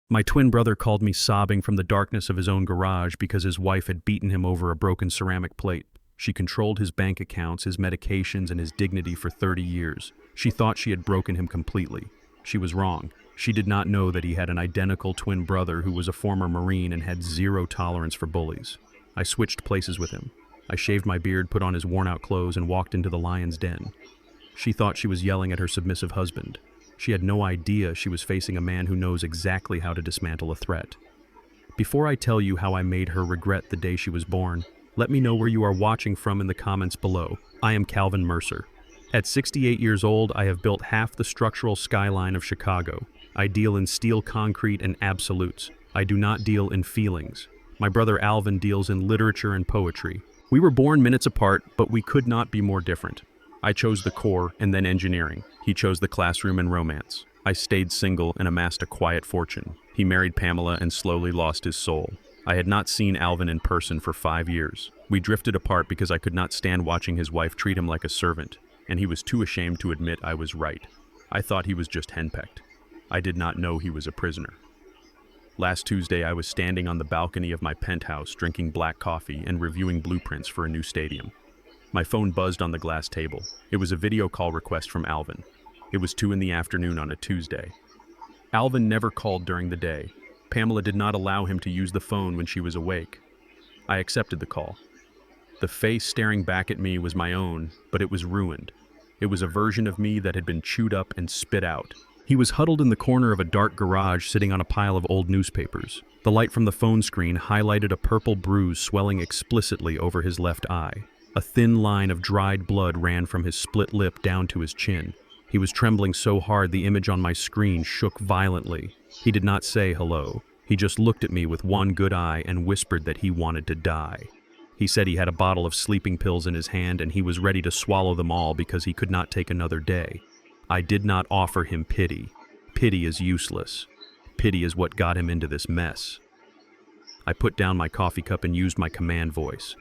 My twin brother called me sobbing from the darkness of his own garage because his wife had beaten him over a broken ceramic plate. She controlled his bank accounts, his medications, and his dignity for 30 years. She thought she had broken him completely. She was wrong. She did not know that he had an identical twin brother who was a former Marine and had zero tolerance for bullies. I switched places with him. I shaved my beard, put on his worn-out clothes, and walked into the lion's den. She thought she was yelling at her submissive husband. She had no idea she was facing a man who knows exactly how to dismantle a threat. Before I tell you how I made her regret the day she was born, let me know where you are watching from in the comments below. I am Calvin Mercer. At 68 years old, I have built half the structural skyline of Chicago. I deal in steel concrete and absolutes. I do not deal in feelings. My brother Alvin deals in literature and poetry. We were born minutes apart, but we could not be more different. I chose the core and then engineering. He chose the classroom and romance. I stayed single and amassed a quiet fortune. He married Pamela and slowly lost his soul. I had not seen Alvin in person for 5 years. We drifted apart because I could not stand watching his wife treat him like a servant, and he was too ashamed to admit I was right. I thought he was just henpecked. I did not know he was a prisoner. Last Tuesday, I was standing on the balcony of my penthouse drinking black coffee and reviewing blueprints for a new stadium. My phone buzzed on the glass table. It was a video call request from Alvin. It was 2 p.m. on a Tuesday. Alvin never called during the day. Pamela did not allow him to use the phone when she was awake. I accepted the call. The face staring back at me was my own, but it was ruined. It was a version of me that had been chewed up and spit out. He was huddled in the corner of a dark garage sitting on a pile of old newspapers. The light from the phone screen highlighted a purple bruise swelling explicitly over his left eye. A thin line of dried blood ran from his split lip down to his chin. He was trembling so hard the image on my screen shook violently. He did not say hello. He just looked at me with one good eye and whispered that he wanted to die. He said he had a bottle of sleeping pills in his hand and he was ready to swallow them all because he could not take another day. I did not offer him pity. Pity is useless. Pity is what got him into this mess. I put down my coffee cup and used my command voice.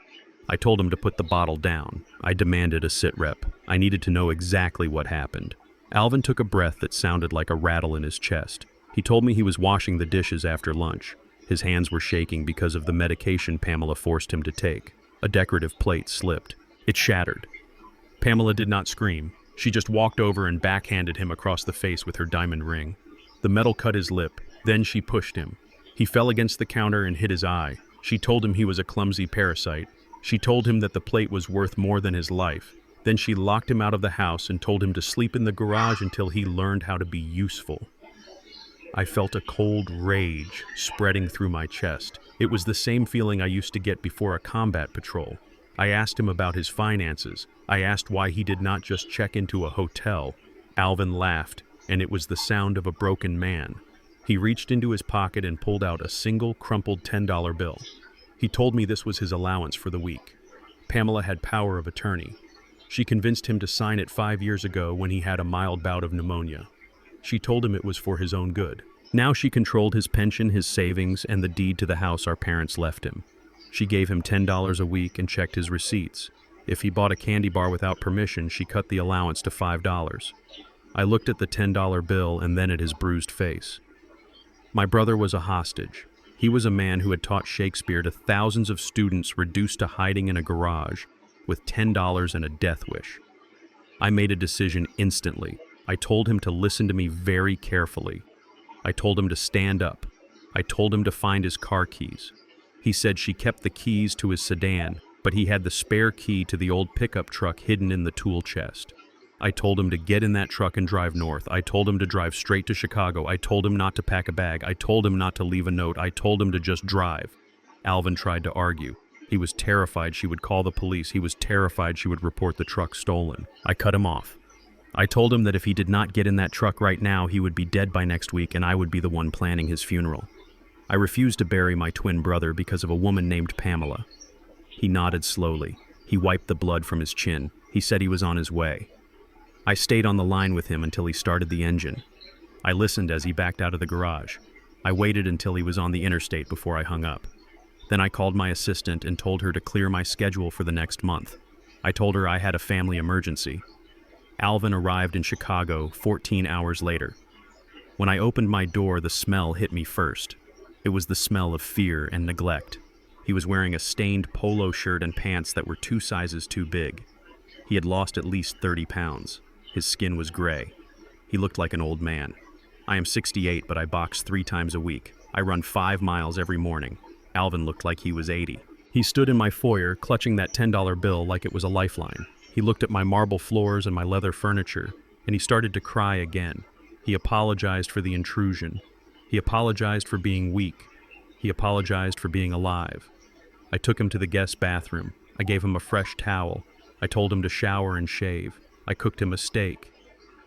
I told him to put the bottle down. I demanded a sit rep. I needed to know exactly what happened. Alvin took a breath that sounded like a rattle in his chest. He told me he was washing the dishes after lunch. His hands were shaking because of the medication Pamela forced him to take. A decorative plate slipped. It shattered. Pamela did not scream. She just walked over and backhanded him across the face with her diamond ring. The metal cut his lip. Then she pushed him. He fell against the counter and hit his eye. She told him he was a clumsy parasite. She told him that the plate was worth more than his life. Then she locked him out of the house and told him to sleep in the garage until he learned how to be useful. I felt a cold rage spreading through my chest. It was the same feeling I used to get before a combat patrol. I asked him about his finances. I asked why he did not just check into a hotel. Alvin laughed, and it was the sound of a broken man. He reached into his pocket and pulled out a single crumpled $10 bill. He told me this was his allowance for the week. Pamela had power of attorney. She convinced him to sign it 5 years ago when he had a mild bout of pneumonia. She told him it was for his own good. Now she controlled his pension, his savings, and the deed to the house our parents left him. She gave him $10 a week and checked his receipts. If he bought a candy bar without permission, she cut the allowance to $5. I looked at the $10 bill and then at his bruised face. My brother was a hostage. He was a man who had taught Shakespeare to thousands of students reduced to hiding in a garage with $10 and a death wish. I made a decision instantly. I told him to listen to me very carefully. I told him to stand up. I told him to find his car keys. He said she kept the keys to his sedan, but he had the spare key to the old pickup truck hidden in the tool chest. I told him to get in that truck and drive north. I told him to drive straight to Chicago. I told him not to pack a bag. I told him not to leave a note. I told him to just drive. Alvin tried to argue. He was terrified she would call the police. He was terrified she would report the truck stolen. I cut him off. I told him that if he did not get in that truck right now, he would be dead by next week and I would be the one planning his funeral. I refused to bury my twin brother because of a woman named Pamela. He nodded slowly. He wiped the blood from his chin. He said he was on his way. I stayed on the line with him until he started the engine. I listened as he backed out of the garage. I waited until he was on the interstate before I hung up. Then I called my assistant and told her to clear my schedule for the next month. I told her I had a family emergency. Alvin arrived in Chicago 14 hours later. When I opened my door, the smell hit me first. It was the smell of fear and neglect. He was wearing a stained polo shirt and pants that were 2 sizes too big. He had lost at least 30 pounds. His skin was gray. He looked like an old man. I am 68, but I box 3 times a week. I run 5 miles every morning. Alvin looked like he was 80. He stood in my foyer, clutching that $10 bill like it was a lifeline. He looked at my marble floors and my leather furniture, and he started to cry again. He apologized for the intrusion. He apologized for being weak. He apologized for being alive. I took him to the guest bathroom. I gave him a fresh towel. I told him to shower and shave. I cooked him a steak.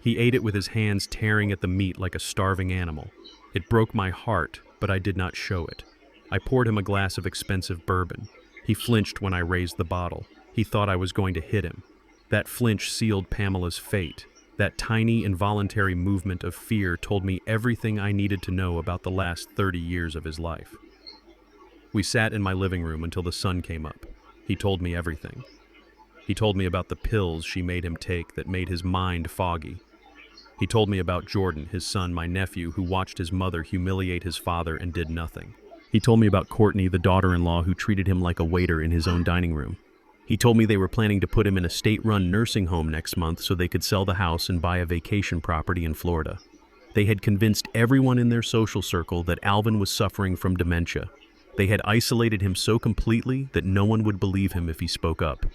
He ate it with his hands tearing at the meat like a starving animal. It broke my heart, but I did not show it. I poured him a glass of expensive bourbon. He flinched when I raised the bottle. He thought I was going to hit him. That flinch sealed Pamela's fate. That tiny, involuntary movement of fear told me everything I needed to know about the last 30 years of his life. We sat in my living room until the sun came up. He told me everything. He told me about the pills she made him take that made his mind foggy. He told me about Jordan, his son, my nephew, who watched his mother humiliate his father and did nothing. He told me about Courtney, the daughter-in-law, who treated him like a waiter in his own dining room. He told me they were planning to put him in a state-run nursing home next month so they could sell the house and buy a vacation property in Florida. They had convinced everyone in their social circle that Alvin was suffering from dementia. They had isolated him so completely that no one would believe him if he spoke up.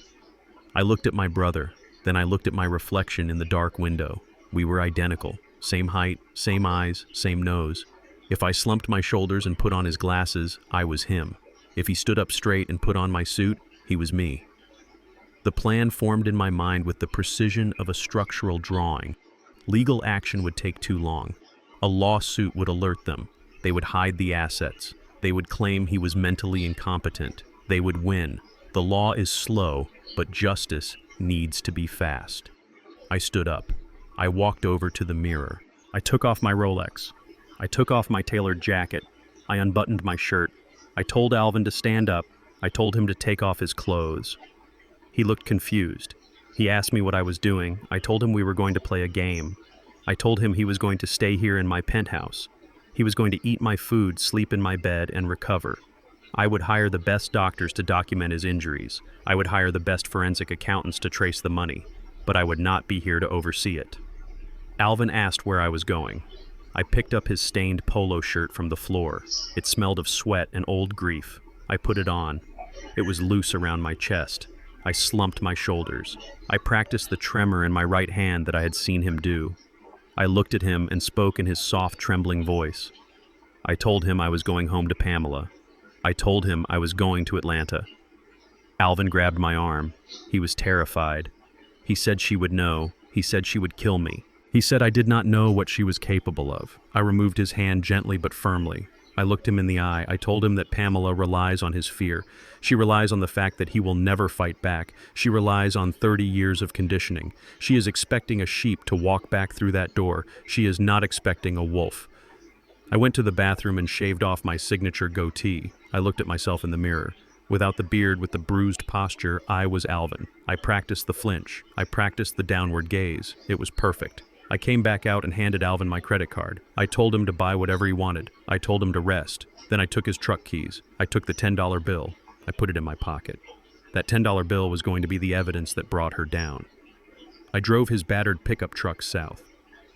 I looked at my brother, then I looked at my reflection in the dark window. We were identical. Same height, same eyes, same nose. If I slumped my shoulders and put on his glasses, I was him. If he stood up straight and put on my suit, he was me. The plan formed in my mind with the precision of a structural drawing. Legal action would take too long. A lawsuit would alert them. They would hide the assets. They would claim he was mentally incompetent. They would win. The law is slow, but justice needs to be fast. I stood up. I walked over to the mirror. I took off my Rolex. I took off my tailored jacket. I unbuttoned my shirt. I told Alvin to stand up. I told him to take off his clothes. He looked confused. He asked me what I was doing. I told him we were going to play a game. I told him he was going to stay here in my penthouse. He was going to eat my food, sleep in my bed, and recover. I would hire the best doctors to document his injuries. I would hire the best forensic accountants to trace the money, but I would not be here to oversee it. Alvin asked where I was going. I picked up his stained polo shirt from the floor. It smelled of sweat and old grief. I put it on. It was loose around my chest. I slumped my shoulders. I practiced the tremor in my right hand that I had seen him do. I looked at him and spoke in his soft, trembling voice. I told him I was going home to Pamela. I told him I was going to Atlanta. Alvin grabbed my arm. He was terrified. He said she would know. He said she would kill me. He said I did not know what she was capable of. I removed his hand gently but firmly. I looked him in the eye. I told him that Pamela relies on his fear. She relies on the fact that he will never fight back. She relies on 30 years of conditioning. She is expecting a sheep to walk back through that door. She is not expecting a wolf. I went to the bathroom and shaved off my signature goatee. I looked at myself in the mirror. Without the beard, with the bruised posture, I was Alvin. I practiced the flinch. I practiced the downward gaze. It was perfect. I came back out and handed Alvin my credit card. I told him to buy whatever he wanted. I told him to rest. Then I took his truck keys. I took the $10 bill. I put it in my pocket. That $10 bill was going to be the evidence that brought her down. I drove his battered pickup truck south.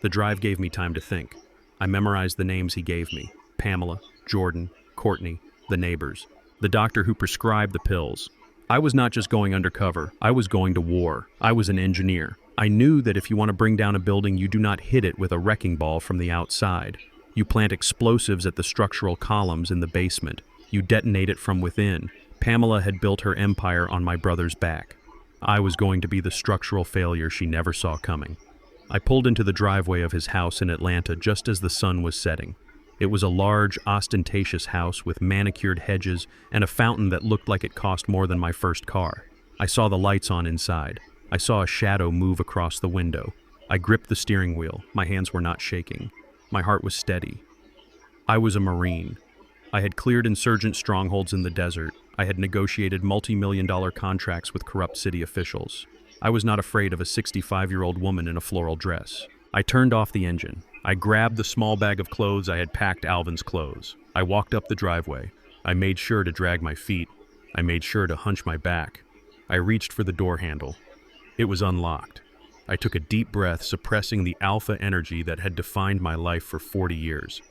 The drive gave me time to think. I memorized the names he gave me: Pamela, Jordan, Courtney, the neighbors, the doctor who prescribed the pills. I was not just going undercover. I was going to war. I was an engineer. I knew that if you want to bring down a building, you do not hit it with a wrecking ball from the outside. You plant explosives at the structural columns in the basement. You detonate it from within. Pamela had built her empire on my brother's back. I was going to be the structural failure she never saw coming. I pulled into the driveway of his house in Atlanta just as the sun was setting. It was a large, ostentatious house with manicured hedges and a fountain that looked like it cost more than my first car. I saw the lights on inside. I saw a shadow move across the window. I gripped the steering wheel. My hands were not shaking. My heart was steady. I was a Marine. I had cleared insurgent strongholds in the desert. I had negotiated multi-million-dollar contracts with corrupt city officials. I was not afraid of a 65-year-old woman in a floral dress. I turned off the engine. I grabbed the small bag of clothes I had packed Alvin's clothes. I walked up the driveway. I made sure to drag my feet. I made sure to hunch my back. I reached for the door handle. It was unlocked. I took a deep breath, suppressing the alpha energy that had defined my life for 40 years.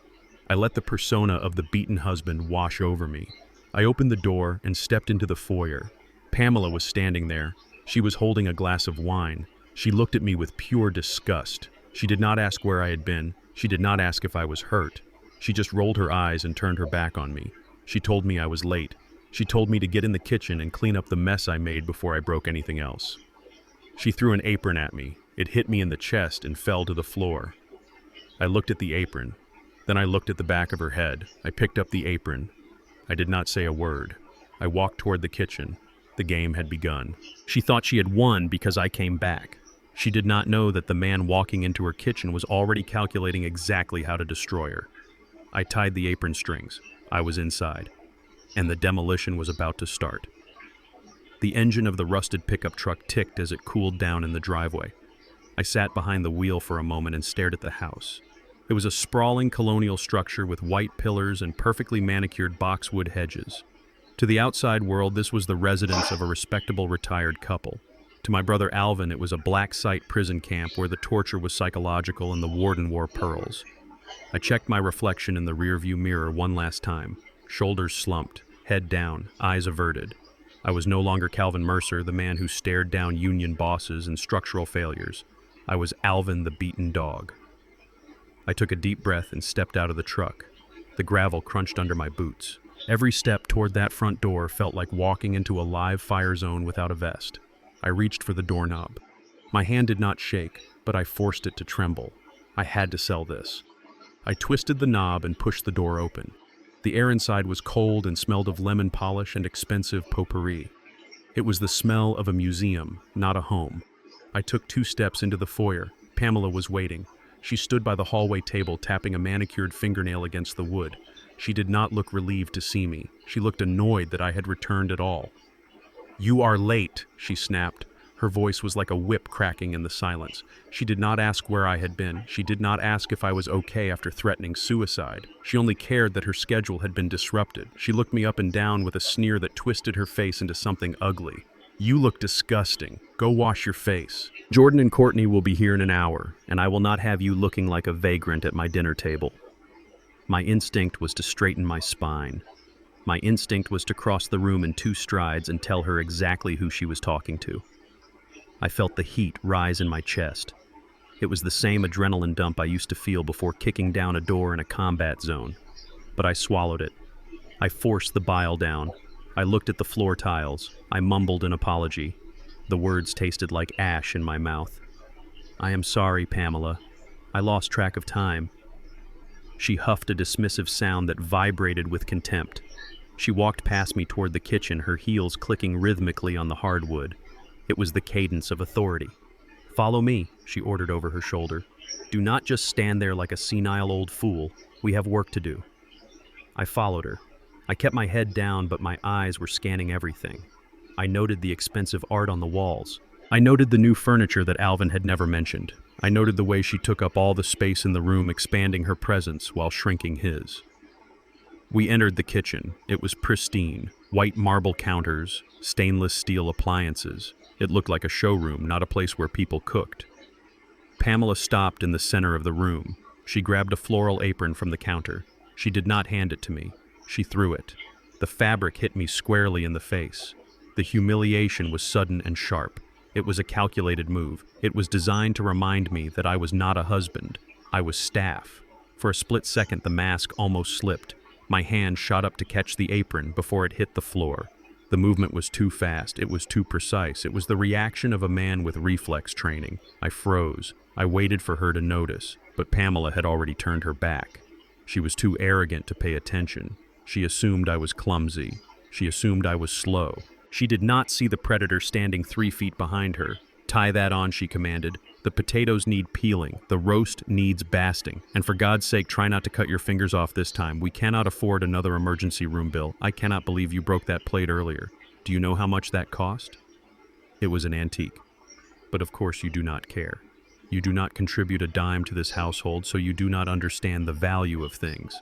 I let the persona of the beaten husband wash over me. I opened the door and stepped into the foyer. Pamela was standing there. She was holding a glass of wine. She looked at me with pure disgust. She did not ask where I had been. She did not ask if I was hurt. She just rolled her eyes and turned her back on me. She told me I was late. She told me to get in the kitchen and clean up the mess I made before I broke anything else. She threw an apron at me. It hit me in the chest and fell to the floor. I looked at the apron. Then I looked at the back of her head. I picked up the apron. I did not say a word. I walked toward the kitchen. The game had begun. She thought she had won because I came back. She did not know that the man walking into her kitchen was already calculating exactly how to destroy her. I tied the apron strings. I was inside, and the demolition was about to start. The engine of the rusted pickup truck ticked as it cooled down in the driveway. I sat behind the wheel for a moment and stared at the house. It was a sprawling colonial structure with white pillars and perfectly manicured boxwood hedges. To the outside world, this was the residence of a respectable retired couple. To my brother Alvin, it was a black site prison camp where the torture was psychological and the warden wore pearls. I checked my reflection in the rearview mirror one last time. Shoulders slumped, head down, eyes averted. I was no longer Calvin Mercer, the man who stared down union bosses and structural failures. I was Alvin the beaten dog. I took a deep breath and stepped out of the truck. The gravel crunched under my boots. Every step toward that front door felt like walking into a live fire zone without a vest. I reached for the doorknob. My hand did not shake, but I forced it to tremble. I had to sell this. I twisted the knob and pushed the door open. The air inside was cold and smelled of lemon polish and expensive potpourri. It was the smell of a museum, not a home. I took 2 steps into the foyer. Pamela was waiting. She stood by the hallway table, tapping a manicured fingernail against the wood. She did not look relieved to see me. She looked annoyed that I had returned at all. "You are late," she snapped. Her voice was like a whip cracking in the silence. She did not ask where I had been. She did not ask if I was okay after threatening suicide. She only cared that her schedule had been disrupted. She looked me up and down with a sneer that twisted her face into something ugly. "You look disgusting. Go wash your face. Jordan and Courtney will be here in an hour, and I will not have you looking like a vagrant at my dinner table." My instinct was to straighten my spine. My instinct was to cross the room in 2 strides and tell her exactly who she was talking to. I felt the heat rise in my chest. It was the same adrenaline dump I used to feel before kicking down a door in a combat zone. But I swallowed it. I forced the bile down. I looked at the floor tiles. I mumbled an apology. The words tasted like ash in my mouth. "I am sorry, Pamela. I lost track of time." She huffed a dismissive sound that vibrated with contempt. She walked past me toward the kitchen, her heels clicking rhythmically on the hardwood. It was the cadence of authority. "Follow me," she ordered over her shoulder. "Do not just stand there like a senile old fool. We have work to do." I followed her. I kept my head down, but my eyes were scanning everything. I noted the expensive art on the walls. I noted the new furniture that Alvin had never mentioned. I noted the way she took up all the space in the room, expanding her presence while shrinking his. We entered the kitchen. It was pristine. White marble counters, stainless steel appliances. It looked like a showroom, not a place where people cooked. Pamela stopped in the center of the room. She grabbed a floral apron from the counter. She did not hand it to me. She threw it. The fabric hit me squarely in the face. The humiliation was sudden and sharp. It was a calculated move. It was designed to remind me that I was not a husband. I was staff. For a split second, the mask almost slipped. My hand shot up to catch the apron before it hit the floor. The movement was too fast. It was too precise. It was the reaction of a man with reflex training. I froze. I waited for her to notice, but Pamela had already turned her back. She was too arrogant to pay attention. She assumed I was clumsy. She assumed I was slow. She did not see the predator standing 3 feet behind her. "Tie that on," she commanded. "The potatoes need peeling. The roast needs basting. And for God's sake, try not to cut your fingers off this time. We cannot afford another emergency room bill. I cannot believe you broke that plate earlier. Do you know how much that cost?" It was an antique. But of course you do not care. You do not contribute a dime to this household, so you do not understand the value of things.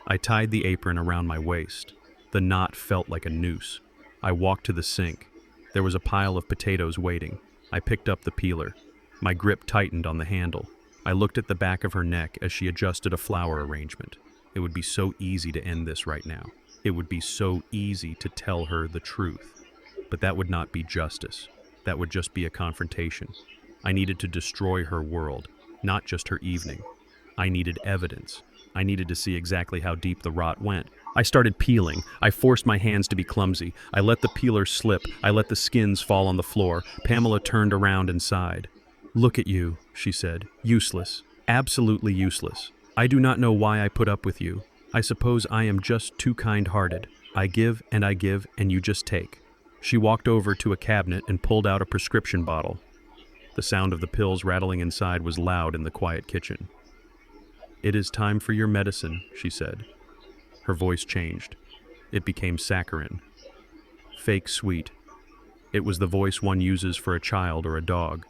I tied the apron around my waist. The knot felt like a noose. I walked to the sink. There was a pile of potatoes waiting. I picked up the peeler. My grip tightened on the handle. I looked at the back of her neck as she adjusted a flower arrangement. It would be so easy to end this right now. It would be so easy to tell her the truth. But that would not be justice. That would just be a confrontation. I needed to destroy her world, not just her evening. I needed evidence. I needed to see exactly how deep the rot went. I started peeling. I forced my hands to be clumsy. I let the peeler slip. I let the skins fall on the floor. Pamela turned around and sighed. "Look at you," she said. "Useless. Absolutely useless. I do not know why I put up with you. I suppose I am just too kind-hearted. I give, and you just take." She walked over to a cabinet and pulled out a prescription bottle. The sound of the pills rattling inside was loud in the quiet kitchen. "It is time for your medicine," she said. Her voice changed. It became saccharine. Fake sweet. It was the voice one uses for a child or a dog.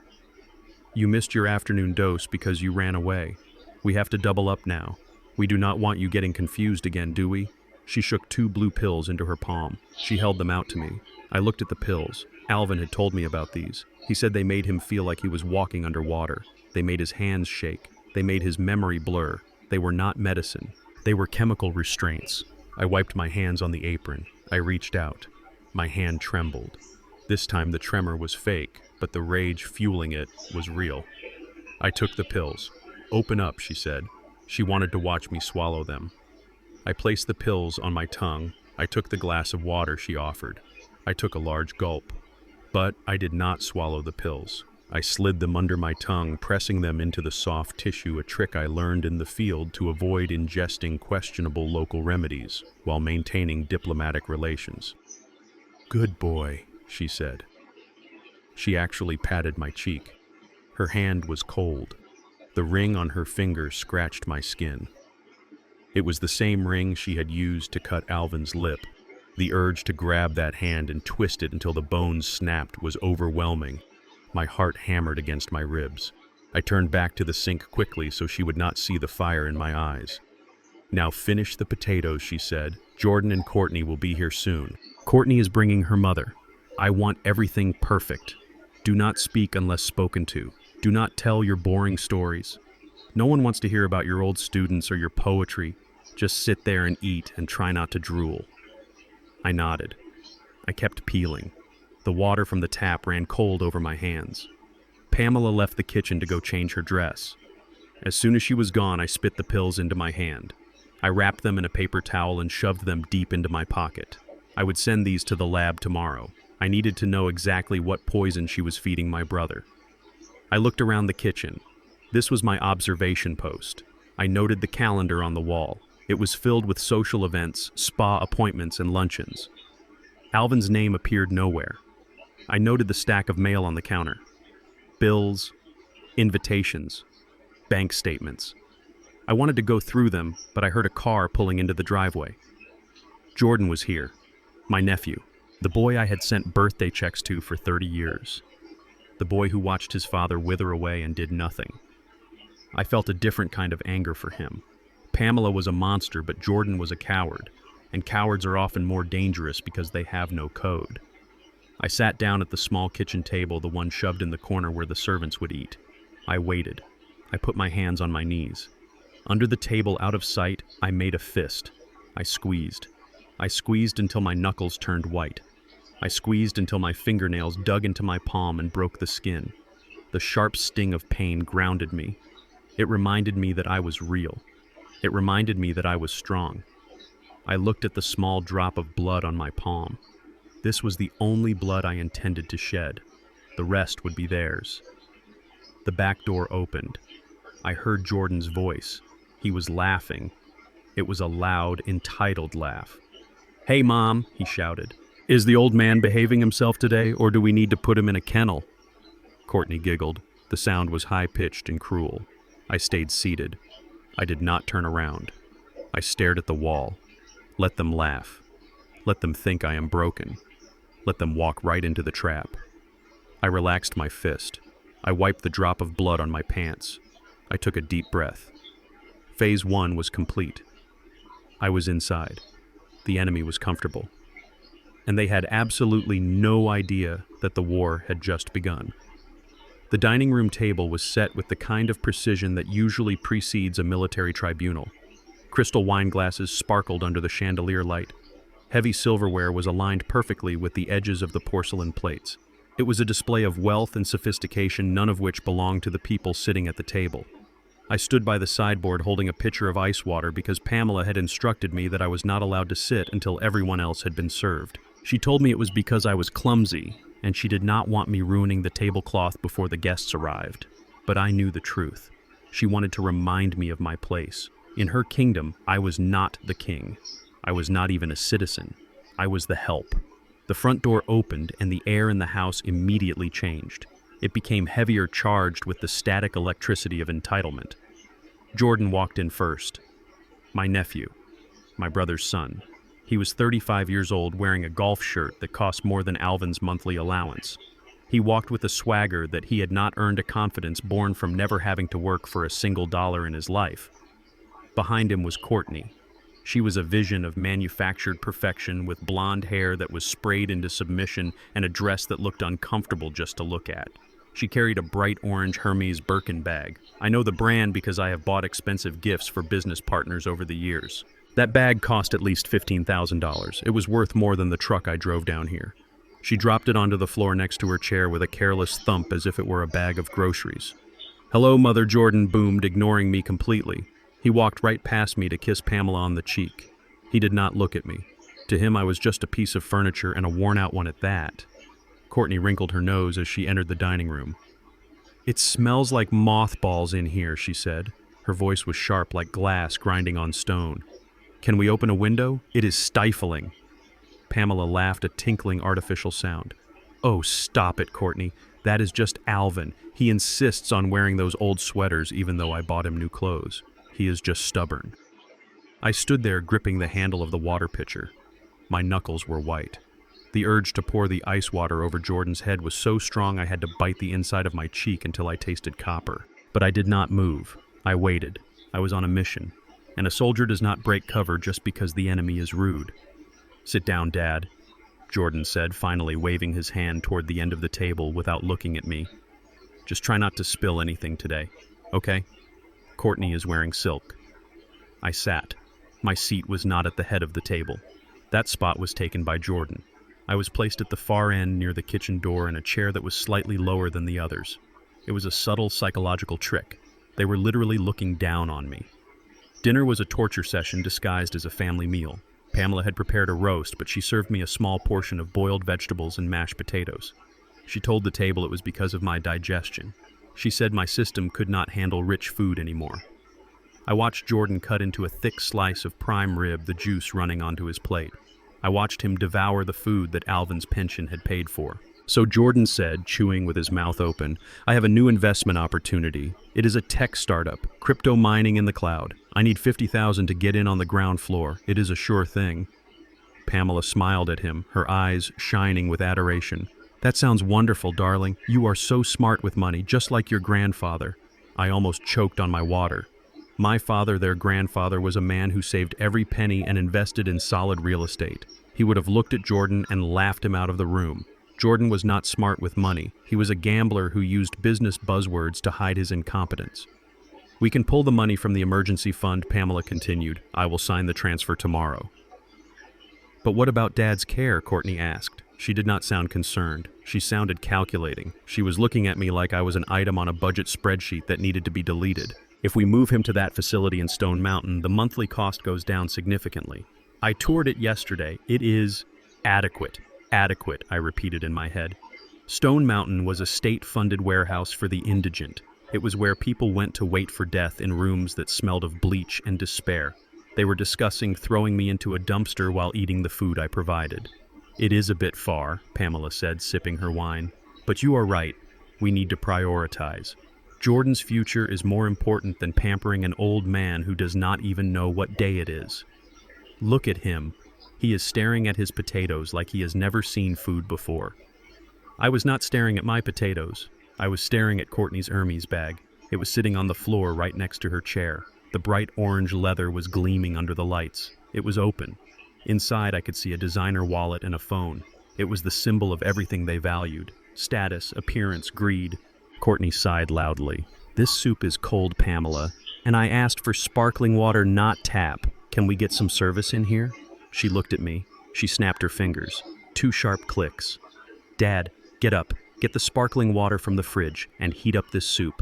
"You missed your afternoon dose because you ran away. We have to double up now. We do not want you getting confused again, do we?" She shook 2 blue pills into her palm. She held them out to me. I looked at the pills. Alvin had told me about these. He said they made him feel like he was walking underwater. They made his hands shake. They made his memory blur. They were not medicine. They were chemical restraints. I wiped my hands on the apron. I reached out. My hand trembled. This time the tremor was fake, but the rage fueling it was real. I took the pills. "Open up," she said. She wanted to watch me swallow them. I placed the pills on my tongue. I took the glass of water she offered. I took a large gulp. But I did not swallow the pills. I slid them under my tongue, pressing them into the soft tissue, a trick I learned in the field to avoid ingesting questionable local remedies while maintaining diplomatic relations. "Good boy," she said. She actually patted my cheek. Her hand was cold. The ring on her finger scratched my skin. It was the same ring she had used to cut Alvin's lip. The urge to grab that hand and twist it until the bones snapped was overwhelming. My heart hammered against my ribs. I turned back to the sink quickly so she would not see the fire in my eyes. "Now finish the potatoes," she said. "Jordan and Courtney will be here soon." "Courtney is bringing her mother. I want everything perfect. Do not speak unless spoken to. Do not tell your boring stories. No one wants to hear about your old students or your poetry. Just sit there and eat and try not to drool." I nodded. I kept peeling. The water from the tap ran cold over my hands. Pamela left the kitchen to go change her dress. As soon as she was gone, I spit the pills into my hand. I wrapped them in a paper towel and shoved them deep into my pocket. I would send these to the lab tomorrow. I needed to know exactly what poison she was feeding my brother. I looked around the kitchen. This was my observation post. I noted the calendar on the wall. It was filled with social events, spa appointments, and luncheons. Alvin's name appeared nowhere. I noted the stack of mail on the counter. Bills, invitations, bank statements. I wanted to go through them, but I heard a car pulling into the driveway. Jordan was here, my nephew, the boy I had sent birthday checks to for 30 years. The boy who watched his father wither away and did nothing. I felt a different kind of anger for him. Pamela was a monster, but Jordan was a coward, and cowards are often more dangerous because they have no code. I sat down at the small kitchen table, the one shoved in the corner where the servants would eat. I waited. I put my hands on my knees. Under the table, out of sight, I made a fist. I squeezed. I squeezed until my knuckles turned white. I squeezed until my fingernails dug into my palm and broke the skin. The sharp sting of pain grounded me. It reminded me that I was real. It reminded me that I was strong. I looked at the small drop of blood on my palm. This was the only blood I intended to shed. The rest would be theirs. The back door opened. I heard Jordan's voice. He was laughing. It was a loud, entitled laugh. "Hey, Mom," he shouted. "Is the old man behaving himself today, or do we need to put him in a kennel?" Courtney giggled. The sound was high-pitched and cruel. I stayed seated. I did not turn around. I stared at the wall. Let them laugh. Let them think I am broken. Let them walk right into the trap. I relaxed my fist. I wiped the drop of blood on my pants. I took a deep breath. Phase 1 was complete. I was inside. The enemy was comfortable. And they had absolutely no idea that the war had just begun. The dining room table was set with the kind of precision that usually precedes a military tribunal. Crystal wine glasses sparkled under the chandelier light. Heavy silverware was aligned perfectly with the edges of the porcelain plates. It was a display of wealth and sophistication, none of which belonged to the people sitting at the table. I stood by the sideboard holding a pitcher of ice water because Pamela had instructed me that I was not allowed to sit until everyone else had been served. She told me it was because I was clumsy, and she did not want me ruining the tablecloth before the guests arrived. But I knew the truth. She wanted to remind me of my place. In her kingdom, I was not the king. I was not even a citizen. I was the help. The front door opened, and the air in the house immediately changed. It became heavier charged with the static electricity of entitlement. Jordan walked in first. My nephew, my brother's son. He was 35 years old, wearing a golf shirt that cost more than Alvin's monthly allowance. He walked with a swagger that he had not earned, a confidence born from never having to work for a single dollar in his life. Behind him was Courtney. She was a vision of manufactured perfection, with blonde hair that was sprayed into submission and a dress that looked uncomfortable just to look at. She carried a bright orange Hermes Birkin bag. I know the brand because I have bought expensive gifts for business partners over the years. That bag cost at least $15,000. It was worth more than the truck I drove down here. She dropped it onto the floor next to her chair with a careless thump as if it were a bag of groceries. "Hello, Mother," Jordan boomed, ignoring me completely. He walked right past me to kiss Pamela on the cheek. He did not look at me. To him, I was just a piece of furniture, and a worn-out one at that. Courtney wrinkled her nose as she entered the dining room. "It smells like mothballs in here," she said. Her voice was sharp like glass grinding on stone. "Can we open a window? It is stifling." Pamela laughed, a tinkling artificial sound. "Oh, stop it, Courtney. That is just Alvin. He insists on wearing those old sweaters even though I bought him new clothes. He is just stubborn." I stood there gripping the handle of the water pitcher. My knuckles were white. The urge to pour the ice water over Jordan's head was so strong I had to bite the inside of my cheek until I tasted copper. But I did not move. I waited. I was on a mission. And a soldier does not break cover just because the enemy is rude. "Sit down, Dad," Jordan said, finally waving his hand toward the end of the table without looking at me. "Just try not to spill anything today, okay? Courtney is wearing silk." I sat. My seat was not at the head of the table. That spot was taken by Jordan. I was placed at the far end near the kitchen door in a chair that was slightly lower than the others. It was a subtle psychological trick. They were literally looking down on me. Dinner was a torture session disguised as a family meal. Pamela had prepared a roast, but she served me a small portion of boiled vegetables and mashed potatoes. She told the table it was because of my digestion. She said my system could not handle rich food anymore. I watched Jordan cut into a thick slice of prime rib, the juice running onto his plate. I watched him devour the food that Alvin's pension had paid for. "So," Jordan said, chewing with his mouth open, "I have a new investment opportunity. It is a tech startup, crypto mining in the cloud. I need $50,000 to get in on the ground floor. It is a sure thing." Pamela smiled at him, her eyes shining with adoration. "That sounds wonderful, darling. You are so smart with money, just like your grandfather." I almost choked on my water. My father, their grandfather, was a man who saved every penny and invested in solid real estate. He would have looked at Jordan and laughed him out of the room. Jordan was not smart with money. He was a gambler who used business buzzwords to hide his incompetence. "We can pull the money from the emergency fund," Pamela continued. "I will sign the transfer tomorrow." "But what about Dad's care?" Courtney asked. She did not sound concerned. She sounded calculating. She was looking at me like I was an item on a budget spreadsheet that needed to be deleted. "If we move him to that facility in Stone Mountain, the monthly cost goes down significantly. I toured it yesterday. It is adequate. Adequate," I repeated in my head. Stone Mountain was a state-funded warehouse for the indigent. It was where people went to wait for death in rooms that smelled of bleach and despair. They were discussing throwing me into a dumpster while eating the food I provided. "It is a bit far," Pamela said, sipping her wine. "But you are right. We need to prioritize. Jordan's future is more important than pampering an old man who does not even know what day it is. Look at him. He is staring at his potatoes like he has never seen food before." I was not staring at my potatoes. I was staring at Courtney's Hermes bag. It was sitting on the floor right next to her chair. The bright orange leather was gleaming under the lights. It was open. Inside, I could see a designer wallet and a phone. It was the symbol of everything they valued: status, appearance, greed. Courtney sighed loudly. "This soup is cold, Pamela, and I asked for sparkling water, not tap. Can we get some service in here?" She looked at me. She snapped her fingers. 2 sharp clicks. "Dad, get up. Get the sparkling water from the fridge and heat up this soup."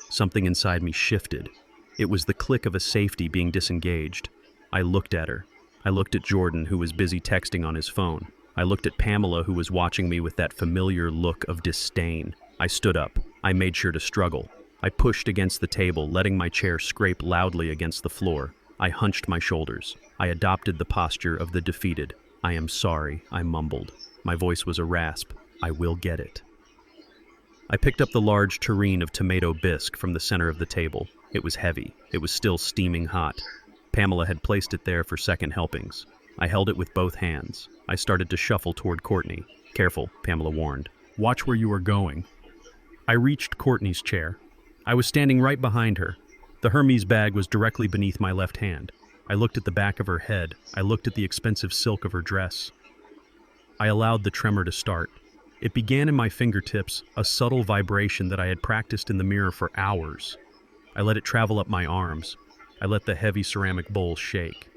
Something inside me shifted. It was the click of a safety being disengaged. I looked at her. I looked at Jordan, who was busy texting on his phone. I looked at Pamela, who was watching me with that familiar look of disdain. I stood up. I made sure to struggle. I pushed against the table, letting my chair scrape loudly against the floor. I hunched my shoulders. I adopted the posture of the defeated. "I am sorry," I mumbled. My voice was a rasp. "I will get it." I picked up the large tureen of tomato bisque from the center of the table. It was heavy. It was still steaming hot. Pamela had placed it there for second helpings. I held it with both hands. I started to shuffle toward Courtney. "Careful," Pamela warned. "Watch where you are going." I reached Courtney's chair. I was standing right behind her. The Hermes bag was directly beneath my left hand. I looked at the back of her head. I looked at the expensive silk of her dress. I allowed the tremor to start. It began in my fingertips, a subtle vibration that I had practiced in the mirror for hours. I let it travel up my arms. I let the heavy ceramic bowl shake.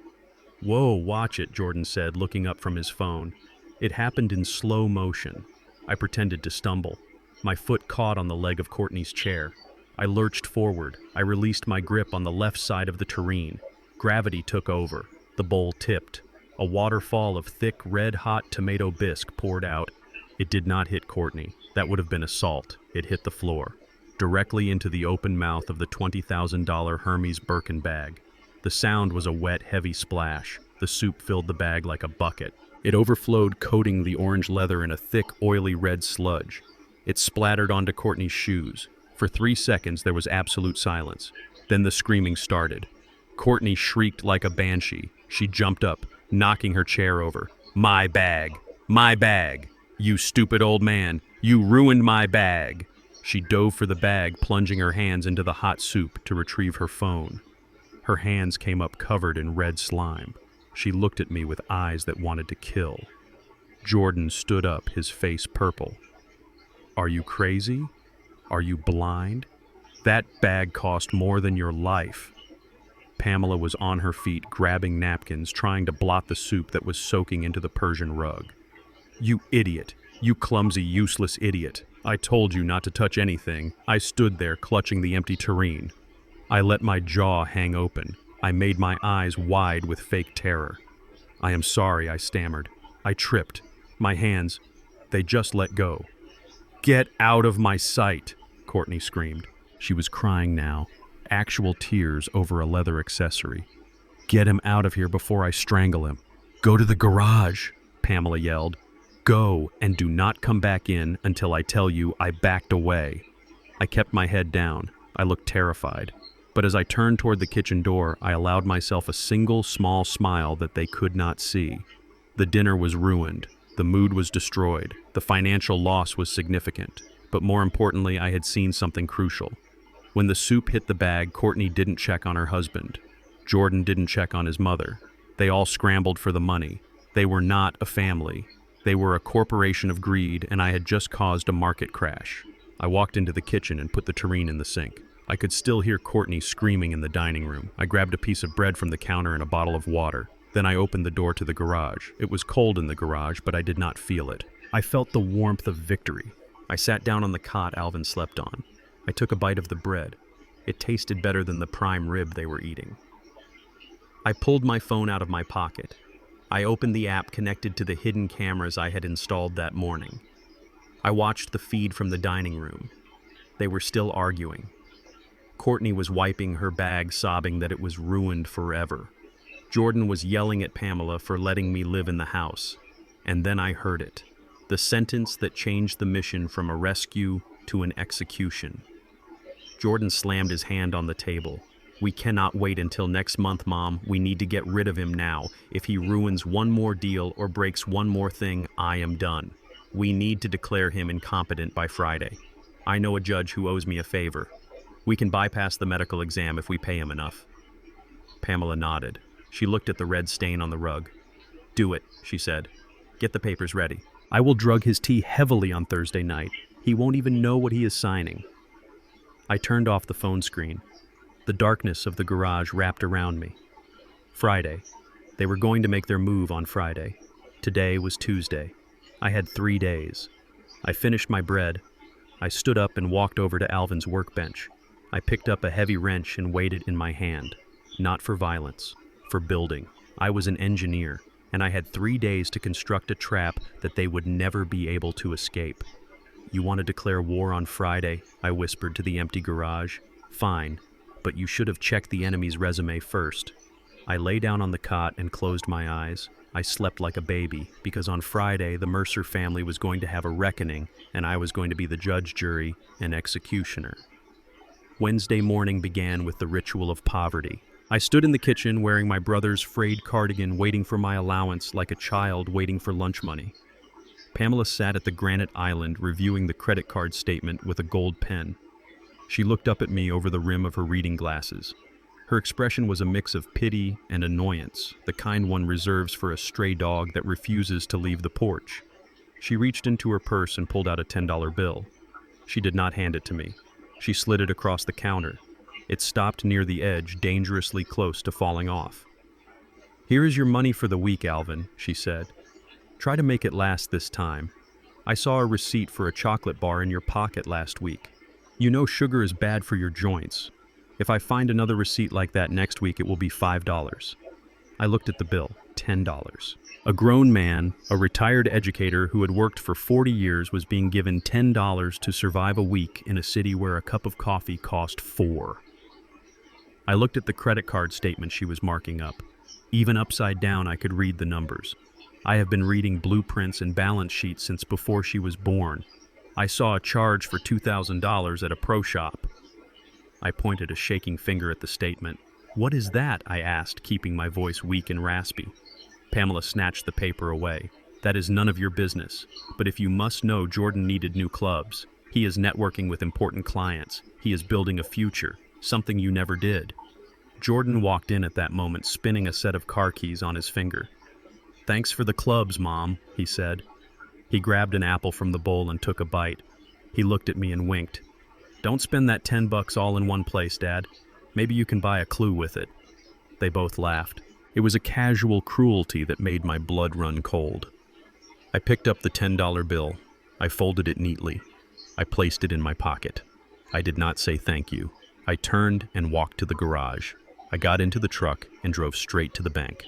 "Whoa, watch it," Jordan said, looking up from his phone. It happened in slow motion. I pretended to stumble. My foot caught on the leg of Courtney's chair. I lurched forward. I released my grip on the left side of the tureen. Gravity took over. The bowl tipped. A waterfall of thick, red-hot tomato bisque poured out. It did not hit Courtney. That would have been assault. It hit the floor, directly into the open mouth of the $20,000 Hermes Birkin bag. The sound was a wet, heavy splash. The soup filled the bag like a bucket. It overflowed, coating the orange leather in a thick, oily red sludge. It splattered onto Courtney's shoes. For 3 seconds, there was absolute silence. Then the screaming started. Courtney shrieked like a banshee. She jumped up, knocking her chair over. "My bag! My bag! You stupid old man! You ruined my bag!" She dove for the bag, plunging her hands into the hot soup to retrieve her phone. Her hands came up covered in red slime. She looked at me with eyes that wanted to kill. Jordan stood up, his face purple. "Are you crazy? Are you blind? That bag cost more than your life." Pamela was on her feet, grabbing napkins, trying to blot the soup that was soaking into the Persian rug. "You idiot! You clumsy, useless idiot! I told you not to touch anything." I stood there, clutching the empty tureen. I let my jaw hang open. I made my eyes wide with fake terror. "I am sorry," I stammered. I tripped. My hands, they just let go. "Get out of my sight!" Courtney screamed. She was crying now, actual tears over a leather accessory. "Get him out of here before I strangle him." "Go to the garage," Pamela yelled. "Go, and do not come back in until I tell you." I backed away. I kept my head down. I looked terrified. But as I turned toward the kitchen door, I allowed myself a single small smile that they could not see. The dinner was ruined. The mood was destroyed. The financial loss was significant. But more importantly, I had seen something crucial. When the soup hit the bag, Courtney didn't check on her husband. Jordan didn't check on his mother. They all scrambled for the money. They were not a family. They were a corporation of greed, and I had just caused a market crash. I walked into the kitchen and put the tureen in the sink. I could still hear Courtney screaming in the dining room. I grabbed a piece of bread from the counter and a bottle of water. Then I opened the door to the garage. It was cold in the garage, but I did not feel it. I felt the warmth of victory. I sat down on the cot Alvin slept on. I took a bite of the bread. It tasted better than the prime rib they were eating. I pulled my phone out of my pocket. I opened the app connected to the hidden cameras I had installed that morning. I watched the feed from the dining room. They were still arguing. Courtney was wiping her bag, sobbing that it was ruined forever. Jordan was yelling at Pamela for letting me live in the house. And then I heard it. The sentence that changed the mission from a rescue to an execution. Jordan slammed his hand on the table. "We cannot wait until next month, Mom. We need to get rid of him now. If he ruins one more deal or breaks one more thing, I am done. We need to declare him incompetent by Friday." I know a judge who owes me a favor. We can bypass the medical exam if we pay him enough. Pamela nodded. She looked at the red stain on the rug. Do it, she said. Get the papers ready. I will drug his tea heavily on Thursday night. He won't even know what he is signing. I turned off the phone screen. The darkness of the garage wrapped around me. Friday. They were going to make their move on Friday. Today was Tuesday. I had 3 days. I finished my bread. I stood up and walked over to Alvin's workbench. I picked up a heavy wrench and weighed it in my hand. Not for violence, for building. I was an engineer, and I had 3 days to construct a trap that they would never be able to escape. You want to declare war on Friday? I whispered to the empty garage. Fine, but you should have checked the enemy's resume first. I lay down on the cot and closed my eyes. I slept like a baby, because on Friday the Mercer family was going to have a reckoning, and I was going to be the judge, jury, and executioner. Wednesday morning began with the ritual of poverty. I stood in the kitchen wearing my brother's frayed cardigan, waiting for my allowance like a child waiting for lunch money. Pamela sat at the granite island reviewing the credit card statement with a gold pen. She looked up at me over the rim of her reading glasses. Her expression was a mix of pity and annoyance, the kind one reserves for a stray dog that refuses to leave the porch. She reached into her purse and pulled out a $10 bill. She did not hand it to me. She slid it across the counter. It stopped near the edge, dangerously close to falling off. Here is your money for the week, Alvin, she said. Try to make it last this time. I saw a receipt for a chocolate bar in your pocket last week. You know sugar is bad for your joints. If I find another receipt like that next week, it will be $5. I looked at the bill, $10. A grown man, a retired educator who had worked for 40 years, was being given $10 to survive a week in a city where a cup of coffee cost $4. I looked at the credit card statement she was marking up. Even upside down, I could read the numbers. I have been reading blueprints and balance sheets since before she was born. I saw a charge for $2,000 at a pro shop. I pointed a shaking finger at the statement. What is that? I asked, keeping my voice weak and raspy. Pamela snatched the paper away. That is none of your business. But if you must know, Jordan needed new clubs. He is networking with important clients. He is building a future, something you never did. Jordan walked in at that moment, spinning a set of car keys on his finger. Thanks for the clubs, Mom, he said. He grabbed an apple from the bowl and took a bite. He looked at me and winked. Don't spend that $10 all in one place, Dad. Maybe you can buy a clue with it. They both laughed. It was a casual cruelty that made my blood run cold. I picked up the $10 bill. I folded it neatly. I placed it in my pocket. I did not say thank you. I turned and walked to the garage. I got into the truck and drove straight to the bank.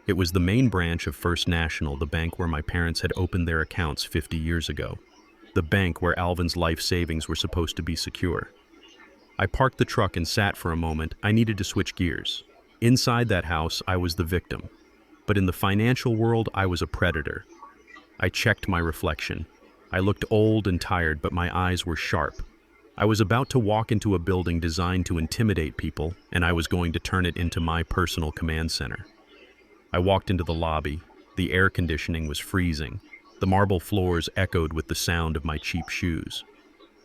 It was the main branch of First National, the bank where my parents had opened their accounts 50 years ago. The bank where Alvin's life savings were supposed to be secure. I parked the truck and sat for a moment. I needed to switch gears. Inside that house, I was the victim. But in the financial world, I was a predator. I checked my reflection. I looked old and tired, but my eyes were sharp. I was about to walk into a building designed to intimidate people, and I was going to turn it into my personal command center. I walked into the lobby. The air conditioning was freezing. The marble floors echoed with the sound of my cheap shoes.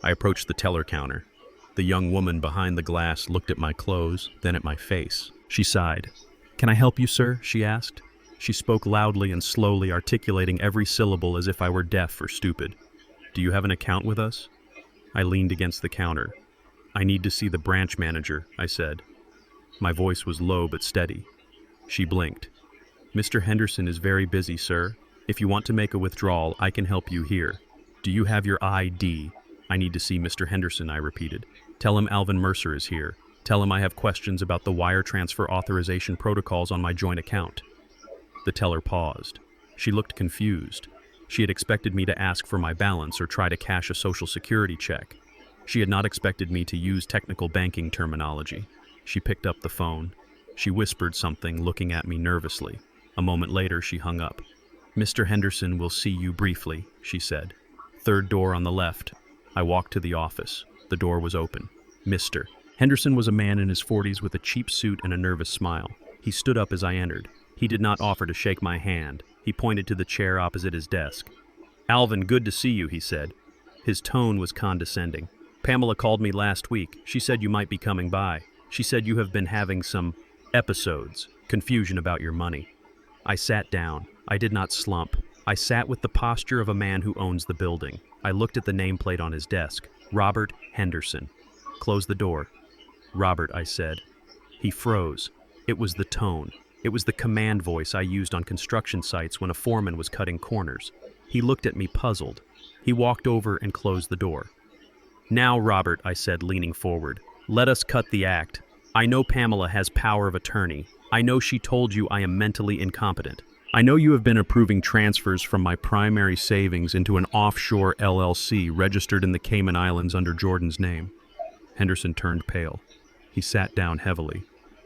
I approached the teller counter. The young woman behind the glass looked at my clothes, then at my face. She sighed. Can I help you, sir? She asked. She spoke loudly and slowly, articulating every syllable as if I were deaf or stupid. Do you have an account with us? I leaned against the counter. I need to see the branch manager, I said. My voice was low but steady. She blinked. Mr. Henderson is very busy, sir. If you want to make a withdrawal, I can help you here. Do you have your ID? I need to see Mr. Henderson, I repeated. Tell him Alvin Mercer is here. Tell him I have questions about the wire transfer authorization protocols on my joint account. The teller paused. She looked confused. She had expected me to ask for my balance or try to cash a Social Security check. She had not expected me to use technical banking terminology. She picked up the phone. She whispered something, looking at me nervously. A moment later, she hung up. Mr. Henderson will see you briefly, she said. Third door on the left. I walked to the office. The door was open. Mr. Henderson was a man in his 40s with a cheap suit and a nervous smile. He stood up as I entered. He did not offer to shake my hand. He pointed to the chair opposite his desk. Alvin, good to see you, he said. His tone was condescending. Pamela called me last week. She said you might be coming by. She said you have been having some episodes, confusion about your money. I sat down. I did not slump. I sat with the posture of a man who owns the building. I looked at the nameplate on his desk. Robert Henderson. Close the door. Robert, I said. He froze. It was the tone. It was the command voice I used on construction sites when a foreman was cutting corners. He looked at me puzzled. He walked over and closed the door. Now, Robert, I said, leaning forward, let us cut the act. I know Pamela has power of attorney. I know she told you I am mentally incompetent. I know you have been approving transfers from my primary savings into an offshore LLC registered in the Cayman Islands under Jordan's name. Henderson turned pale. He sat down heavily.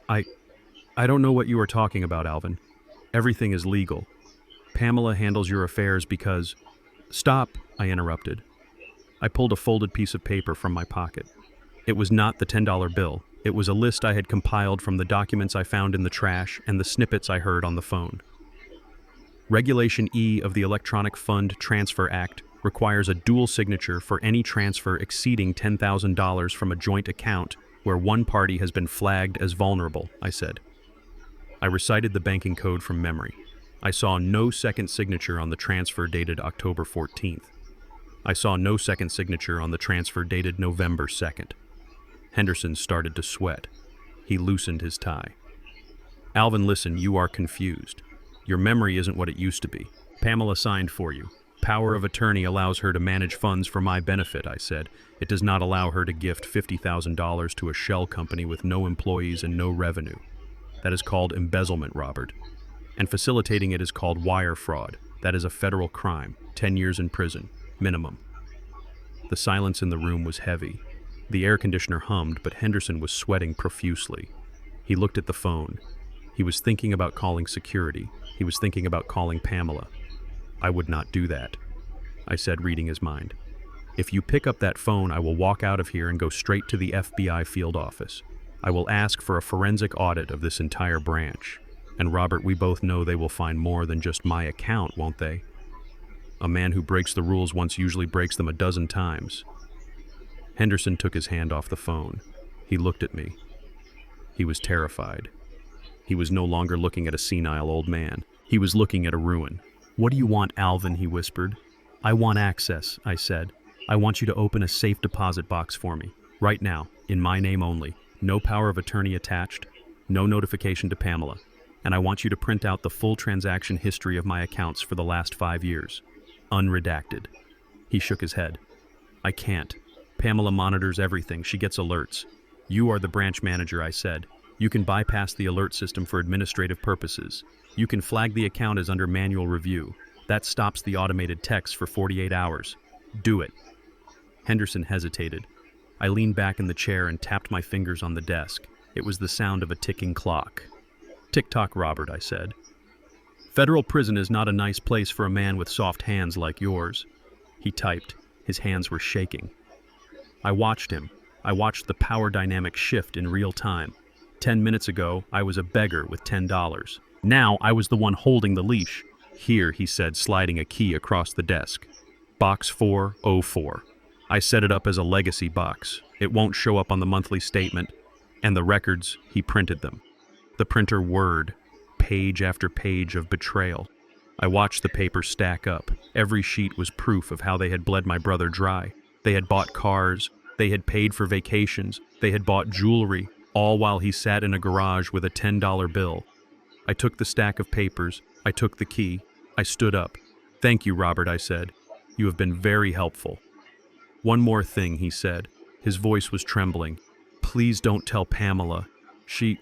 I don't know what you are talking about, Alvin. Everything is legal. Pamela handles your affairs because... Stop, I interrupted. I pulled a folded piece of paper from my pocket. It was not the $10 bill. It was a list I had compiled from the documents I found in the trash and the snippets I heard on the phone. Regulation E of the Electronic Fund Transfer Act requires a dual signature for any transfer exceeding $10,000 from a joint account where one party has been flagged as vulnerable, I said. I recited the banking code from memory. I saw no second signature on the transfer dated October 14th. I saw no second signature on the transfer dated November 2nd. Henderson started to sweat. He loosened his tie. Alvin, listen, you are confused. Your memory isn't what it used to be. Pamela signed for you. Power of attorney allows her to manage funds for my benefit, I said. It does not allow her to gift $50,000 to a shell company with no employees and no revenue. That is called embezzlement, Robert. And facilitating it is called wire fraud. That is a federal crime. 10 years in prison, minimum. The silence in the room was heavy. The air conditioner hummed, but Henderson was sweating profusely. He looked at the phone. He was thinking about calling security. He was thinking about calling Pamela. I would not do that, I said, reading his mind. If you pick up that phone, I will walk out of here and go straight to the FBI field office. I will ask for a forensic audit of this entire branch. And Robert, we both know they will find more than just my account, won't they? A man who breaks the rules once usually breaks them a dozen times. Henderson took his hand off the phone. He looked at me. He was terrified. He was no longer looking at a senile old man. He was looking at a ruin. What do you want, Alvin? He whispered. I want access, I said. I want you to open a safe deposit box for me. Right now, in my name only. No power of attorney attached. No notification to Pamela. And I want you to print out the full transaction history of my accounts for the last 5 years. Unredacted. He shook his head. I can't. Pamela monitors everything. She gets alerts. You are the branch manager, I said. You can bypass the alert system for administrative purposes. You can flag the account as under manual review. That stops the automated texts for 48 hours. Do it. Henderson hesitated. I leaned back in the chair and tapped my fingers on the desk. It was the sound of a ticking clock. Tick-tock, Robert, I said. Federal prison is not a nice place for a man with soft hands like yours. He typed. His hands were shaking. I watched him. I watched the power dynamic shift in real time. 10 minutes ago, I was a beggar with $10. Now I was the one holding the leash. Here, he said, sliding a key across the desk. Box 404. I set it up as a legacy box. It won't show up on the monthly statement. And the records, he printed them. The printer whirred, page after page of betrayal. I watched the paper stack up. Every sheet was proof of how they had bled my brother dry. They had bought cars. They had paid for vacations. They had bought jewelry, all while he sat in a garage with a $10 bill. I took the stack of papers. I took the key. I stood up. Thank you, Robert, I said. You have been very helpful. One more thing, he said. His voice was trembling. Please don't tell Pamela. She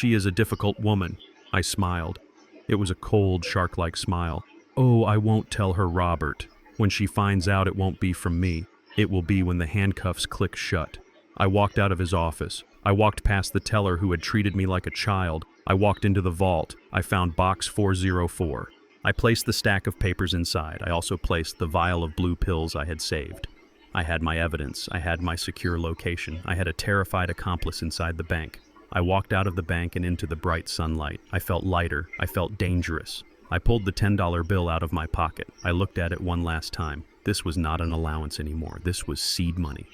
is a difficult woman. I smiled. It was a cold, shark-like smile. Oh, I won't tell her, Robert. When she finds out, it won't be from me. It will be when the handcuffs click shut. I walked out of his office. I walked past the teller who had treated me like a child. I walked into the vault. I found box 404. I placed the stack of papers inside. I also placed the vial of blue pills I had saved. I had my evidence. I had my secure location. I had a terrified accomplice inside the bank. I walked out of the bank and into the bright sunlight. I felt lighter. I felt dangerous. I pulled the $10 bill out of my pocket. I looked at it one last time. This was not an allowance anymore. This was seed money.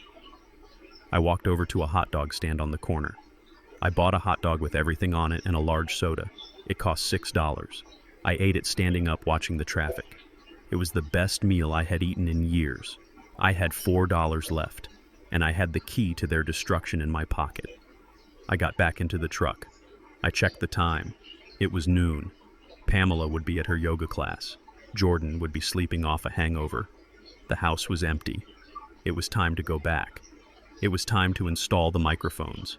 I walked over to a hot dog stand on the corner. I bought a hot dog with everything on it and a large soda. It cost $6. I ate it standing up watching the traffic. It was the best meal I had eaten in years. I had $4 left, and I had the key to their destruction in my pocket. I got back into the truck. I checked the time. It was noon. Pamela would be at her yoga class. Jordan would be sleeping off a hangover. The house was empty. It was time to go back. It was time to install the microphones.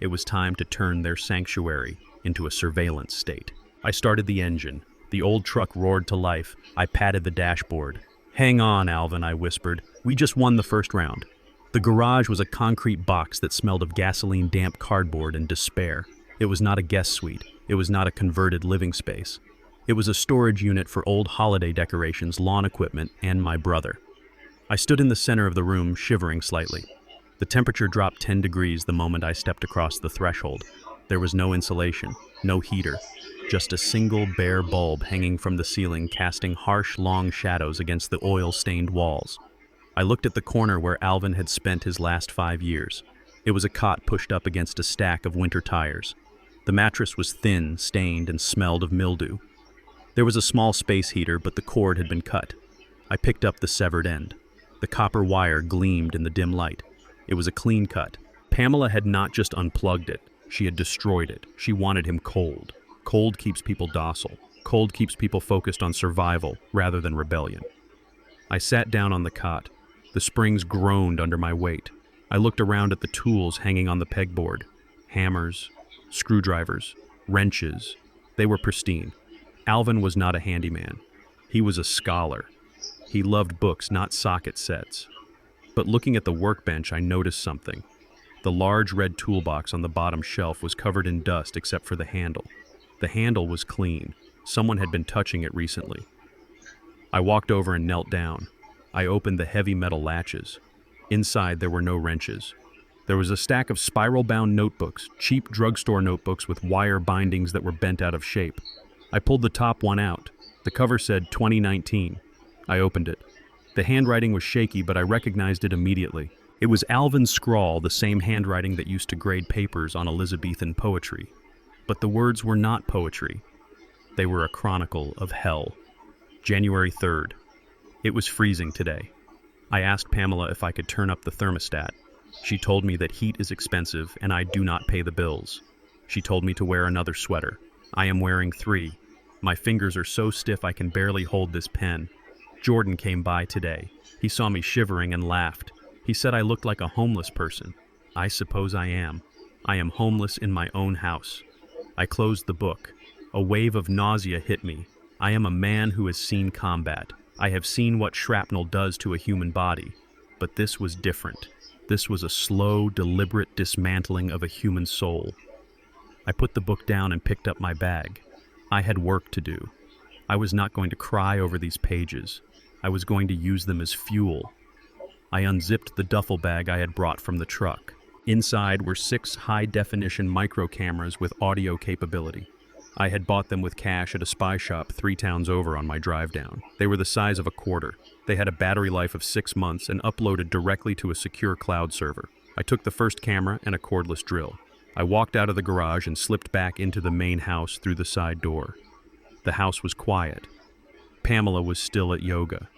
It was time to turn their sanctuary into a surveillance state. I started the engine. The old truck roared to life. I patted the dashboard. "Hang on, Alvin," I whispered. "We just won the first round." The garage was a concrete box that smelled of gasoline-damp cardboard and despair. It was not a guest suite. It was not a converted living space. It was a storage unit for old holiday decorations, lawn equipment, and my brother. I stood in the center of the room, shivering slightly. The temperature dropped 10 degrees the moment I stepped across the threshold. There was no insulation, no heater, just a single bare bulb hanging from the ceiling, casting harsh, long shadows against the oil-stained walls. I looked at the corner where Alvin had spent his last 5 years. It was a cot pushed up against a stack of winter tires. The mattress was thin, stained, and smelled of mildew. There was a small space heater, but the cord had been cut. I picked up the severed end. The copper wire gleamed in the dim light. It was a clean cut. Pamela had not just unplugged it, she had destroyed it. She wanted him cold. Cold keeps people docile. Cold keeps people focused on survival rather than rebellion. I sat down on the cot. The springs groaned under my weight. I looked around at the tools hanging on the pegboard. Hammers, screwdrivers, wrenches. They were pristine. Alvin was not a handyman. He was a scholar. He loved books, not socket sets. But looking at the workbench, I noticed something. The large red toolbox on the bottom shelf was covered in dust except for the handle. The handle was clean. Someone had been touching it recently. I walked over and knelt down. I opened the heavy metal latches. Inside, there were no wrenches. There was a stack of spiral-bound notebooks, cheap drugstore notebooks with wire bindings that were bent out of shape. I pulled the top one out. The cover said 2019. I opened it. The handwriting was shaky, but I recognized it immediately. It was Alvin's scrawl, the same handwriting that used to grade papers on Elizabethan poetry. But the words were not poetry. They were a chronicle of hell. January 3rd. It was freezing today. I asked Pamela if I could turn up the thermostat. She told me that heat is expensive and I do not pay the bills. She told me to wear another sweater. I am wearing 3. My fingers are so stiff I can barely hold this pen. Jordan came by today. He saw me shivering and laughed. He said I looked like a homeless person. I suppose I am. I am homeless in my own house. I closed the book. A wave of nausea hit me. I am a man who has seen combat. I have seen what shrapnel does to a human body. But this was different. This was a slow, deliberate dismantling of a human soul. I put the book down and picked up my bag. I had work to do. I was not going to cry over these pages. I was going to use them as fuel. I unzipped the duffel bag I had brought from the truck. Inside were 6 high-definition micro cameras with audio capability. I had bought them with cash at a spy shop 3 towns over on my drive down. They were the size of a quarter. They had a battery life of 6 months and uploaded directly to a secure cloud server. I took the first camera and a cordless drill. I walked out of the garage and slipped back into the main house through the side door. The house was quiet. Pamela was still at yoga.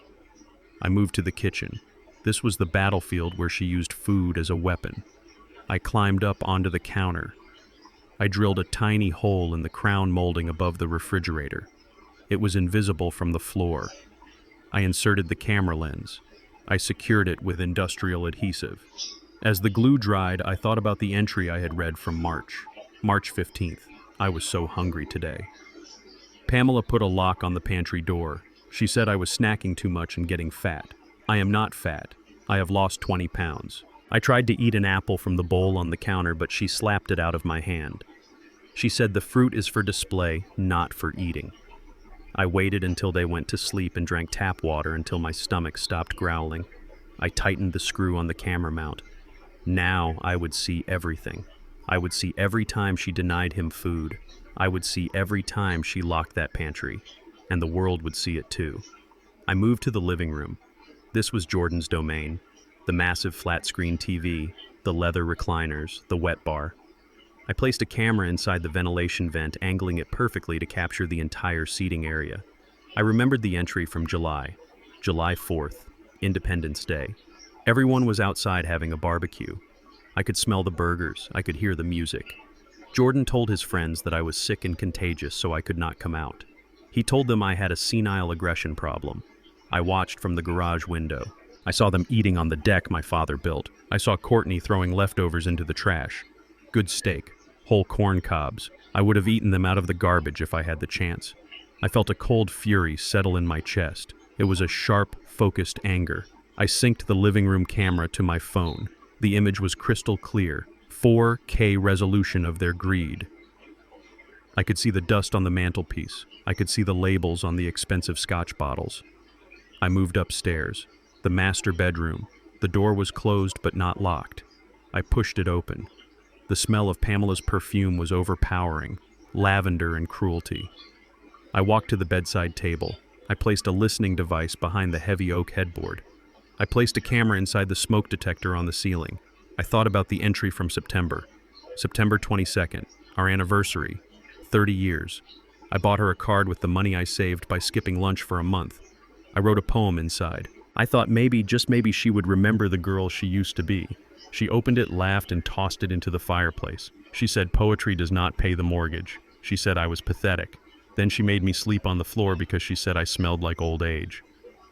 I moved to the kitchen. This was the battlefield where she used food as a weapon. I climbed up onto the counter. I drilled a tiny hole in the crown molding above the refrigerator. It was invisible from the floor. I inserted the camera lens. I secured it with industrial adhesive. As the glue dried, I thought about the entry I had read from March 15th. I was so hungry today. Pamela put a lock on the pantry door. She said I was snacking too much and getting fat. I am not fat. I have lost 20 pounds. I tried to eat an apple from the bowl on the counter, but she slapped it out of my hand. She said the fruit is for display, not for eating. I waited until they went to sleep and drank tap water until my stomach stopped growling. I tightened the screw on the camera mount. Now I would see everything. I would see every time she denied him food. I would see every time she locked that pantry. And the world would see it too. I moved to the living room. This was Jordan's domain. The massive flat-screen TV, the leather recliners, the wet bar. I placed a camera inside the ventilation vent, angling it perfectly to capture the entire seating area. I remembered the entry from July 4th, Independence Day. Everyone was outside having a barbecue. I could smell the burgers, I could hear the music. Jordan told his friends that I was sick and contagious, so I could not come out. He told them I had a senile aggression problem. I watched from the garage window. I saw them eating on the deck my father built. I saw Courtney throwing leftovers into the trash. Good steak, whole corn cobs. I would have eaten them out of the garbage if I had the chance. I felt a cold fury settle in my chest. It was a sharp, focused anger. I synced the living room camera to my phone. The image was crystal clear, 4K resolution of their greed. I could see the dust on the mantelpiece. I could see the labels on the expensive scotch bottles. I moved upstairs. The master bedroom. The door was closed but not locked. I pushed it open. The smell of Pamela's perfume was overpowering, lavender and cruelty. I walked to the bedside table. I placed a listening device behind the heavy oak headboard. I placed a camera inside the smoke detector on the ceiling. I thought about the entry from September 22nd, our anniversary, 30 years. I bought her a card with the money I saved by skipping lunch for a month. I wrote a poem inside. I thought maybe, just maybe, she would remember the girl she used to be. She opened it, laughed, and tossed it into the fireplace. She said poetry does not pay the mortgage. She said I was pathetic. Then she made me sleep on the floor because she said I smelled like old age.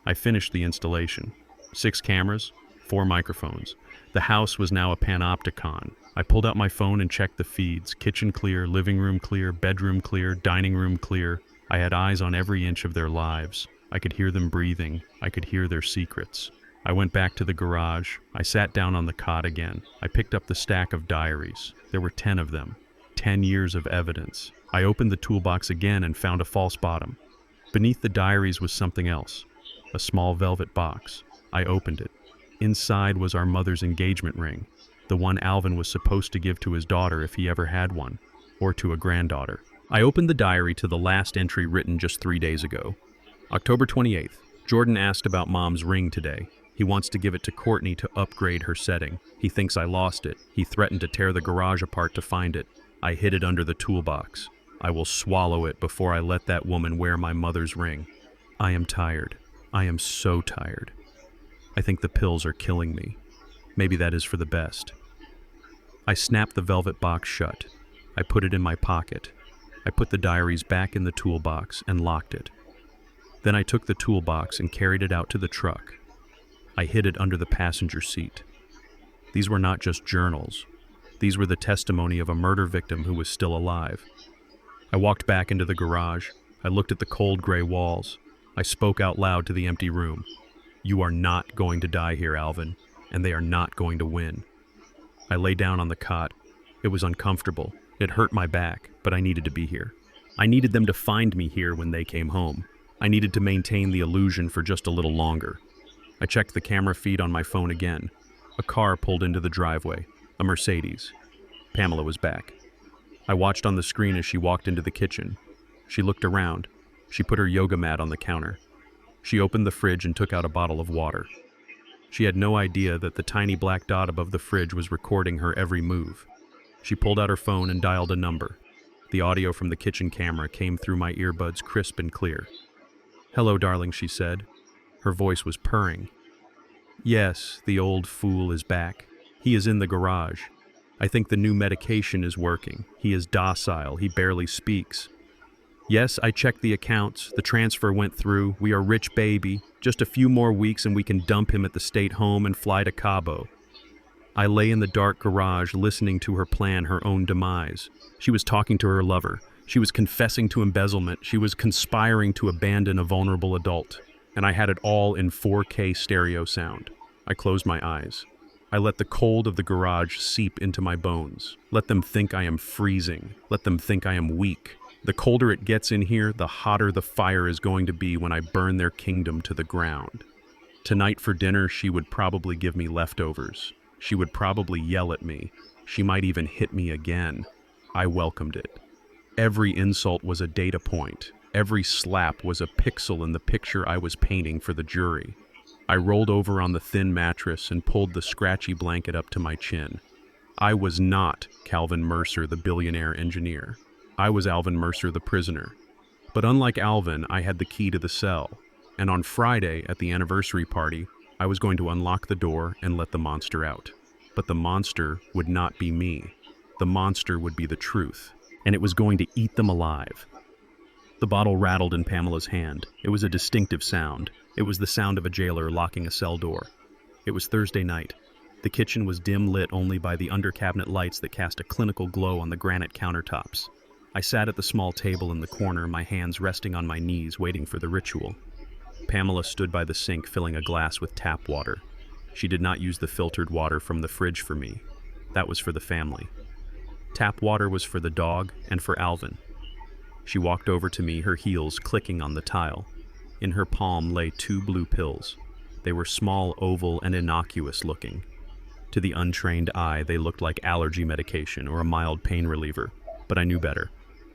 I finished the installation. 6 cameras, 4 microphones. The house was now a panopticon. I pulled out my phone and checked the feeds. Kitchen clear, living room clear, bedroom clear, dining room clear. I had eyes on every inch of their lives. I could hear them breathing. I could hear their secrets. I went back to the garage. I sat down on the cot again. I picked up the stack of diaries. There were 10 of them. 10 years of evidence. I opened the toolbox again and found a false bottom. Beneath the diaries was something else. A small velvet box. I opened it. Inside was our mother's engagement ring, the one Alvin was supposed to give to his daughter if he ever had one, or to a granddaughter. I opened the diary to the last entry written just 3 days ago. October 28th. Jordan asked about Mom's ring today. He wants to give it to Courtney to upgrade her setting. He thinks I lost it. He threatened to tear the garage apart to find it. I hid it under the toolbox. I will swallow it before I let that woman wear my mother's ring. I am tired. I am so tired. I think the pills are killing me. Maybe that is for the best. I snapped the velvet box shut. I put it in my pocket. I put the diaries back in the toolbox and locked it. Then I took the toolbox and carried it out to the truck. I hid it under the passenger seat. These were not just journals. These were the testimony of a murder victim who was still alive. I walked back into the garage. I looked at the cold gray walls. I spoke out loud to the empty room. You are not going to die here, Alvin, and they are not going to win. I lay down on the cot. It was uncomfortable. It hurt my back, but I needed to be here. I needed them to find me here when they came home. I needed to maintain the illusion for just a little longer. I checked the camera feed on my phone again. A car pulled into the driveway, a Mercedes. Pamela was back. I watched on the screen as she walked into the kitchen. She looked around. She put her yoga mat on the counter. She opened the fridge and took out a bottle of water. She had no idea that the tiny black dot above the fridge was recording her every move. She pulled out her phone and dialed a number. The audio from the kitchen camera came through my earbuds crisp and clear. "Hello, darling," she said. Her voice was purring. "Yes, the old fool is back. He is in the garage. I think the new medication is working. He is docile. He barely speaks. Yes, I checked the accounts. The transfer went through. We are rich, baby. Just a few more weeks and we can dump him at the state home and fly to Cabo." I lay in the dark garage listening to her plan her own demise. She was talking to her lover. She was confessing to embezzlement. She was conspiring to abandon a vulnerable adult. And I had it all in 4K stereo sound. I closed my eyes. I let the cold of the garage seep into my bones. Let them think I am freezing. Let them think I am weak. The colder it gets in here, the hotter the fire is going to be when I burn their kingdom to the ground. Tonight for dinner, she would probably give me leftovers. She would probably yell at me. She might even hit me again. I welcomed it. Every insult was a data point. Every slap was a pixel in the picture I was painting for the jury. I rolled over on the thin mattress and pulled the scratchy blanket up to my chin. I was not Calvin Mercer, the billionaire engineer. I was Alvin Mercer, the prisoner. But unlike Alvin, I had the key to the cell. And on Friday, at the anniversary party, I was going to unlock the door and let the monster out. But the monster would not be me. The monster would be the truth. And it was going to eat them alive. The bottle rattled in Pamela's hand. It was a distinctive sound. It was the sound of a jailer locking a cell door. It was Thursday night. The kitchen was dim lit only by the under-cabinet lights that cast a clinical glow on the granite countertops. I sat at the small table in the corner, my hands resting on my knees, waiting for the ritual. Pamela stood by the sink, filling a glass with tap water. She did not use the filtered water from the fridge for me. That was for the family. Tap water was for the dog and for Alvin. She walked over to me, her heels clicking on the tile. In her palm lay 2 blue pills. They were small, oval, and innocuous looking. To the untrained eye, they looked like allergy medication or a mild pain reliever, but I knew better.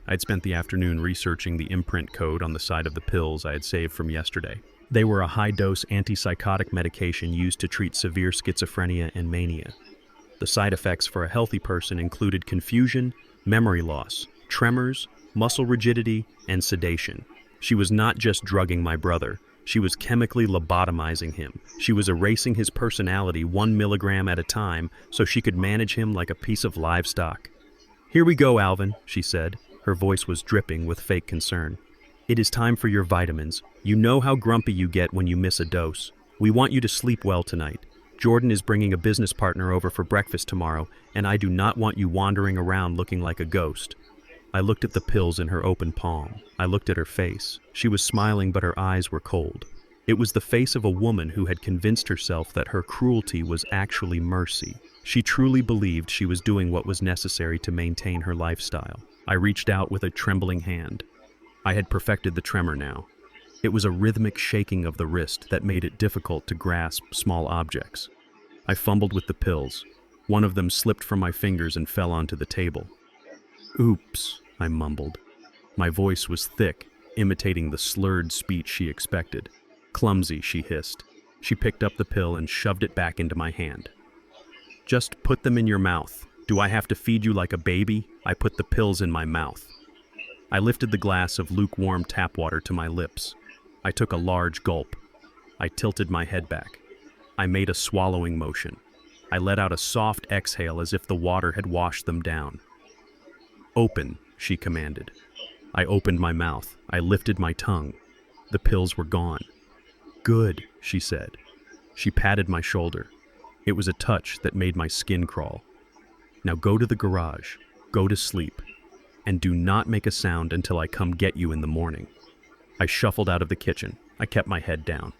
I'd spent the afternoon researching the imprint code on the side of the pills I had saved from yesterday. They were a high-dose antipsychotic medication used to treat severe schizophrenia and mania. The side effects for a healthy person included confusion, memory loss, tremors, muscle rigidity, and sedation. She was not just drugging my brother. She was chemically lobotomizing him. She was erasing his personality 1 milligram at a time so she could manage him like a piece of livestock. "Here we go, Alvin," she said. Her voice was dripping with fake concern. "It is time for your vitamins. You know how grumpy you get when you miss a dose. We want you to sleep well tonight. Jordan is bringing a business partner over for breakfast tomorrow, and I do not want you wandering around looking like a ghost." I looked at the pills in her open palm. I looked at her face. She was smiling, but her eyes were cold. It was the face of a woman who had convinced herself that her cruelty was actually mercy. She truly believed she was doing what was necessary to maintain her lifestyle. I reached out with a trembling hand. I had perfected the tremor now. It was a rhythmic shaking of the wrist that made it difficult to grasp small objects. I fumbled with the pills. One of them slipped from my fingers and fell onto the table. "Oops," I mumbled. My voice was thick, imitating the slurred speech she expected. "Clumsy," she hissed. She picked up the pill and shoved it back into my hand. "Just put them in your mouth. Do I have to feed you like a baby?" I put the pills in my mouth. I lifted the glass of lukewarm tap water to my lips. I took a large gulp. I tilted my head back. I made a swallowing motion. I let out a soft exhale as if the water had washed them down. "Open," she commanded. I opened my mouth. I lifted my tongue. The pills were gone. "Good," she said. She patted my shoulder. It was a touch that made my skin crawl. "Now go to the garage, go to sleep, and do not make a sound until I come get you in the morning." I shuffled out of the kitchen. I kept my head down.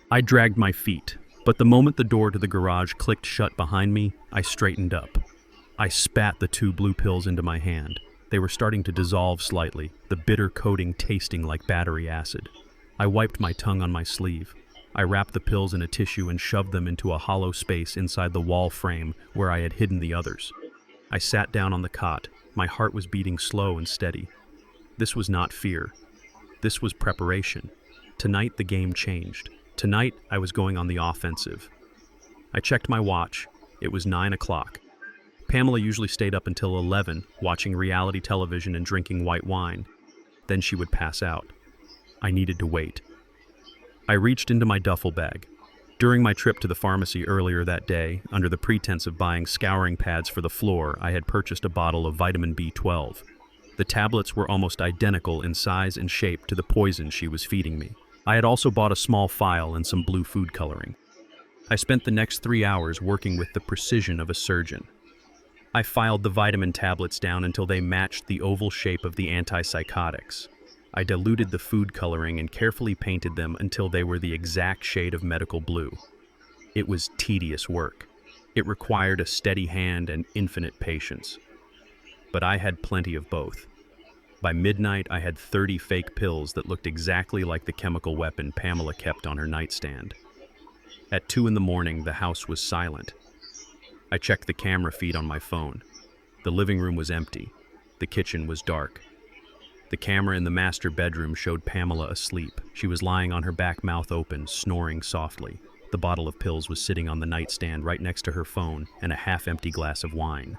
I dragged my feet, but the moment the door to the garage clicked shut behind me, I straightened up. I spat the 2 blue pills into my hand. They were starting to dissolve slightly, the bitter coating tasting like battery acid. I wiped my tongue on my sleeve. I wrapped the pills in a tissue and shoved them into a hollow space inside the wall frame where I had hidden the others. I sat down on the cot. My heart was beating slow and steady. This was not fear. This was preparation. Tonight the game changed. Tonight I was going on the offensive. I checked my watch. It was 9 o'clock. Pamela usually stayed up until 11, watching reality television and drinking white wine. Then she would pass out. I needed to wait. I reached into my duffel bag. During my trip to the pharmacy earlier that day, under the pretense of buying scouring pads for the floor, I had purchased a bottle of vitamin B12. The tablets were almost identical in size and shape to the poison she was feeding me. I had also bought a small file and some blue food coloring. I spent the next 3 hours working with the precision of a surgeon. I filed the vitamin tablets down until they matched the oval shape of the antipsychotics. I diluted the food coloring and carefully painted them until they were the exact shade of medical blue. It was tedious work. It required a steady hand and infinite patience. But I had plenty of both. By midnight, I had 30 fake pills that looked exactly like the chemical weapon Pamela kept on her nightstand. At 2 in the morning, the house was silent. I checked the camera feed on my phone. The living room was empty. The kitchen was dark. The camera in the master bedroom showed Pamela asleep. She was lying on her back, mouth open, snoring softly. The bottle of pills was sitting on the nightstand right next to her phone and a half-empty glass of wine.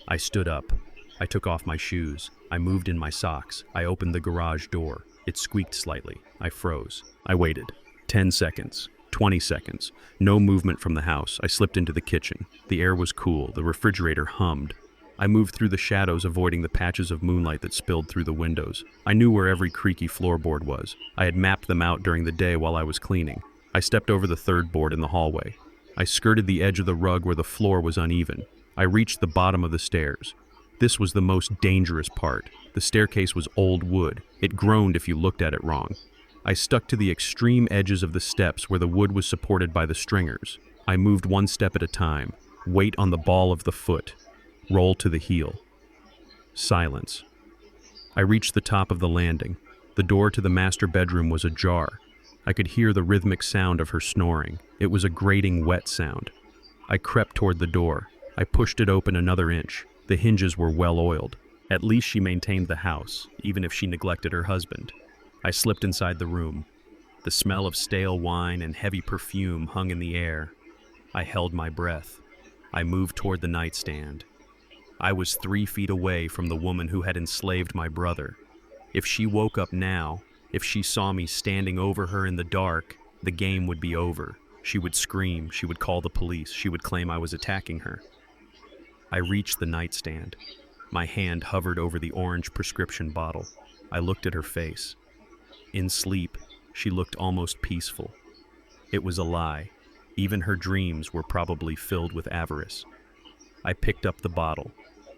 I stood up. I took off my shoes. I moved in my socks. I opened the garage door. It squeaked slightly. I froze. I waited. 10 seconds. 20 seconds. No movement from the house. I slipped into the kitchen. The air was cool. The refrigerator hummed. I moved through the shadows, avoiding the patches of moonlight that spilled through the windows. I knew where every creaky floorboard was. I had mapped them out during the day while I was cleaning. I stepped over the third board in the hallway. I skirted the edge of the rug where the floor was uneven. I reached the bottom of the stairs. This was the most dangerous part. The staircase was old wood. It groaned if you looked at it wrong. I stuck to the extreme edges of the steps where the wood was supported by the stringers. I moved one step at a time. Weight on the ball of the foot. Roll to the heel. Silence. I reached the top of the landing. The door to the master bedroom was ajar. I could hear the rhythmic sound of her snoring. It was a grating, wet sound. I crept toward the door. I pushed it open another inch. The hinges were well oiled. At least she maintained the house, even if she neglected her husband. I slipped inside the room. The smell of stale wine and heavy perfume hung in the air. I held my breath. I moved toward the nightstand. I was 3 feet away from the woman who had enslaved my brother. If she woke up now, if she saw me standing over her in the dark, the game would be over. She would scream, she would call the police, she would claim I was attacking her. I reached the nightstand. My hand hovered over the orange prescription bottle. I looked at her face. In sleep, she looked almost peaceful. It was a lie. Even her dreams were probably filled with avarice. I picked up the bottle.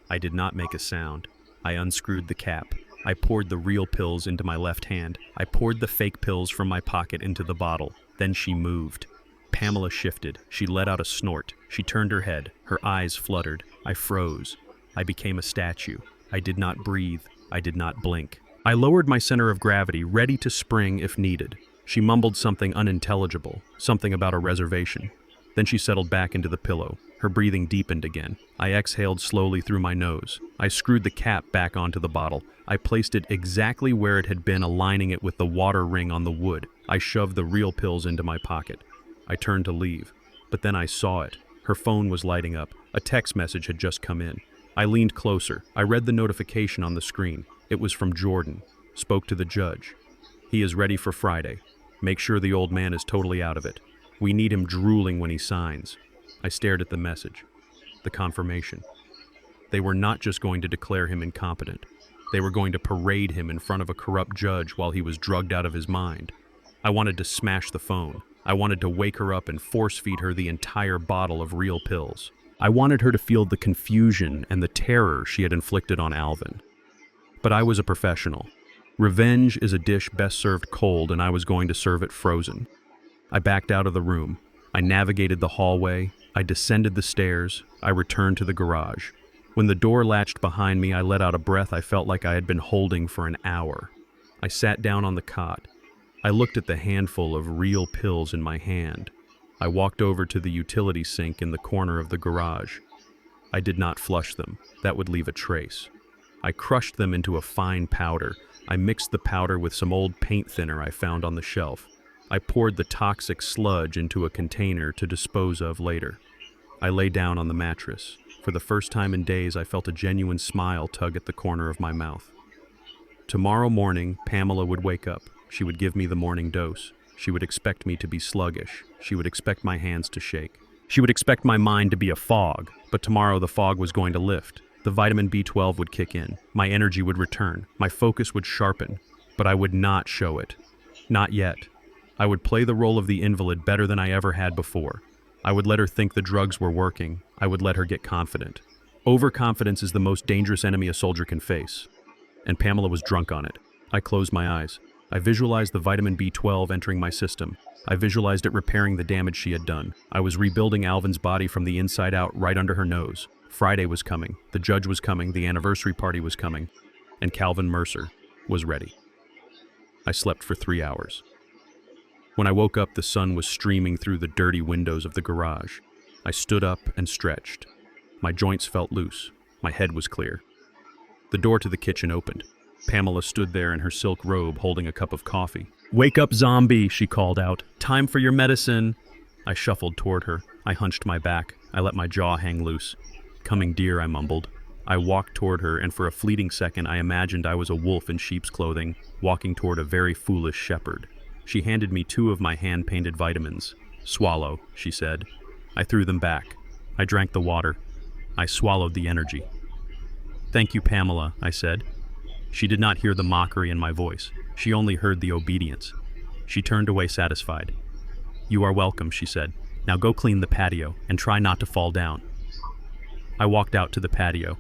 I did not make a sound. I unscrewed the cap. I poured the real pills into my left hand. I poured the fake pills from my pocket into the bottle. Then she moved. Pamela shifted. She let out a snort. She turned her head. Her eyes fluttered. I froze. I became a statue. I did not breathe. I did not blink. I lowered my center of gravity, ready to spring if needed. She mumbled something unintelligible, something about a reservation. Then she settled back into the pillow. Her breathing deepened again. I exhaled slowly through my nose. I screwed the cap back onto the bottle. I placed it exactly where it had been, aligning it with the water ring on the wood. I shoved the real pills into my pocket. I turned to leave, but then I saw it. Her phone was lighting up. A text message had just come in. I leaned closer. I read the notification on the screen. It was from Jordan. Spoke to the judge. He is ready for Friday. Make sure the old man is totally out of it. We need him drooling when he signs. I stared at the message. The confirmation. They were not just going to declare him incompetent. They were going to parade him in front of a corrupt judge while he was drugged out of his mind. I wanted to smash the phone. I wanted to wake her up and force-feed her the entire bottle of real pills. I wanted her to feel the confusion and the terror she had inflicted on Alvin. But I was a professional. Revenge is a dish best served cold, and I was going to serve it frozen. I backed out of the room. I navigated the hallway. I descended the stairs. I returned to the garage. When the door latched behind me, I let out a breath I felt like I had been holding for an hour. I sat down on the cot. I looked at the handful of real pills in my hand. I walked over to the utility sink in the corner of the garage. I did not flush them. That would leave a trace. I crushed them into a fine powder. I mixed the powder with some old paint thinner I found on the shelf. I poured the toxic sludge into a container to dispose of later. I lay down on the mattress. For the first time in days, I felt a genuine smile tug at the corner of my mouth. Tomorrow morning, Pamela would wake up. She would give me the morning dose. She would expect me to be sluggish. She would expect my hands to shake. She would expect my mind to be a fog, but tomorrow the fog was going to lift. The vitamin B12 would kick in. My energy would return. My focus would sharpen. But I would not show it. Not yet. I would play the role of the invalid better than I ever had before. I would let her think the drugs were working. I would let her get confident. Overconfidence is the most dangerous enemy a soldier can face. And Pamela was drunk on it. I closed my eyes. I visualized the vitamin B12 entering my system. I visualized it repairing the damage she had done. I was rebuilding Alvin's body from the inside out right under her nose. Friday was coming. The judge was coming. The anniversary party was coming. And Calvin Mercer was ready. I slept for 3 hours. When I woke up, the sun was streaming through the dirty windows of the garage. I stood up and stretched. My joints felt loose. My head was clear. The door to the kitchen opened. Pamela stood there in her silk robe holding a cup of coffee. "Wake up, zombie," she called out. "Time for your medicine." I shuffled toward her. I hunched my back. I let my jaw hang loose. "Coming, dear," I mumbled. I walked toward her, and for a fleeting second I imagined I was a wolf in sheep's clothing, walking toward a very foolish shepherd. She handed me 2 of my hand-painted vitamins. "Swallow," she said. I threw them back. I drank the water. I swallowed the energy. "Thank you, Pamela," I said. She did not hear the mockery in my voice. She only heard the obedience. She turned away satisfied. "You are welcome," she said. "Now go clean the patio, and try not to fall down." I walked out to the patio.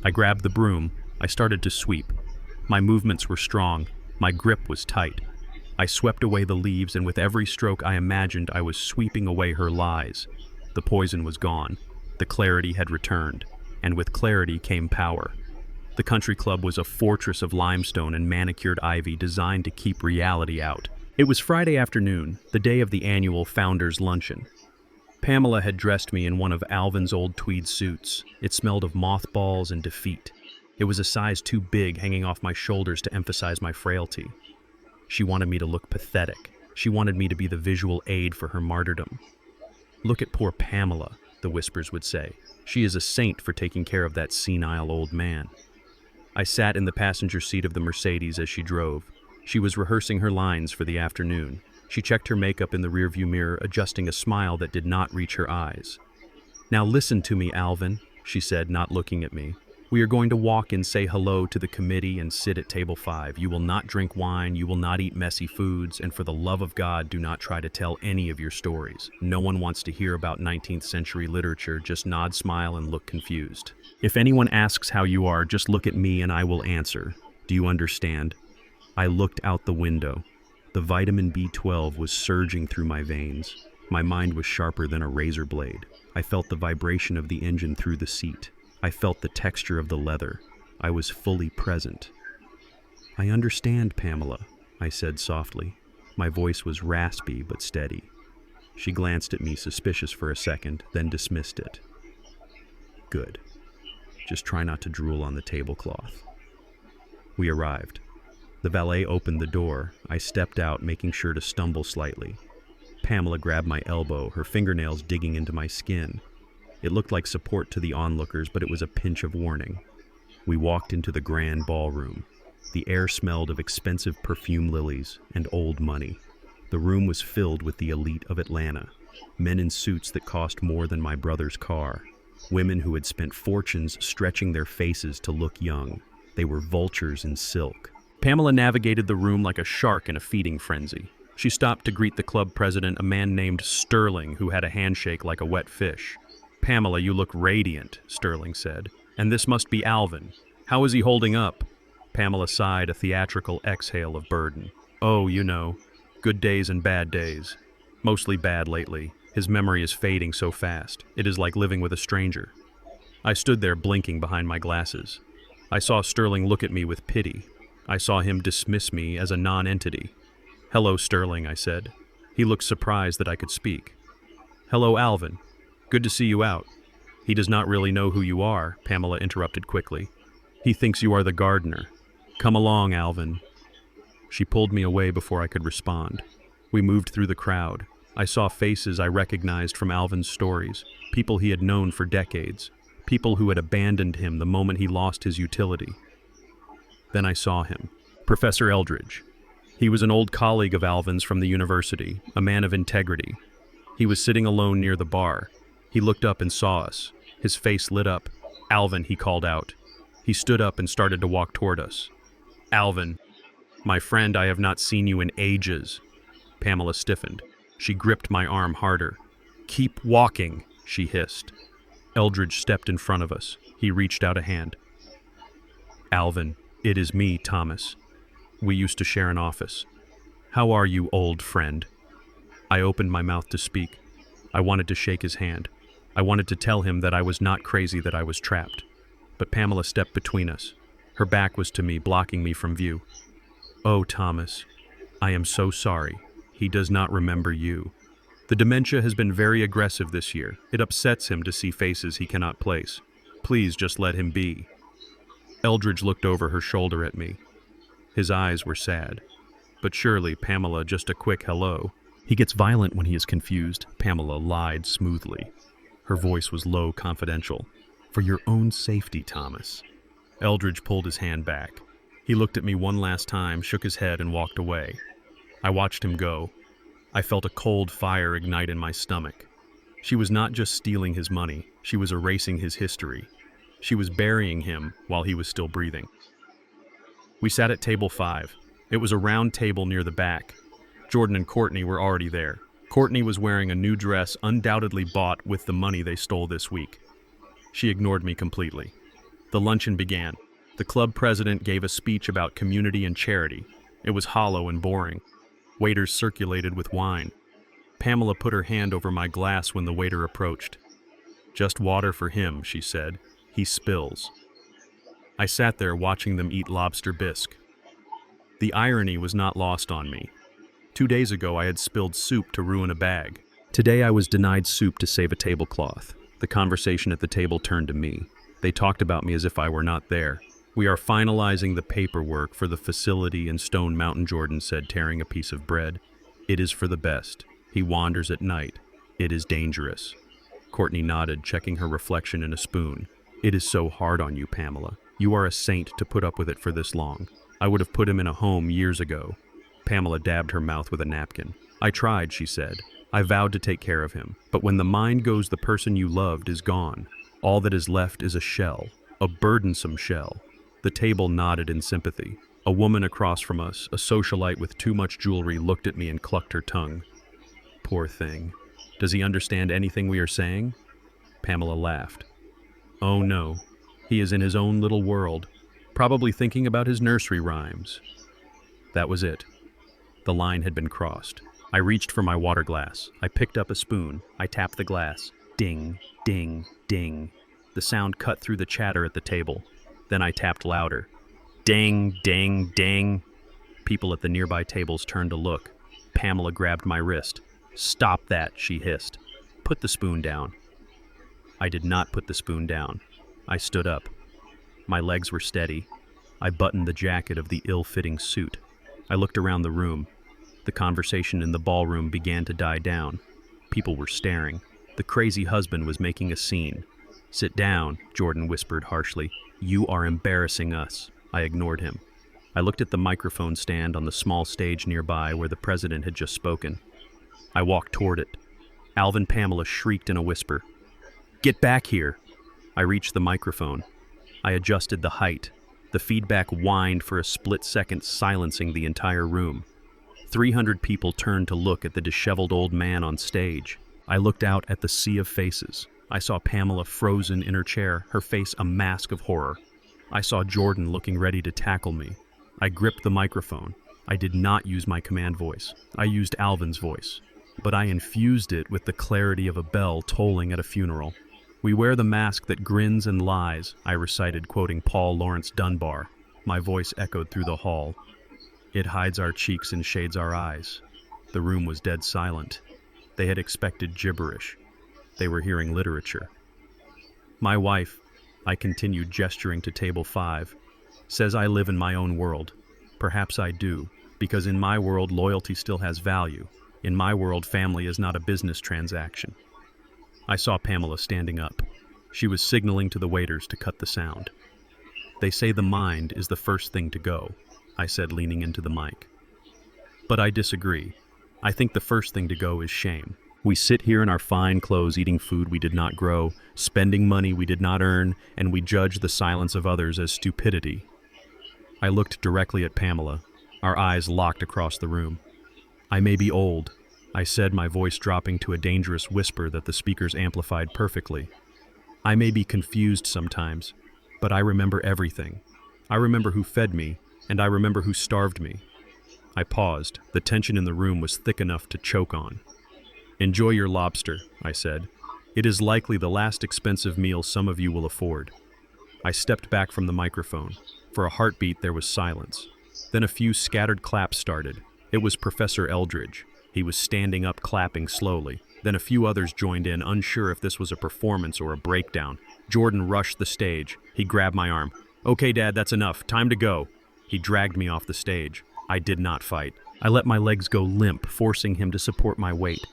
I grabbed the broom. I started to sweep. My movements were strong. My grip was tight. I swept away the leaves, and with every stroke I imagined I was sweeping away her lies. The poison was gone. The clarity had returned. And with clarity came power. The country club was a fortress of limestone and manicured ivy designed to keep reality out. It was Friday afternoon, the day of the annual Founders Luncheon. Pamela had dressed me in one of Alvin's old tweed suits. It smelled of mothballs and defeat. It was a size too big, hanging off my shoulders to emphasize my frailty. She wanted me to look pathetic. She wanted me to be the visual aid for her martyrdom. "Look at poor Pamela," the whispers would say. "She is a saint for taking care of that senile old man." I sat in the passenger seat of the Mercedes as she drove. She was rehearsing her lines for the afternoon. She checked her makeup in the rearview mirror, adjusting a smile that did not reach her eyes. "Now listen to me, Alvin," she said, not looking at me. "We are going to walk and say hello to the committee and sit at table 5. You will not drink wine, you will not eat messy foods, and for the love of God, do not try to tell any of your stories. No one wants to hear about 19th century literature. Just nod, smile, and look confused. If anyone asks how you are, just look at me and I will answer. Do you understand?" I looked out the window. The vitamin B12 was surging through my veins. My mind was sharper than a razor blade. I felt the vibration of the engine through the seat. I felt the texture of the leather. I was fully present. "I understand, Pamela," I said softly. My voice was raspy but steady. She glanced at me, suspicious for a second, then dismissed it. "Good. Just try not to drool on the tablecloth." We arrived. The valet opened the door. I stepped out, making sure to stumble slightly. Pamela grabbed my elbow, her fingernails digging into my skin. It looked like support to the onlookers, but it was a pinch of warning. We walked into the grand ballroom. The air smelled of expensive perfume lilies and old money. The room was filled with the elite of Atlanta, men in suits that cost more than my brother's car, women who had spent fortunes stretching their faces to look young. They were vultures in silk. Pamela navigated the room like a shark in a feeding frenzy. She stopped to greet the club president, a man named Sterling, who had a handshake like a wet fish. "Pamela, you look radiant," Sterling said. "And this must be Alvin. How is he holding up?" Pamela sighed, a theatrical exhale of burden. "Oh, you know, good days and bad days. Mostly bad lately. His memory is fading so fast. It is like living with a stranger." I stood there blinking behind my glasses. I saw Sterling look at me with pity. I saw him dismiss me as a non-entity. "Hello, Sterling," I said. He looked surprised that I could speak. "Hello, Alvin. Good to see you out." "He does not really know who you are," Pamela interrupted quickly. "He thinks you are the gardener. Come along, Alvin." She pulled me away before I could respond. We moved through the crowd. I saw faces I recognized from Alvin's stories, people he had known for decades, people who had abandoned him the moment he lost his utility. Then I saw him, Professor Eldridge. He was an old colleague of Alvin's from the university, a man of integrity. He was sitting alone near the bar. He looked up and saw us. His face lit up. "Alvin," he called out. He stood up and started to walk toward us. "Alvin, my friend, I have not seen you in ages." Pamela stiffened. She gripped my arm harder. "Keep walking," she hissed. Eldridge stepped in front of us. He reached out a hand. "Alvin, it is me, Thomas. We used to share an office. How are you, old friend?" I opened my mouth to speak. I wanted to shake his hand. I wanted to tell him that I was not crazy, that I was trapped. But Pamela stepped between us. Her back was to me, blocking me from view. "Oh, Thomas, I am so sorry. He does not remember you. The dementia has been very aggressive this year. It upsets him to see faces he cannot place. Please just let him be." Eldridge looked over her shoulder at me. His eyes were sad. "But surely, Pamela, just a quick hello." He gets violent when he is confused, Pamela lied smoothly. Her voice was low, confidential. For your own safety, Thomas. Eldridge pulled his hand back. He looked at me one last time, shook his head, and walked away. I watched him go. I felt a cold fire ignite in my stomach. She was not just stealing his money, she was erasing his history. She was burying him while he was still breathing. We sat at table 5. It was a round table near the back. Jordan and Courtney were already there. Courtney was wearing a new dress undoubtedly bought with the money they stole this week. She ignored me completely. The luncheon began. The club president gave a speech about community and charity. It was hollow and boring. Waiters circulated with wine. Pamela put her hand over my glass when the waiter approached. Just water for him, she said. He spills. I sat there watching them eat lobster bisque. The irony was not lost on me. 2 days ago I had spilled soup to ruin a bag. Today I was denied soup to save a tablecloth. The conversation at the table turned to me. They talked about me as if I were not there. We are finalizing the paperwork for the facility in Stone Mountain, Jordan said, tearing a piece of bread. It is for the best. He wanders at night. It is dangerous. Courtney nodded, checking her reflection in a spoon. It is so hard on you, Pamela. You are a saint to put up with it for this long. I would have put him in a home years ago. Pamela dabbed her mouth with a napkin. I tried, she said. I vowed to take care of him. But when the mind goes, the person you loved is gone. All that is left is a shell, a burdensome shell. The table nodded in sympathy. A woman across from us, a socialite with too much jewelry, looked at me and clucked her tongue. Poor thing. Does he understand anything we are saying? Pamela laughed. Oh no. He is in his own little world, probably thinking about his nursery rhymes. That was it. The line had been crossed. I reached for my water glass. I picked up a spoon. I tapped the glass. Ding, ding, ding. The sound cut through the chatter at the table. Then I tapped louder. Ding, ding, ding. People at the nearby tables turned to look. Pamela grabbed my wrist. Stop that, she hissed. Put the spoon down. I did not put the spoon down. I stood up. My legs were steady. I buttoned the jacket of the ill-fitting suit. I looked around the room. The conversation in the ballroom began to die down. People were staring. The crazy husband was making a scene. Sit down, Jordan whispered harshly. You are embarrassing us. I ignored him. I looked at the microphone stand on the small stage nearby where the president had just spoken. I walked toward it. Alvin Pamela shrieked in a whisper. Get back here! I reached the microphone. I adjusted the height. The feedback whined for a split second, silencing the entire room. 300 people turned to look at the disheveled old man on stage. I looked out at the sea of faces. I saw Pamela frozen in her chair, her face a mask of horror. I saw Jordan looking ready to tackle me. I gripped the microphone. I did not use my command voice. I used Alvin's voice. But I infused it with the clarity of a bell tolling at a funeral. We wear the mask that grins and lies, I recited, quoting Paul Laurence Dunbar. My voice echoed through the hall. It hides our cheeks and shades our eyes. The room was dead silent. They had expected gibberish. They were hearing literature. My wife, I continued, gesturing to table 5, says I live in my own world. Perhaps I do, because in my world loyalty still has value. In my world, family is not a business transaction. I saw Pamela standing up. She was signaling to the waiters to cut the sound. They say the mind is the first thing to go, I said, leaning into the mic. But I disagree. I think the first thing to go is shame. We sit here in our fine clothes eating food we did not grow, spending money we did not earn, and we judge the silence of others as stupidity. I looked directly at Pamela. Our eyes locked across the room. I may be old, I said, my voice dropping to a dangerous whisper that the speakers amplified perfectly. I may be confused sometimes, but I remember everything. I remember who fed me, and I remember who starved me. I paused. The tension in the room was thick enough to choke on. Enjoy your lobster, I said. It is likely the last expensive meal some of you will afford. I stepped back from the microphone. For a heartbeat, there was silence. Then a few scattered claps started. It was Professor Eldridge. He was standing up, clapping slowly. Then a few others joined in, unsure if this was a performance or a breakdown. Jordan rushed the stage. He grabbed my arm. Okay, Dad, that's enough. Time to go. He dragged me off the stage. I did not fight. I let my legs go limp, forcing him to support my weight.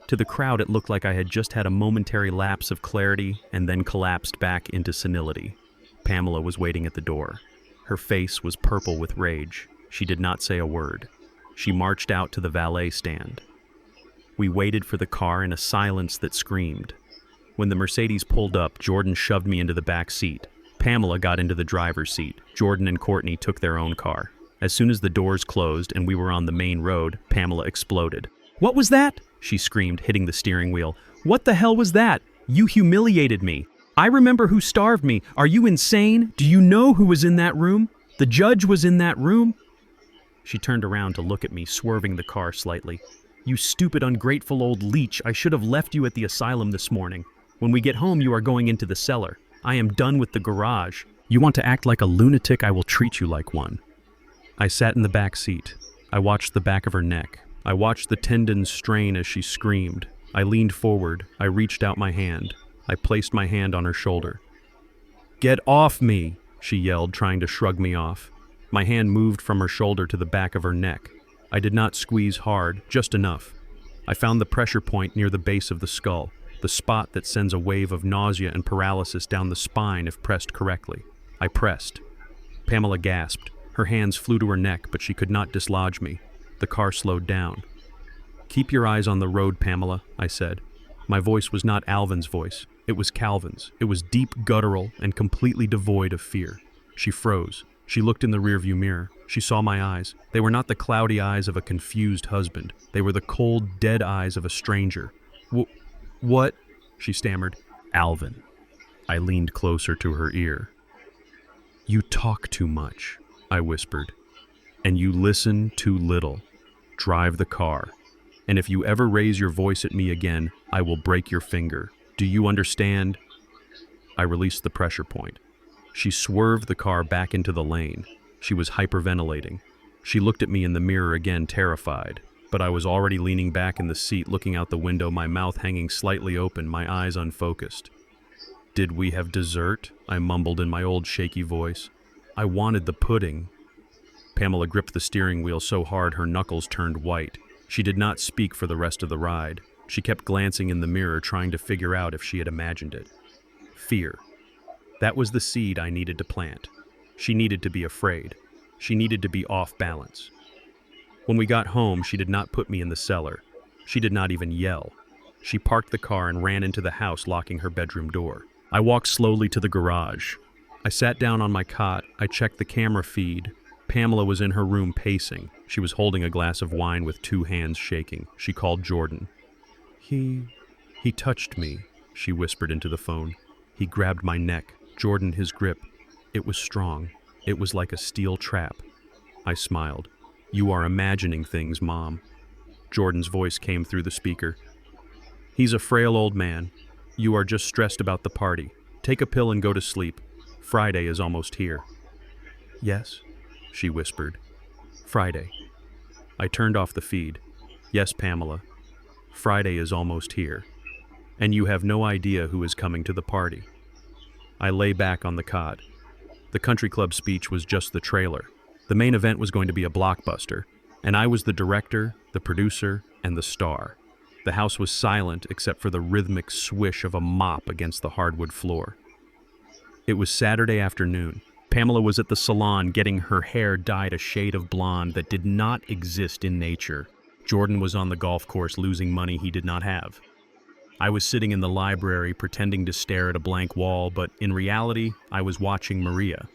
To the crowd, it looked like I had just had a momentary lapse of clarity and then collapsed back into senility. Pamela was waiting at the door. Her face was purple with rage. She did not say a word. She marched out to the valet stand. We waited for the car in a silence that screamed. When the Mercedes pulled up, Jordan shoved me into the back seat. Pamela got into the driver's seat. Jordan and Courtney took their own car. As soon as the doors closed and we were on the main road, Pamela exploded. "What was that?" she screamed, hitting the steering wheel. "What the hell was that? You humiliated me. I remember who starved me. Are you insane? Do you know who was in that room? The judge was in that room." She turned around to look at me, swerving the car slightly. "You stupid, ungrateful old leech. I should have left you at the asylum this morning. When we get home, you are going into the cellar. I am done with the garage. You want to act like a lunatic? I will treat you like one." I sat in the back seat. I watched the back of her neck. I watched the tendons strain as she screamed. I leaned forward. I reached out my hand. I placed my hand on her shoulder. "Get off me!" she yelled, trying to shrug me off. My hand moved from her shoulder to the back of her neck. I did not squeeze hard, just enough. I found the pressure point near the base of the skull, the spot that sends a wave of nausea and paralysis down the spine if pressed correctly. I pressed. Pamela gasped. Her hands flew to her neck, but she could not dislodge me. The car slowed down. "Keep your eyes on the road, Pamela," I said. My voice was not Alvin's voice. It was Calvin's. It was deep, guttural, and completely devoid of fear. She froze. She looked in the rearview mirror. She saw my eyes. They were not the cloudy eyes of a confused husband. They were the cold, dead eyes of a stranger. What?" she stammered. "Alvin." I leaned closer to her ear. "You talk too much," I whispered. "And you listen too little. Drive the car. And if you ever raise your voice at me again, I will break your finger. Do you understand?" I released the pressure point. She swerved the car back into the lane. She was hyperventilating. She looked at me in the mirror again, terrified. But I was already leaning back in the seat, looking out the window, my mouth hanging slightly open, my eyes unfocused. "Did we have dessert?" I mumbled in my old shaky voice. "I wanted the pudding." Pamela gripped the steering wheel so hard her knuckles turned white. She did not speak for the rest of the ride. She kept glancing in the mirror, trying to figure out if she had imagined it. Fear. That was the seed I needed to plant. She needed to be afraid. She needed to be off balance. When we got home, she did not put me in the cellar. She did not even yell. She parked the car and ran into the house, locking her bedroom door. I walked slowly to the garage. I sat down on my cot. I checked the camera feed. Pamela was in her room pacing. She was holding a glass of wine with two hands shaking. She called Jordan. He touched me," she whispered into the phone. "He grabbed my neck. Jordan, his grip. It was strong. It was like a steel trap." I smiled. "You are imagining things, Mom." Jordan's voice came through the speaker. "He's a frail old man. You are just stressed about the party. Take a pill and go to sleep. Friday is almost here." "Yes," she whispered. "Friday." I turned off the feed. "Yes, Pamela. Friday is almost here. And you have no idea who is coming to the party." I lay back on the cot. The country club speech was just the trailer. The main event was going to be a blockbuster, and I was the director, the producer, and the star. The house was silent except for the rhythmic swish of a mop against the hardwood floor. It was Saturday afternoon. Pamela was at the salon getting her hair dyed a shade of blonde that did not exist in nature. Jordan was on the golf course losing money he did not have. I was sitting in the library pretending to stare at a blank wall, but in reality, I was watching Maria.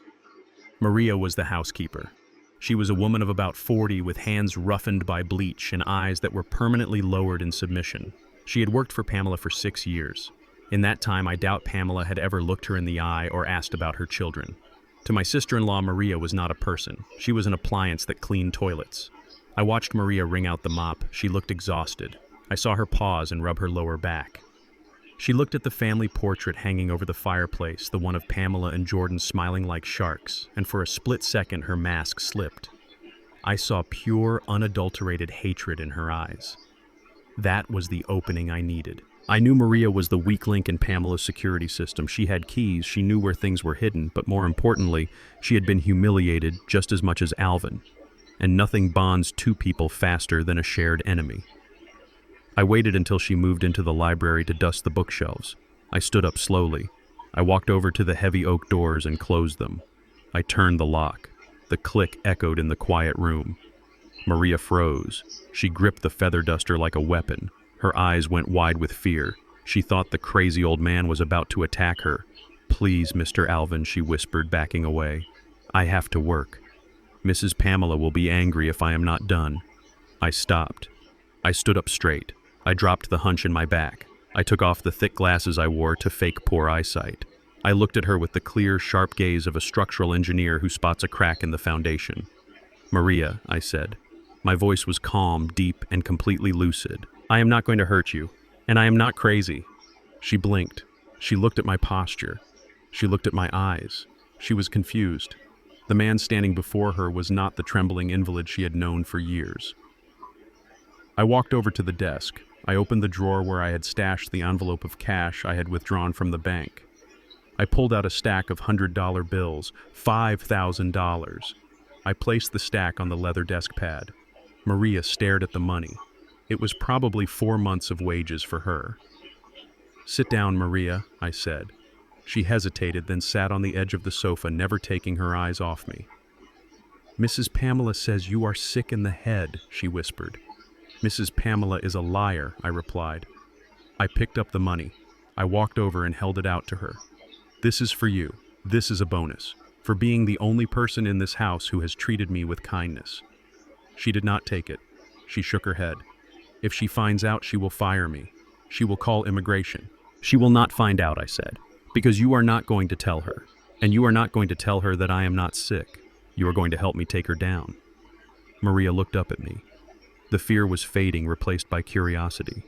Maria was the housekeeper. She was a woman of about 40 with hands roughened by bleach and eyes that were permanently lowered in submission. She had worked for Pamela for 6 years. In that time, I doubt Pamela had ever looked her in the eye or asked about her children. To my sister-in-law, Maria was not a person. She was an appliance that cleaned toilets. I watched Maria wring out the mop. She looked exhausted. I saw her pause and rub her lower back. She looked at the family portrait hanging over the fireplace, the one of Pamela and Jordan smiling like sharks, and for a split second her mask slipped. I saw pure, unadulterated hatred in her eyes. That was the opening I needed. I knew Maria was the weak link in Pamela's security system. She had keys, she knew where things were hidden, but more importantly, she had been humiliated just as much as Alvin. and nothing bonds two people faster than a shared enemy. I waited until she moved into the library to dust the bookshelves. I stood up slowly. I walked over to the heavy oak doors and closed them. I turned the lock. The click echoed in the quiet room. Maria froze. She gripped the feather duster like a weapon. Her eyes went wide with fear. She thought the crazy old man was about to attack her. "Please, Mr. Alvin," she whispered, backing away. "I have to work. Mrs. Pamela will be angry if I am not done." I stopped. I stood up straight. I dropped the hunch in my back. I took off the thick glasses I wore to fake poor eyesight. I looked at her with the clear, sharp gaze of a structural engineer who spots a crack in the foundation. "Maria," I said. My voice was calm, deep, and completely lucid. "I am not going to hurt you, and I am not crazy." She blinked. She looked at my posture. She looked at my eyes. She was confused. The man standing before her was not the trembling invalid she had known for years. I walked over to the desk. I opened the drawer where I had stashed the envelope of cash I had withdrawn from the bank. I pulled out a stack of $100 bills, $5,000. I placed the stack on the leather desk pad. Maria stared at the money. It was probably 4 months of wages for her. "Sit down, Maria," I said. She hesitated, then sat on the edge of the sofa, never taking her eyes off me. "Mrs. Pamela says you are sick in the head," she whispered. "Mrs. Pamela is a liar," I replied. I picked up the money. I walked over and held it out to her. "This is for you. This is a bonus, for being the only person in this house who has treated me with kindness." She did not take it. She shook her head. "If she finds out, she will fire me. She will call immigration." "She will not find out," I said, "because you are not going to tell her. And you are not going to tell her that I am not sick. You are going to help me take her down." Maria looked up at me. The fear was fading, replaced by curiosity.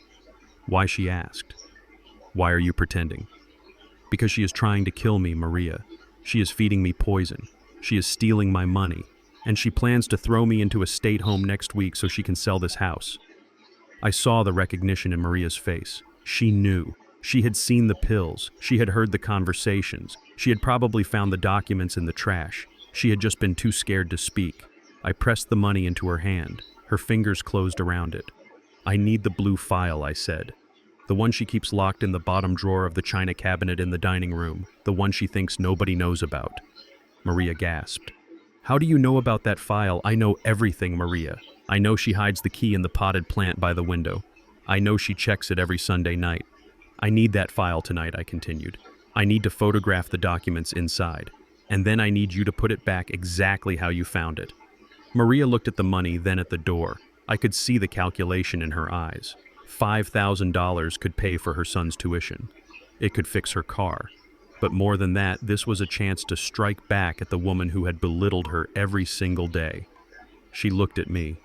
"Why?" she asked. "Why are you pretending?" "Because she is trying to kill me, Maria. She is feeding me poison. She is stealing my money. And she plans to throw me into a state home next week so she can sell this house." I saw the recognition in Maria's face. She knew. She had seen the pills. She had heard the conversations. She had probably found the documents in the trash. She had just been too scared to speak. I pressed the money into her hand. Her fingers closed around it. "I need the blue file," I said. "The one she keeps locked in the bottom drawer of the china cabinet in the dining room. The one she thinks nobody knows about." Maria gasped. "How do you know about that file?" "I know everything, Maria. I know she hides the key in the potted plant by the window. I know she checks it every Sunday night. I need that file tonight," I continued. "I need to photograph the documents inside. And then I need you to put it back exactly how you found it." Maria looked at the money, then at the door. I could see the calculation in her eyes. $5,000 could pay for her son's tuition. It could fix her car. But more than that, this was a chance to strike back at the woman who had belittled her every single day. She looked at me.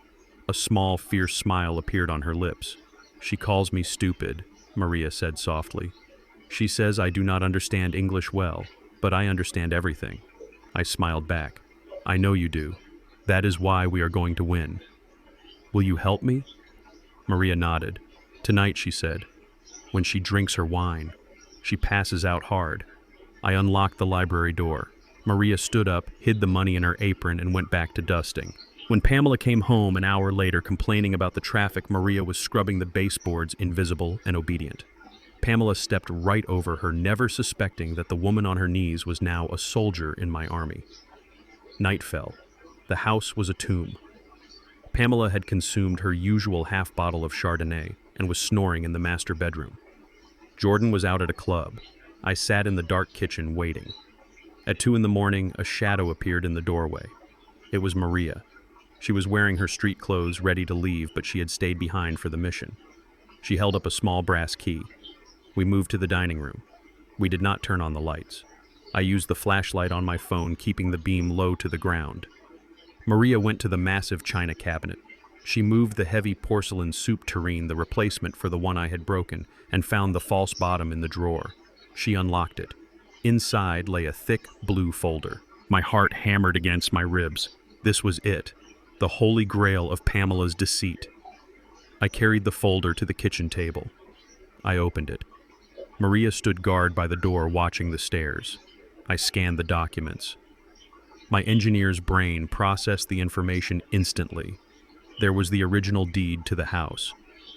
A small, fierce smile appeared on her lips. "She calls me stupid," Maria said softly. "She says I do not understand English well, but I understand everything." I smiled back. "I know you do. That is why we are going to win. Will you help me?" Maria nodded. "Tonight," she said, "when she drinks her wine. She passes out hard." I unlocked the library door. Maria stood up, hid the money in her apron, and went back to dusting. When Pamela came home an hour later complaining about the traffic, Maria was scrubbing the baseboards, invisible and obedient. Pamela stepped right over her, never suspecting that the woman on her knees was now a soldier in my army. Night fell. The house was a tomb. Pamela had consumed her usual half bottle of Chardonnay and was snoring in the master bedroom. Jordan was out at a club. I sat in the dark kitchen waiting. At 2 a.m, a shadow appeared in the doorway. It was Maria. She was wearing her street clothes, ready to leave, but she had stayed behind for the mission. She held up a small brass key. We moved to the dining room. We did not turn on the lights. I used the flashlight on my phone, keeping the beam low to the ground. Maria went to the massive china cabinet. She moved the heavy porcelain soup tureen, the replacement for the one I had broken, and found the false bottom in the drawer. She unlocked it. Inside lay a thick blue folder. My heart hammered against my ribs. This was it, the holy grail of Pamela's deceit. I carried the folder to the kitchen table. I opened it. Maria stood guard by the door, watching the stairs. I scanned the documents. My engineer's brain processed the information instantly. There was the original deed to the house.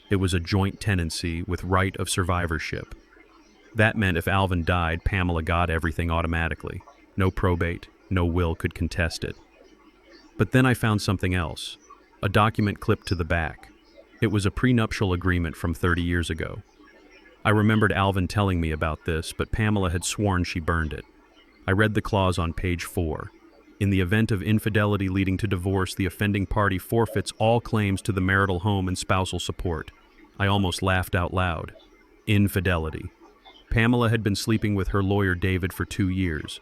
It was a joint tenancy with right of survivorship. That meant if Alvin died, Pamela got everything automatically. No probate, no will could contest it. But then I found something else. A document clipped to the back. It was a prenuptial agreement from 30 years ago. I remembered Alvin telling me about this, but Pamela had sworn she burned it. I read the clause on page 4. In the event of infidelity leading to divorce, the offending party forfeits all claims to the marital home and spousal support. I almost laughed out loud. Infidelity. Pamela had been sleeping with her lawyer David for 2 years.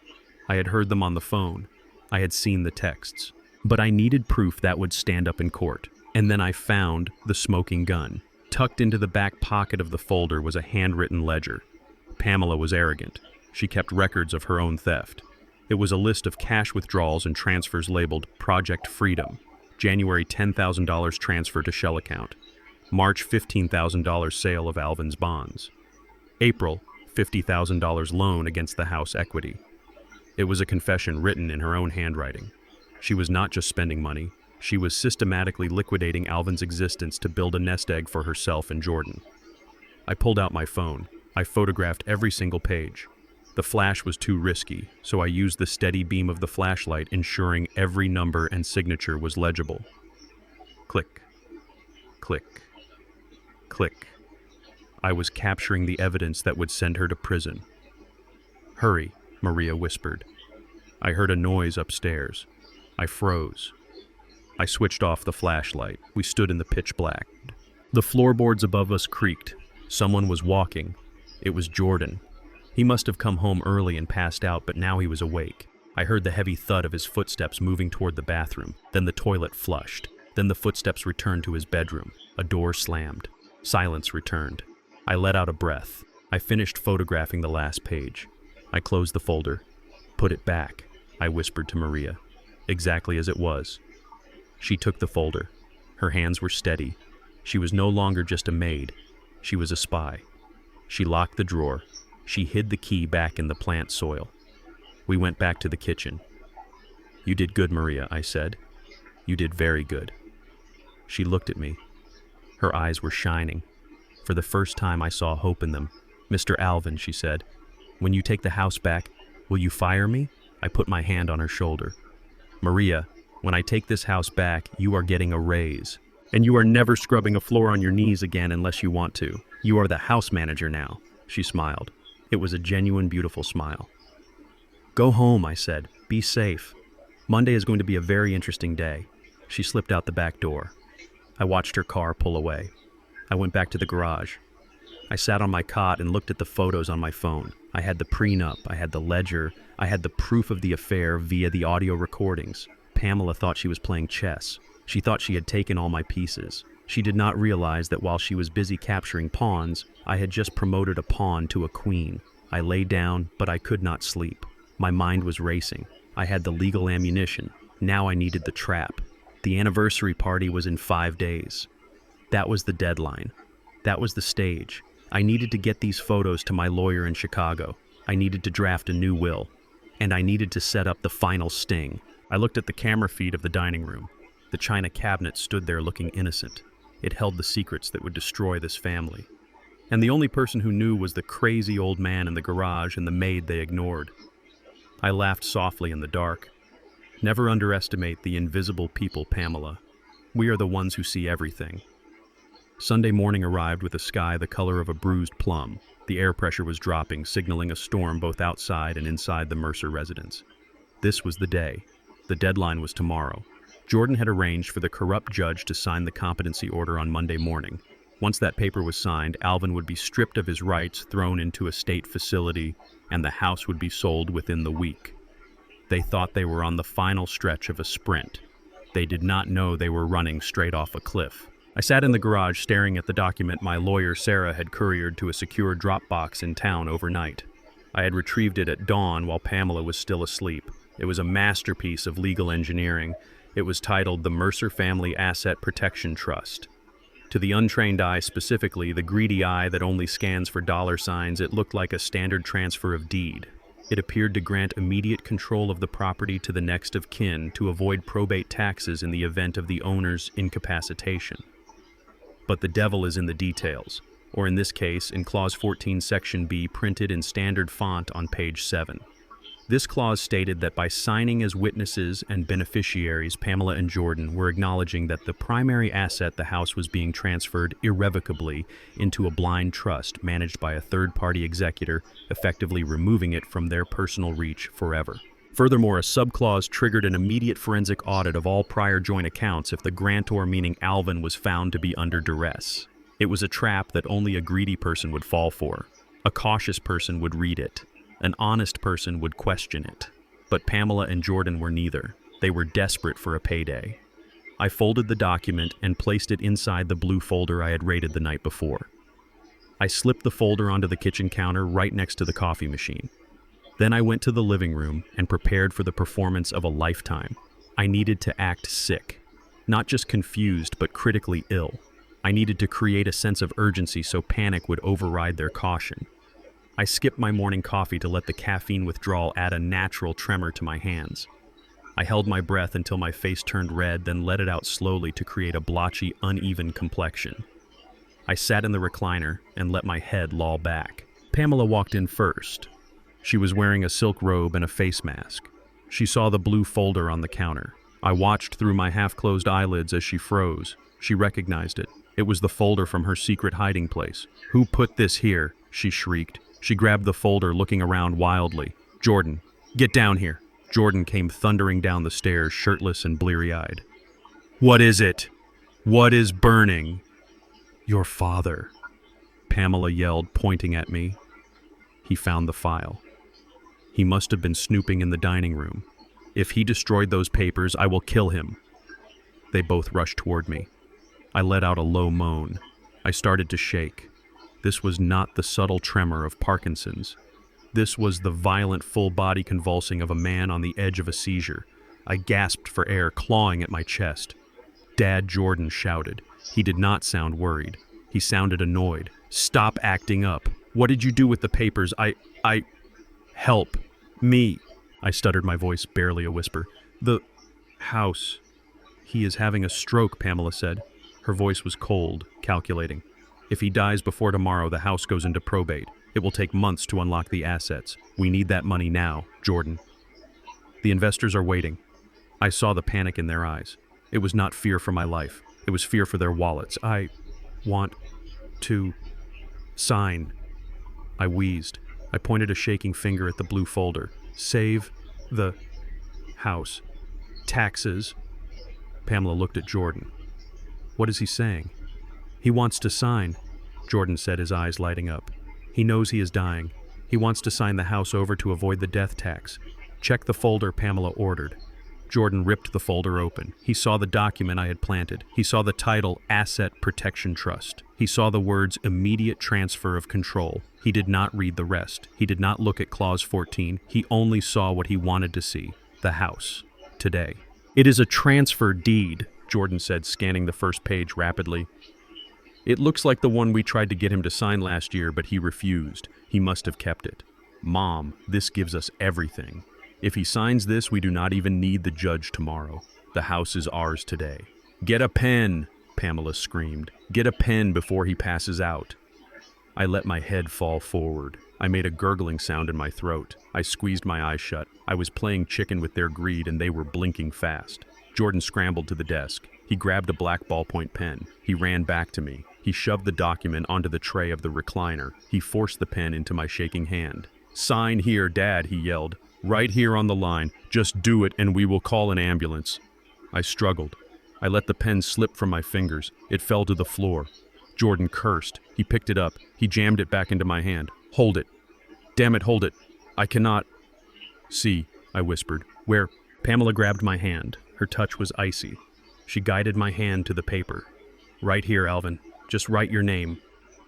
I had heard them on the phone. I had seen the texts. But I needed proof that would stand up in court. And then I found the smoking gun. Tucked into the back pocket of the folder was a handwritten ledger. Pamela was arrogant. She kept records of her own theft. It was a list of cash withdrawals and transfers labeled Project Freedom. January $10,000 transfer to Shell account. March $15,000 sale of Alvin's bonds. April $50,000 loan against the house equity. It was a confession written in her own handwriting. She was not just spending money. She was systematically liquidating Alvin's existence to build a nest egg for herself and Jordan. I pulled out my phone. I photographed every single page. The flash was too risky, so I used the steady beam of the flashlight, ensuring every number and signature was legible. Click. Click. Click. I was capturing the evidence that would send her to prison. "Hurry," Maria whispered. I heard a noise upstairs. I froze. I switched off the flashlight. We stood in the pitch black. The floorboards above us creaked. Someone was walking. It was Jordan. He must have come home early and passed out, but now he was awake. I heard the heavy thud of his footsteps moving toward the bathroom. Then the toilet flushed. Then the footsteps returned to his bedroom. A door slammed. Silence returned. I let out a breath. I finished photographing the last page. I closed the folder. "Put it back," I whispered to Maria. Exactly as it was. She took the folder. Her hands were steady. She was no longer just a maid. She was a spy. She locked the drawer. She hid the key back in the plant soil. We went back to the kitchen. "You did good, Maria," I said. "You did very good." She looked at me. Her eyes were shining. For the first time, I saw hope in them. "Mr. Alvin," she said, "when you take the house back, will you fire me?" I put my hand on her shoulder. "Maria, when I take this house back, you are getting a raise. And you are never scrubbing a floor on your knees again unless you want to. You are the house manager now." She smiled. It was a genuine, beautiful smile. "Go home," I said. "Be safe. Monday is going to be a very interesting day." She slipped out the back door. I watched her car pull away. I went back to the garage. I sat on my cot and looked at the photos on my phone. I had the prenup, I had the ledger, I had the proof of the affair via the audio recordings. Pamela thought she was playing chess. She thought she had taken all my pieces. She did not realize that while she was busy capturing pawns, I had just promoted a pawn to a queen. I lay down, but I could not sleep. My mind was racing. I had the legal ammunition. Now I needed the trap. The anniversary party was in 5 days. That was the deadline. That was the stage. I needed to get these photos to my lawyer in Chicago. I needed to draft a new will. And I needed to set up the final sting. I looked at the camera feed of the dining room. The china cabinet stood there looking innocent. It held the secrets that would destroy this family. And the only person who knew was the crazy old man in the garage and the maid they ignored. I laughed softly in the dark. Never underestimate the invisible people, Pamela. We are the ones who see everything. Sunday morning arrived with a sky the color of a bruised plum. The air pressure was dropping, signaling a storm both outside and inside the Mercer residence. This was the day. The deadline was tomorrow. Jordan had arranged for the corrupt judge to sign the competency order on Monday morning. Once that paper was signed, Alvin would be stripped of his rights, thrown into a state facility, and the house would be sold within the week. They thought they were on the final stretch of a sprint. They did not know they were running straight off a cliff. I sat in the garage staring at the document my lawyer Sarah had couriered to a secure Dropbox in town overnight. I had retrieved it at dawn while Pamela was still asleep. It was a masterpiece of legal engineering. It was titled the Mercer Family Asset Protection Trust. To the untrained eye specifically, the greedy eye that only scans for dollar signs, it looked like a standard transfer of deed. It appeared to grant immediate control of the property to the next of kin to avoid probate taxes in the event of the owner's incapacitation. But the devil is in the details, or in this case, in Clause 14, Section B, printed in standard font on page 7. This clause stated that by signing as witnesses and beneficiaries, Pamela and Jordan were acknowledging that the primary asset, the house, was being transferred irrevocably into a blind trust managed by a third-party executor, effectively removing it from their personal reach forever. Furthermore, a subclause triggered an immediate forensic audit of all prior joint accounts if the grantor, meaning Alvin, was found to be under duress. It was a trap that only a greedy person would fall for. A cautious person would read it. An honest person would question it. But Pamela and Jordan were neither. They were desperate for a payday. I folded the document and placed it inside the blue folder I had raided the night before. I slipped the folder onto the kitchen counter right next to the coffee machine. Then I went to the living room and prepared for the performance of a lifetime. I needed to act sick. Not just confused, but critically ill. I needed to create a sense of urgency so panic would override their caution. I skipped my morning coffee to let the caffeine withdrawal add a natural tremor to my hands. I held my breath until my face turned red, then let it out slowly to create a blotchy, uneven complexion. I sat in the recliner and let my head loll back. Pamela walked in first. She was wearing a silk robe and a face mask. She saw the blue folder on the counter. I watched through my half-closed eyelids as she froze. She recognized it. It was the folder from her secret hiding place. "Who put this here?" she shrieked. She grabbed the folder, looking around wildly. "Jordan, get down here." Jordan came thundering down the stairs, shirtless and bleary-eyed. "What is it? What is burning?" "Your father," Pamela yelled, pointing at me. He found the file. He must have been snooping in the dining room. "If he destroyed those papers, I will kill him." They both rushed toward me. I let out a low moan. I started to shake. This was not the subtle tremor of Parkinson's. This was the violent full-body convulsing of a man on the edge of a seizure. I gasped for air, clawing at my chest. "Dad," Jordan shouted. He did not sound worried. He sounded annoyed. "Stop acting up. What did you do with the papers? Help. Me." I stuttered, my voice barely a whisper. "The house." "He is having a stroke," Pamela said. Her voice was cold, calculating. "If he dies before tomorrow, the house goes into probate. It will take months to unlock the assets. We need that money now, Jordan." "The investors are waiting." I saw the panic in their eyes. It was not fear for my life. It was fear for their wallets. "I want to sign." I wheezed. I pointed a shaking finger at the blue folder. "Save the house. Taxes." Pamela looked at Jordan. "What is he saying?" "He wants to sign," Jordan said, his eyes lighting up. "He knows he is dying. He wants to sign the house over to avoid the death tax." "Check the folder," Pamela ordered. Jordan ripped the folder open. He saw the document I had planted. He saw the title, Asset Protection Trust. He saw the words, Immediate Transfer of Control. He did not read the rest. He did not look at Clause 14. He only saw what he wanted to see, the house, today. "It is a transfer deed," Jordan said, scanning the first page rapidly. "It looks like the one we tried to get him to sign last year, but he refused. He must have kept it. Mom, this gives us everything. If he signs this, we do not even need the judge tomorrow. The house is ours today." "Get a pen," Pamela screamed. "Get a pen before he passes out." I let my head fall forward. I made a gurgling sound in my throat. I squeezed my eyes shut. I was playing chicken with their greed, and they were blinking fast. Jordan scrambled to the desk. He grabbed a black ballpoint pen. He ran back to me. He shoved the document onto the tray of the recliner. He forced the pen into my shaking hand. "Sign here, Dad," he yelled. "Right here on the line. Just do it and we will call an ambulance." I struggled. I let the pen slip from my fingers. It fell to the floor. Jordan cursed. He picked it up. He jammed it back into my hand. "Hold it. Damn it, hold it. I cannot." "See," I whispered. "Where?" Pamela grabbed my hand. Her touch was icy. She guided my hand to the paper. "Right here, Alvin. Just write your name.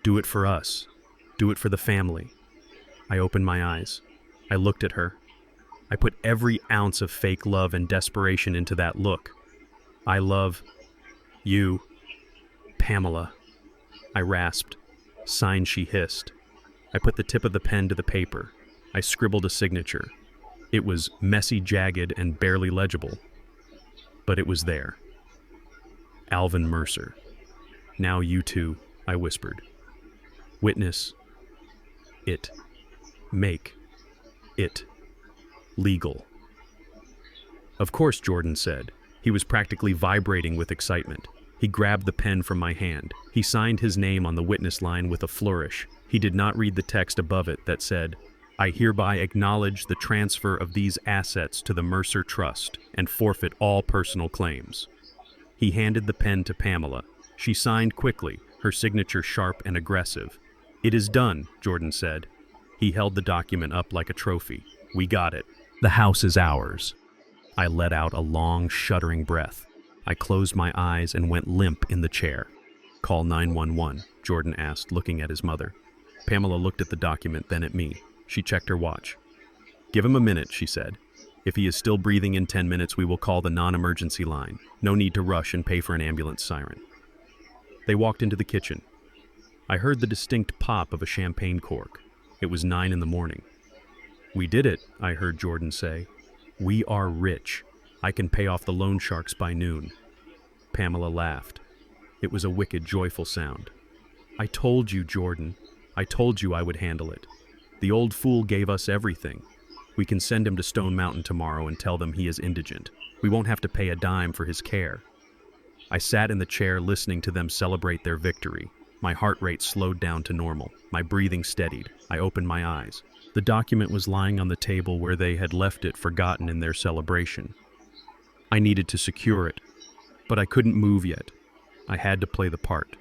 Do it for us. Do it for the family." I opened my eyes. I looked at her. I put every ounce of fake love and desperation into that look. "I love you, Pamela," I rasped. "Sign," she hissed. I put the tip of the pen to the paper. I scribbled a signature. It was messy, jagged, and barely legible, but it was there. Alvin Mercer. Now you too, I whispered. Witness it. Make it legal. Of course, Jordan said. He was practically vibrating with excitement. He grabbed the pen from my hand. He signed his name on the witness line with a flourish. He did not read the text above it that said, I hereby acknowledge the transfer of these assets to the Mercer Trust and forfeit all personal claims. He handed the pen to Pamela. She signed quickly, her signature sharp and aggressive. It is done, Jordan said. He held the document up like a trophy. We got it. The house is ours. I let out a long, shuddering breath. I closed my eyes and went limp in the chair. Call 911, Jordan asked, looking at his mother. Pamela looked at the document, then at me. She checked her watch. Give him a minute, she said. If he is still breathing in 10 minutes, we will call the non-emergency line. No need to rush and pay for an ambulance siren. They walked into the kitchen. I heard the distinct pop of a champagne cork. It was 9 in the morning. We did it, I heard Jordan say. We are rich. I can pay off the loan sharks by noon. Pamela laughed. It was a wicked, joyful sound. I told you, Jordan. I told you I would handle it. The old fool gave us everything. We can send him to Stone Mountain tomorrow and tell them he is indigent. We won't have to pay a dime for his care. I sat in the chair listening to them celebrate their victory. My heart rate slowed down to normal. My breathing steadied. I opened my eyes. The document was lying on the table where they had left it forgotten in their celebration. I needed to secure it, but I couldn't move yet. I had to play the part.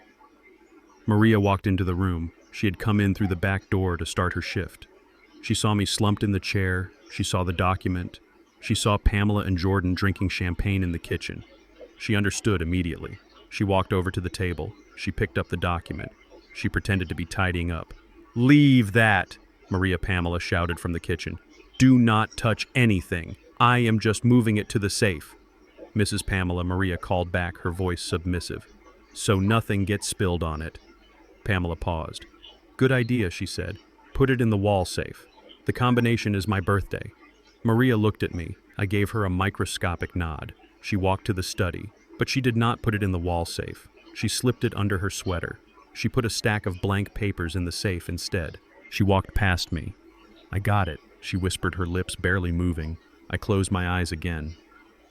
Maria walked into the room. She had come in through the back door to start her shift. She saw me slumped in the chair. She saw the document. She saw Pamela and Jordan drinking champagne in the kitchen. She understood immediately. She walked over to the table. She picked up the document. She pretended to be tidying up. Leave that, Maria Pamela shouted from the kitchen. Do not touch anything. I am just moving it to the safe. Mrs. Pamela, Maria called back, her voice submissive. So nothing gets spilled on it. Pamela paused. Good idea, she said. Put it in the wall safe. The combination is my birthday. Maria looked at me. I gave her a microscopic nod. She walked to the study, but she did not put it in the wall safe. She slipped it under her sweater. She put a stack of blank papers in the safe instead. She walked past me. I got it, she whispered, her lips barely moving. I closed my eyes again.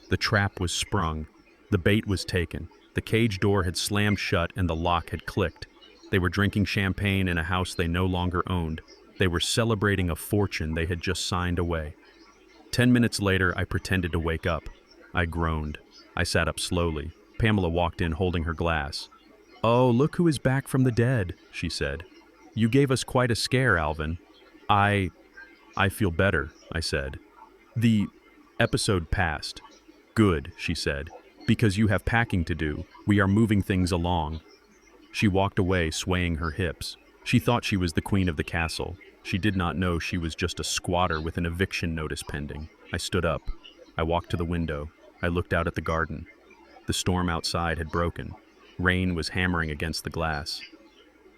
The trap was sprung. The bait was taken. The cage door had slammed shut and the lock had clicked. They were drinking champagne in a house they no longer owned. They were celebrating a fortune they had just signed away. 10 minutes later, I pretended to wake up. I groaned. I sat up slowly. Pamela walked in holding her glass. Oh, look who is back from the dead, she said. You gave us quite a scare, Alvin. I feel better, I said. The episode passed. Good, she said. Because you have packing to do. We are moving things along. She walked away, swaying her hips. She thought she was the queen of the castle. She did not know she was just a squatter with an eviction notice pending. I stood up. I walked to the window. I looked out at the garden. The storm outside had broken. Rain was hammering against the glass.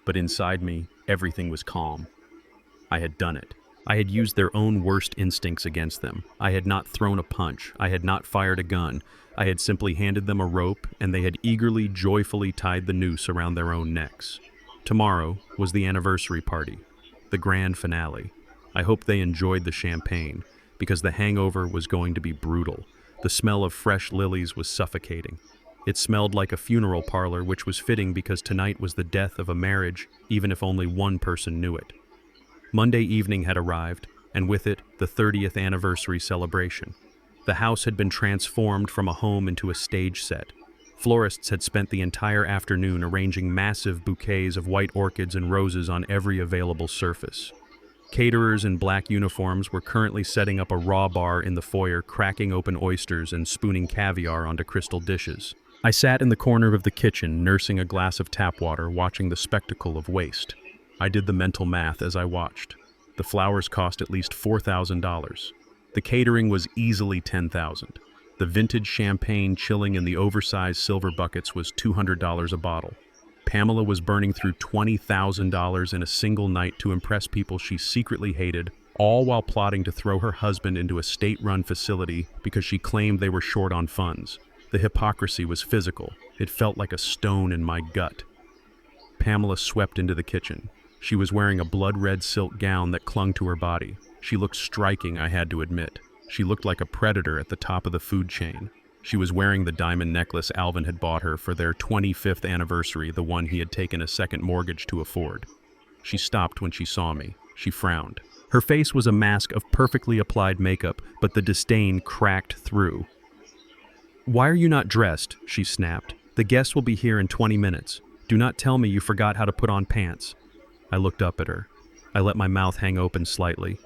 But inside me, everything was calm. I had done it. I had used their own worst instincts against them. I had not thrown a punch. I had not fired a gun. I had simply handed them a rope, and they had eagerly, joyfully tied the noose around their own necks. Tomorrow was the anniversary party, the grand finale. I hoped they enjoyed the champagne, because the hangover was going to be brutal. The smell of fresh lilies was suffocating. It smelled like a funeral parlor, which was fitting because tonight was the death of a marriage, even if only one person knew it. Monday evening had arrived, and with it, the 30th anniversary celebration. The house had been transformed from a home into a stage set. Florists had spent the entire afternoon arranging massive bouquets of white orchids and roses on every available surface. Caterers in black uniforms were currently setting up a raw bar in the foyer, cracking open oysters and spooning caviar onto crystal dishes. I sat in the corner of the kitchen, nursing a glass of tap water, watching the spectacle of waste. I did the mental math as I watched. The flowers cost at least $4,000. The catering was easily $10,000. The vintage champagne chilling in the oversized silver buckets was $200 a bottle. Pamela was burning through $20,000 in a single night to impress people she secretly hated all while plotting to throw her husband into a state-run facility because she claimed they were short on funds. The hypocrisy was physical. It felt like a stone in my gut. Pamela swept into the kitchen. She was wearing a blood-red silk gown that clung to her body. She looked striking, I had to admit. She looked like a predator at the top of the food chain. She was wearing the diamond necklace Alvin had bought her for their 25th anniversary, the one he had taken a second mortgage to afford. She stopped when she saw me. She frowned. Her face was a mask of perfectly applied makeup, but the disdain cracked through. "Why are you not dressed?" she snapped. "The guests will be here in 20 minutes. Do not tell me you forgot how to put on pants." I looked up at her. I let my mouth hang open slightly.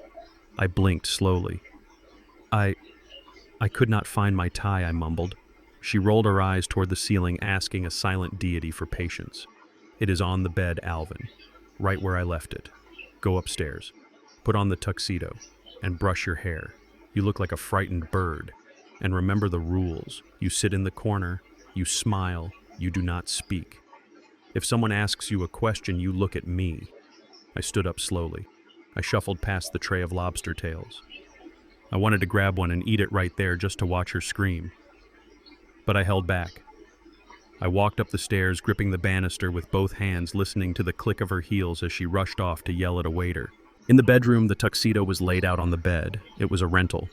I blinked slowly. I could not find my tie," I mumbled. She rolled her eyes toward the ceiling, asking a silent deity for patience. "It is on the bed, Alvin. Right where I left it. Go upstairs. Put on the tuxedo and brush your hair. You look like a frightened bird. And remember the rules. You sit in the corner, you smile, you do not speak. If someone asks you a question, you look at me." I stood up slowly. I shuffled past the tray of lobster tails. I wanted to grab one and eat it right there just to watch her scream. But I held back. I walked up the stairs, gripping the banister with both hands, listening to the click of her heels as she rushed off to yell at a waiter. In the bedroom, the tuxedo was laid out on the bed. It was a rental.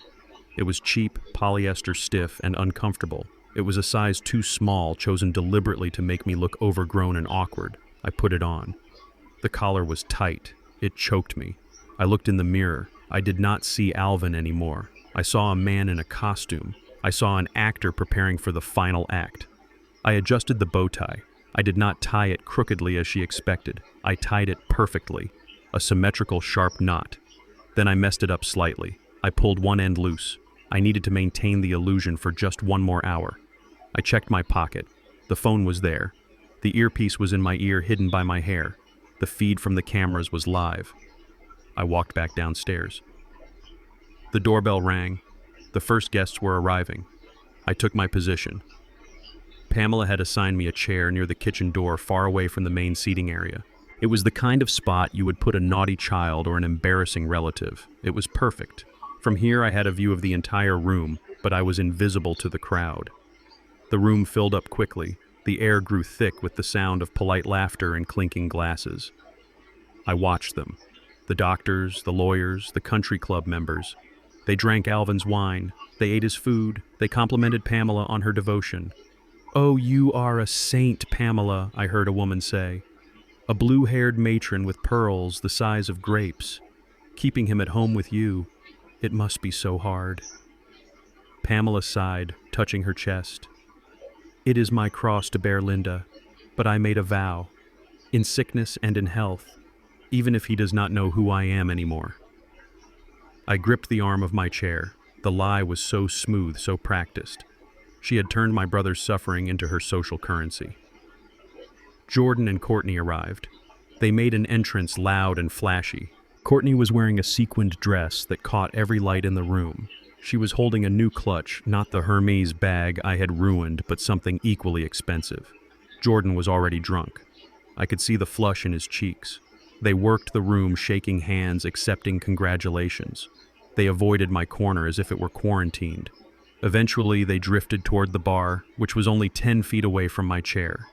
It was cheap, polyester stiff, and uncomfortable. It was a size too small, chosen deliberately to make me look overgrown and awkward. I put it on. The collar was tight. It choked me. I looked in the mirror. I did not see Alvin anymore. I saw a man in a costume. I saw an actor preparing for the final act. I adjusted the bow tie. I did not tie it crookedly as she expected. I tied it perfectly. A symmetrical, sharp knot. Then I messed it up slightly. I pulled one end loose. I needed to maintain the illusion for just one more hour. I checked my pocket. The phone was there. The earpiece was in my ear, hidden by my hair. The feed from the cameras was live. I walked back downstairs. The doorbell rang. The first guests were arriving. I took my position. Pamela had assigned me a chair near the kitchen door, far away from the main seating area. It was the kind of spot you would put a naughty child or an embarrassing relative. It was perfect. From here I had a view of the entire room, but I was invisible to the crowd. The room filled up quickly. The air grew thick with the sound of polite laughter and clinking glasses. I watched them. The doctors, the lawyers, the country club members. They drank Alvin's wine. They ate his food. They complimented Pamela on her devotion. "Oh, you are a saint, Pamela," I heard a woman say. "A blue-haired matron with pearls the size of grapes. Keeping him at home with you. It must be so hard." Pamela sighed, touching her chest. "It is my cross to bear, Linda, but I made a vow, in sickness and in health, even if he does not know who I am anymore." I gripped the arm of my chair. The lie was so smooth, so practiced. She had turned my brother's suffering into her social currency. Jordan and Courtney arrived. They made an entrance loud and flashy. Courtney was wearing a sequined dress that caught every light in the room. She was holding a new clutch, not the Hermes bag I had ruined, but something equally expensive. Jordan was already drunk. I could see the flush in his cheeks. They worked the room, shaking hands, accepting congratulations. They avoided my corner as if it were quarantined. Eventually, they drifted toward the bar, which was only 10 feet away from my chair.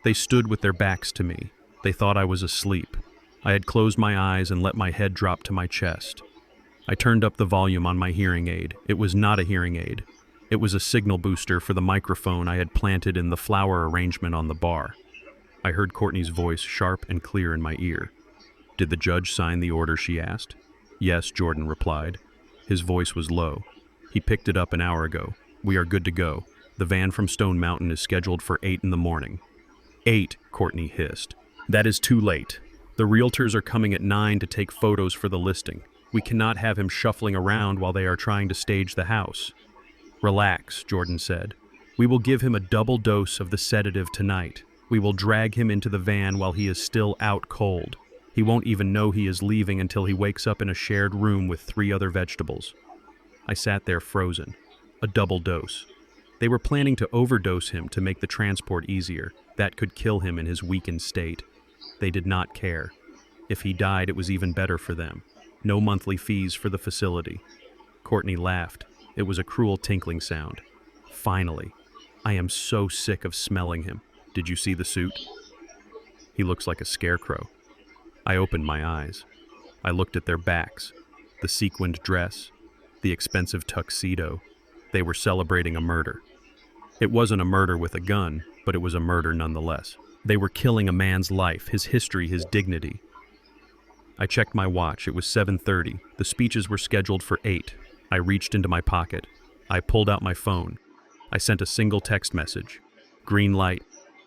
They stood with their backs to me. They thought I was asleep. I had closed my eyes and let my head drop to my chest. I turned up the volume on my hearing aid. It was not a hearing aid. It was a signal booster for the microphone I had planted in the flower arrangement on the bar. I heard Courtney's voice sharp and clear in my ear. "Did the judge sign the order?" she asked. "Yes," Jordan replied. His voice was low. "He picked it up an hour ago. We are good to go. The van from Stone Mountain is scheduled for 8 in the morning. 8, Courtney hissed. "That is too late. The realtors are coming at 9 to take photos for the listing. We cannot have him shuffling around while they are trying to stage the house." "Relax," Jordan said. "We will give him a double dose of the sedative tonight. We will drag him into the van while he is still out cold. He won't even know he is leaving until he wakes up in a shared room with 3 other vegetables." I sat there frozen. A double dose. They were planning to overdose him to make the transport easier. That could kill him in his weakened state. They did not care. If he died, it was even better for them. No monthly fees for the facility. Courtney laughed. It was a cruel tinkling sound. Finally. I am so sick of smelling him. Did you see the suit? He looks like a scarecrow. I opened my eyes. I looked at their backs, the sequined dress, the expensive tuxedo. They were celebrating a murder. It wasn't a murder with a gun, but it was a murder nonetheless. They were killing a man's life, his history, his dignity. I checked my watch. It was 7:30. The speeches were scheduled for 8. I reached into my pocket. I pulled out my phone. I sent a single text message. Green light.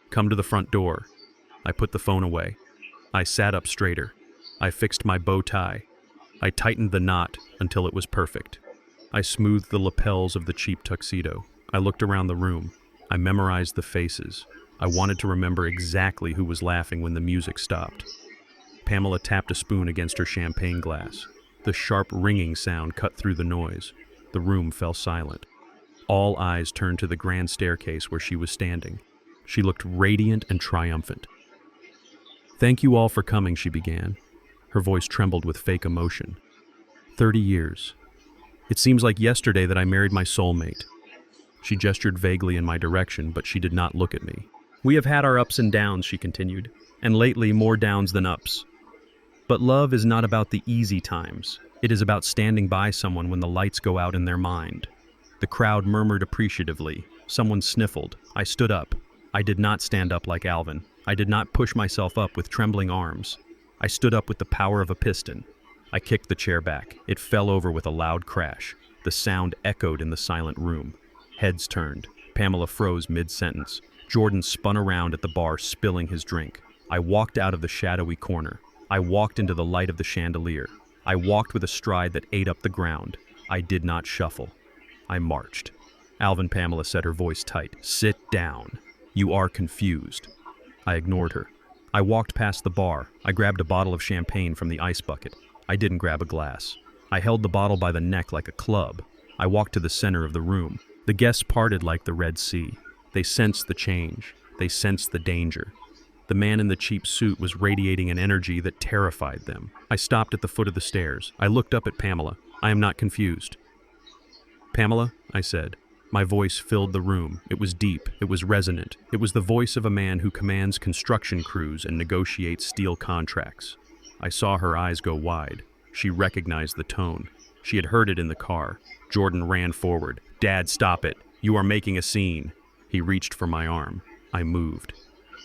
Come to the front door. I put the phone away. I sat up straighter. I fixed my bow tie. I tightened the knot until it was perfect. I smoothed the lapels of the cheap tuxedo. I looked around the room. I memorized the faces. I wanted to remember exactly who was laughing when the music stopped. Pamela tapped a spoon against her champagne glass. The sharp ringing sound cut through the noise. The room fell silent. All eyes turned to the grand staircase where she was standing. She looked radiant and triumphant. "Thank you all for coming," she began. Her voice trembled with fake emotion. 30 years. It seems like yesterday that I married my soulmate. She gestured vaguely in my direction, but she did not look at me. "We have had our ups and downs," she continued, "and lately more downs than ups. But love is not about the easy times. It is about standing by someone when the lights go out in their mind." The crowd murmured appreciatively. Someone sniffled. I stood up. I did not stand up like Alvin. I did not push myself up with trembling arms. I stood up with the power of a piston. I kicked the chair back. It fell over with a loud crash. The sound echoed in the silent room. Heads turned. Pamela froze mid-sentence. Jordan spun around at the bar, spilling his drink. I walked out of the shadowy corner. I walked into the light of the chandelier. I walked with a stride that ate up the ground. I did not shuffle. I marched. "Alvin," Pamela said, her voice tight. "Sit down. You are confused." I ignored her. I walked past the bar. I grabbed a bottle of champagne from the ice bucket. I didn't grab a glass. I held the bottle by the neck like a club. I walked to the center of the room. The guests parted like the Red Sea. They sensed the change. They sensed the danger. The man in the cheap suit was radiating an energy that terrified them. I stopped at the foot of the stairs. I looked up at Pamela. "I am not confused." "Pamela," I said. My voice filled the room. It was deep. It was resonant. It was the voice of a man who commands construction crews and negotiates steel contracts. I saw her eyes go wide. She recognized the tone. She had heard it in the car. Jordan ran forward. "Dad, stop it. You are making a scene." He reached for my arm. I moved.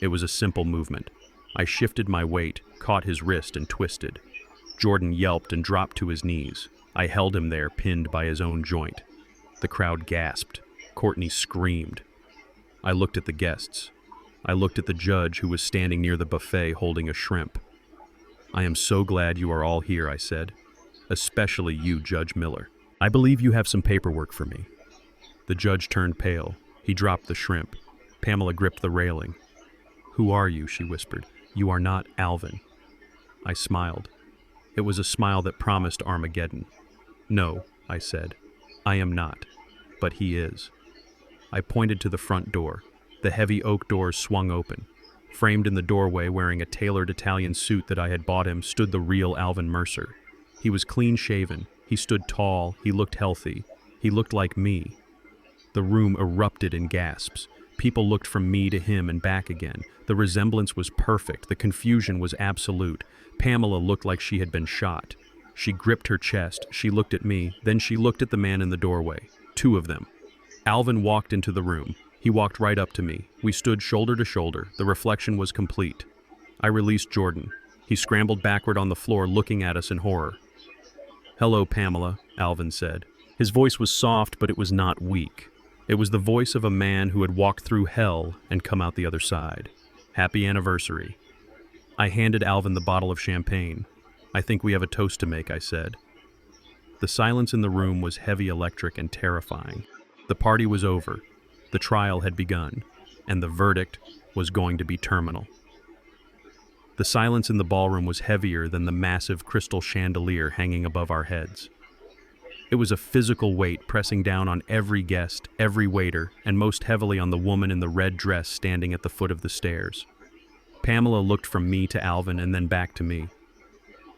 It was a simple movement. I shifted my weight, caught his wrist, and twisted. Jordan yelped and dropped to his knees. I held him there, pinned by his own joint. The crowd gasped. Courtney screamed. I looked at the guests. I looked at the judge who was standing near the buffet holding a shrimp. "I am so glad you are all here," I said. "Especially you, Judge Miller. I believe you have some paperwork for me." The judge turned pale. He dropped the shrimp. Pamela gripped the railing. "Who are you?" she whispered. "You are not Alvin." I smiled. It was a smile that promised Armageddon. "No," I said. "I am not. But he is." I pointed to the front door. The heavy oak doors swung open. Framed in the doorway, wearing a tailored Italian suit that I had bought him, stood the real Alvin Mercer. He was clean-shaven. He stood tall. He looked healthy. He looked like me. The room erupted in gasps. People looked from me to him and back again. The resemblance was perfect. The confusion was absolute. Pamela looked like she had been shot. She gripped her chest. She looked at me. Then she looked at the man in the doorway. Two of them. Alvin walked into the room. He walked right up to me. We stood shoulder to shoulder. The reflection was complete. I released Jordan. He scrambled backward on the floor, looking at us in horror. "Hello, Pamela," Alvin said. His voice was soft, but it was not weak. It was the voice of a man who had walked through hell and come out the other side. "Happy anniversary." I handed Alvin the bottle of champagne. "I think we have a toast to make," I said. The silence in the room was heavy, electric, and terrifying. The party was over. The trial had begun, and the verdict was going to be terminal. The silence in the ballroom was heavier than the massive crystal chandelier hanging above our heads. It was a physical weight pressing down on every guest, every waiter, and most heavily on the woman in the red dress standing at the foot of the stairs. Pamela looked from me to Alvin and then back to me.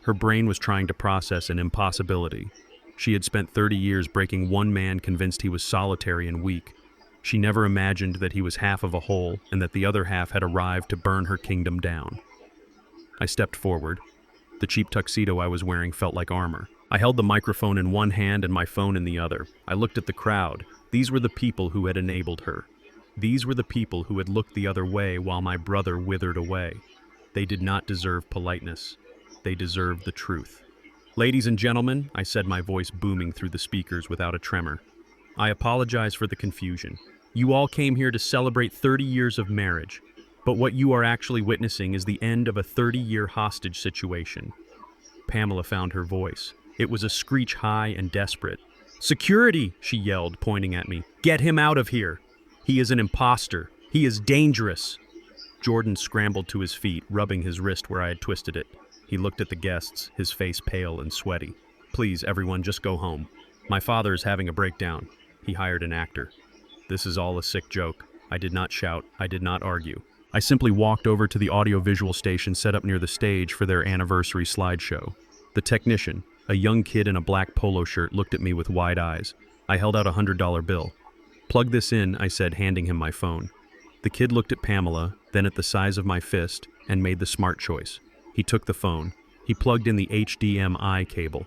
Her brain was trying to process an impossibility. She had spent 30 years breaking one man convinced he was solitary and weak. She never imagined that he was half of a whole and that the other half had arrived to burn her kingdom down. I stepped forward. The cheap tuxedo I was wearing felt like armor. I held the microphone in one hand and my phone in the other. I looked at the crowd. These were the people who had enabled her. These were the people who had looked the other way while my brother withered away. They did not deserve politeness. They deserved the truth. "Ladies and gentlemen," I said, my voice booming through the speakers without a tremor, "I apologize for the confusion. You all came here to celebrate 30 years of marriage, but what you are actually witnessing is the end of a 30-year hostage situation." Pamela found her voice. It was a screech high and desperate. "Security!" she yelled, pointing at me. "Get him out of here! He is an imposter. He is dangerous!" Jordan scrambled to his feet, rubbing his wrist where I had twisted it. He looked at the guests, his face pale and sweaty. "Please, everyone, just go home. My father is having a breakdown." He hired an actor. "This is all a sick joke." I did not shout. I did not argue. I simply walked over to the audiovisual station set up near the stage for their anniversary slideshow. The technician, a young kid in a black polo shirt, looked at me with wide eyes. I held out a $100 bill. "Plug this in," I said, handing him my phone. The kid looked at Pamela, then at the size of my fist, and made the smart choice. He took the phone. He plugged in the HDMI cable.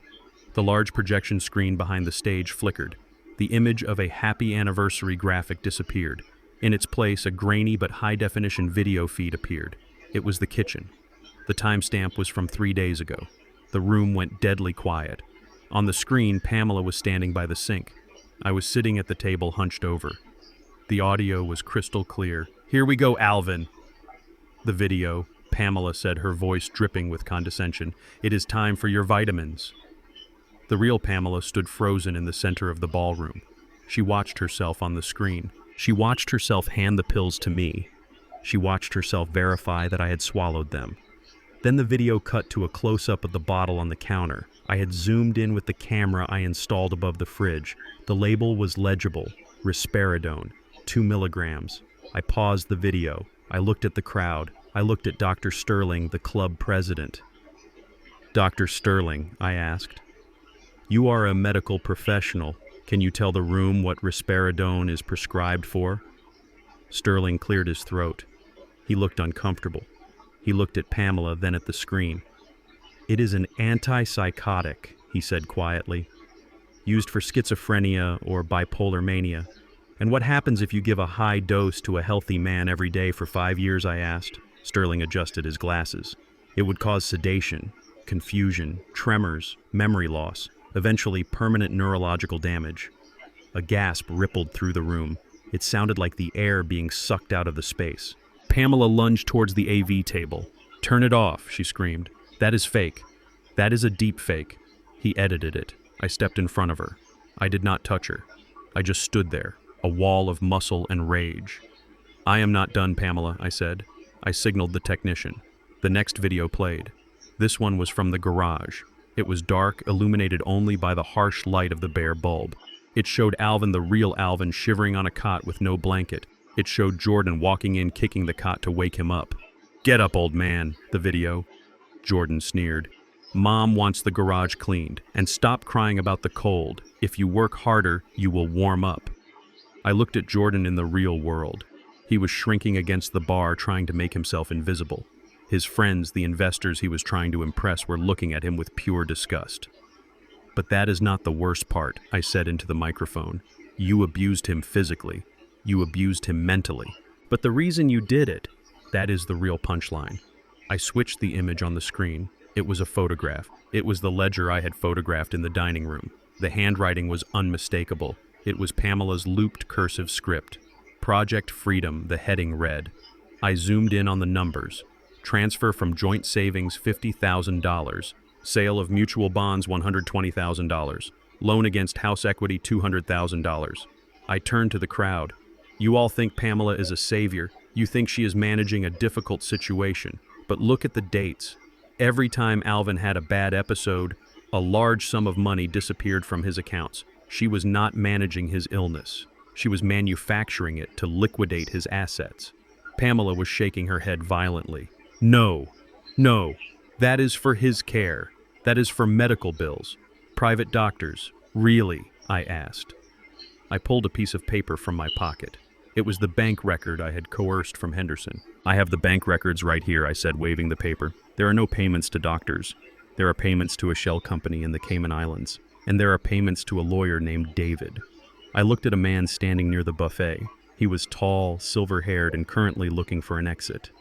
The large projection screen behind the stage flickered. The image of a happy anniversary graphic disappeared. In its place, a grainy but high-definition video feed appeared. It was the kitchen. The timestamp was from 3 days ago. The room went deadly quiet. On the screen, Pamela was standing by the sink. I was sitting at the table hunched over. The audio was crystal clear. "Here we go, Alvin." The video, Pamela said, her voice dripping with condescension. "It is time for your vitamins." The real Pamela stood frozen in the center of the ballroom. She watched herself on the screen. She watched herself hand the pills to me. She watched herself verify that I had swallowed them. Then the video cut to a close-up of the bottle on the counter. I had zoomed in with the camera I installed above the fridge. The label was legible: risperidone, 2 milligrams. I paused the video. I looked at the crowd. I looked at Dr. Sterling, the club president. "Dr. Sterling," I asked, "you are a medical professional. Can you tell the room what risperidone is prescribed for?" Sterling cleared his throat. He looked uncomfortable. He looked at Pamela, then at the screen. "It is an antipsychotic," he said quietly, "used for schizophrenia or bipolar mania." "And what happens if you give a high dose to a healthy man every day for 5 years?" I asked. Sterling adjusted his glasses. "It would cause sedation, confusion, tremors, memory loss, eventually permanent neurological damage." A gasp rippled through the room. It sounded like the air being sucked out of the space. Pamela lunged towards the AV table. "Turn it off," she screamed. "That is fake. That is a deep fake." He edited it. I stepped in front of her. I did not touch her. I just stood there, a wall of muscle and rage. "I am not done, Pamela," I said. I signaled the technician. The next video played. This one was from the garage. It was dark, illuminated only by the harsh light of the bare bulb. It showed Alvin, the real Alvin, shivering on a cot with no blanket. It showed Jordan walking in, kicking the cot to wake him up. "Get up, old man," the video. Jordan sneered. "Mom wants the garage cleaned, and stop crying about the cold. If you work harder, you will warm up." I looked at Jordan in the real world. He was shrinking against the bar, trying to make himself invisible. His friends, the investors he was trying to impress, were looking at him with pure disgust. "But that is not the worst part," I said into the microphone. "You abused him physically. You abused him mentally. But the reason you did it, that is the real punchline." I switched the image on the screen. It was a photograph. It was the ledger I had photographed in the dining room. The handwriting was unmistakable. It was Pamela's looped cursive script. Project Freedom, the heading read. I zoomed in on the numbers. Transfer from joint savings $50,000. Sale of mutual bonds $120,000. Loan against house equity $200,000. I turned to the crowd. "You all think Pamela is a savior. You think she is managing a difficult situation. But look at the dates. Every time Alvin had a bad episode, a large sum of money disappeared from his accounts. She was not managing his illness. She was manufacturing it to liquidate his assets." Pamela was shaking her head violently. No, that is for his care. That is for medical bills. Private doctors. Really? I asked. I pulled a piece of paper from my pocket. It was the bank record I had coerced from Henderson. I have the bank records right here, I said, waving the paper. There are no payments to doctors. There are payments to a shell company in the Cayman Islands. And there are payments to a lawyer named David. I looked at a man standing near the buffet. He was tall, silver-haired, and currently looking for an exit.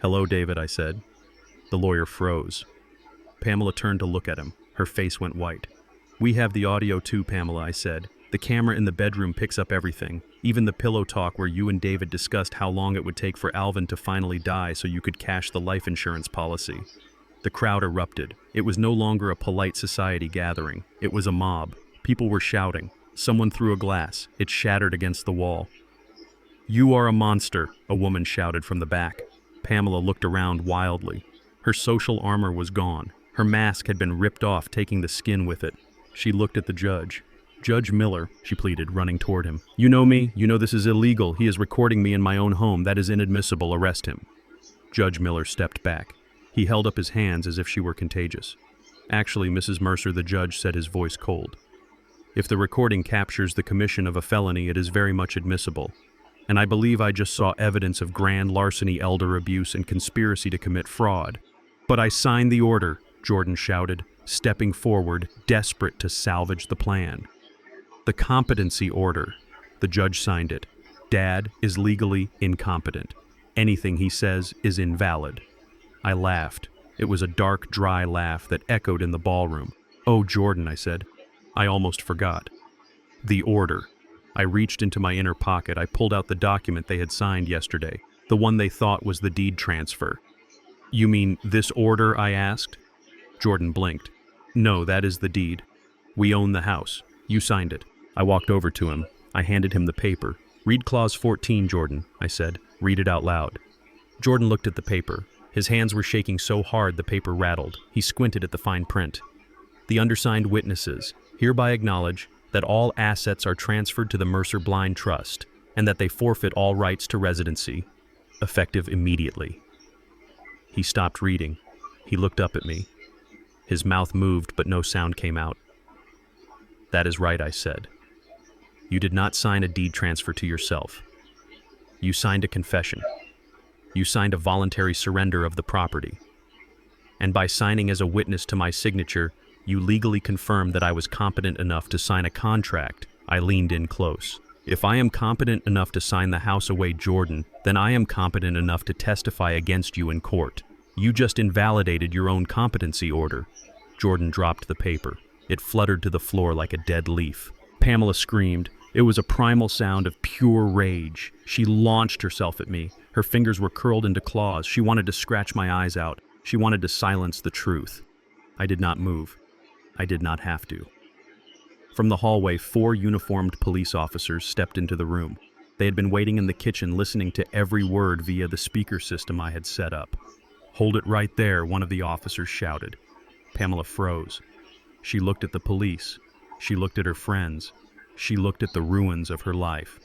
"Hello, David," I said. The lawyer froze. Pamela turned to look at him. Her face went white. "We have the audio too, Pamela," I said. "The camera in the bedroom picks up everything, even the pillow talk where you and David discussed how long it would take for Alvin to finally die so you could cash the life insurance policy." The crowd erupted. It was no longer a polite society gathering. It was a mob. People were shouting. Someone threw a glass. It shattered against the wall. "You are a monster," a woman shouted from the back. Pamela looked around wildly. Her social armor was gone. Her mask had been ripped off, taking the skin with it. She looked at the judge. "Judge Miller," she pleaded, running toward him. "You know me. You know this is illegal. He is recording me in my own home. That is inadmissible. Arrest him." Judge Miller stepped back. He held up his hands as if she were contagious. "Actually, Mrs. Mercer," the judge said, his voice cold. "If the recording captures the commission of a felony, it is very much admissible. And I believe I just saw evidence of grand larceny, elder abuse, and conspiracy to commit fraud. But I signed the order," Jordan shouted, stepping forward, desperate to salvage the plan. "The competency order." The judge signed it. "Dad is legally incompetent. Anything he says is invalid." I laughed. It was a dark, dry laugh that echoed in the ballroom. "Oh, Jordan," I said. "I almost forgot." The order. I reached into my inner pocket. I pulled out the document they had signed yesterday, the one they thought was the deed transfer. "You mean this order?" I asked. Jordan blinked. "No, that is the deed. We own the house. You signed it." I walked over to him. I handed him the paper. "Read Clause 14, Jordan," I said. "Read it out loud." Jordan looked at the paper. His hands were shaking so hard the paper rattled. He squinted at the fine print. "The undersigned witnesses hereby acknowledge that all assets are transferred to the Mercer Blind Trust and that they forfeit all rights to residency, effective immediately." He stopped reading. He looked up at me. His mouth moved, but no sound came out. "That is right," I said. "You did not sign a deed transfer to yourself. You signed a confession. You signed a voluntary surrender of the property. And by signing as a witness to my signature, you legally confirmed that I was competent enough to sign a contract." I leaned in close. "If I am competent enough to sign the house away, Jordan, then I am competent enough to testify against you in court. You just invalidated your own competency order." Jordan dropped the paper. It fluttered to the floor like a dead leaf. Pamela screamed. It was a primal sound of pure rage. She launched herself at me. Her fingers were curled into claws. She wanted to scratch my eyes out. She wanted to silence the truth. I did not move. I did not have to. From the hallway, 4 uniformed police officers stepped into the room. They had been waiting in the kitchen, listening to every word via the speaker system I had set up. "Hold it right there," one of the officers shouted. Pamela froze. She looked at the police. She looked at her friends. She looked at the ruins of her life.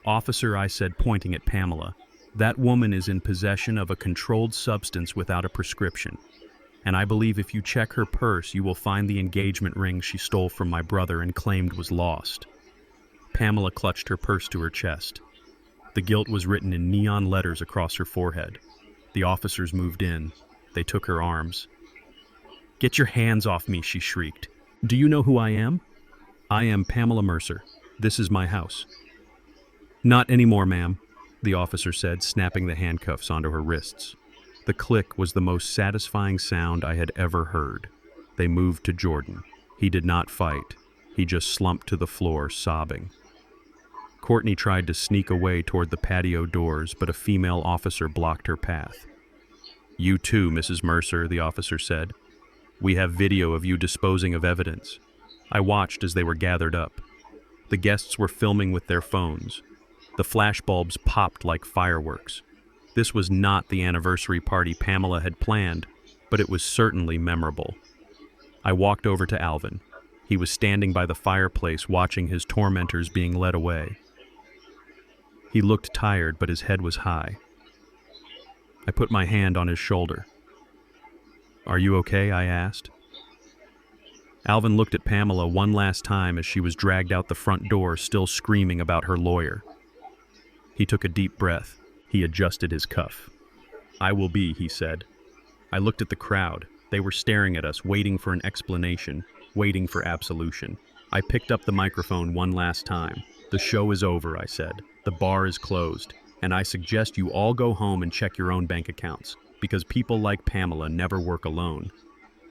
"Officer," I said, pointing at Pamela, "that woman is in possession of a controlled substance without a prescription. And I believe if you check her purse, you will find the engagement ring she stole from my brother and claimed was lost." Pamela clutched her purse to her chest. The guilt was written in neon letters across her forehead. The officers moved in. They took her arms. "Get your hands off me," she shrieked. "Do you know who I am?" "I am Pamela Mercer. This is my house." "Not anymore, ma'am," the officer said, snapping the handcuffs onto her wrists. The click was the most satisfying sound I had ever heard. They moved to Jordan. He did not fight. He just slumped to the floor, sobbing. Courtney tried to sneak away toward the patio doors, but a female officer blocked her path. "You too, Mrs. Mercer," the officer said. "We have video of you disposing of evidence." I watched as they were gathered up. The guests were filming with their phones. The flashbulbs popped like fireworks. This was not the anniversary party Pamela had planned, but it was certainly memorable. I walked over to Alvin. He was standing by the fireplace watching his tormentors being led away. He looked tired, but his head was high. I put my hand on his shoulder. "Are you okay?" I asked. Alvin looked at Pamela one last time as she was dragged out the front door, still screaming about her lawyer. He took a deep breath. He adjusted his cuff. "I will be," he said. I looked at the crowd. They were staring at us, waiting for an explanation, waiting for absolution. I picked up the microphone one last time. "The show is over," I said. "The bar is closed, and I suggest you all go home and check your own bank accounts, because people like Pamela never work alone."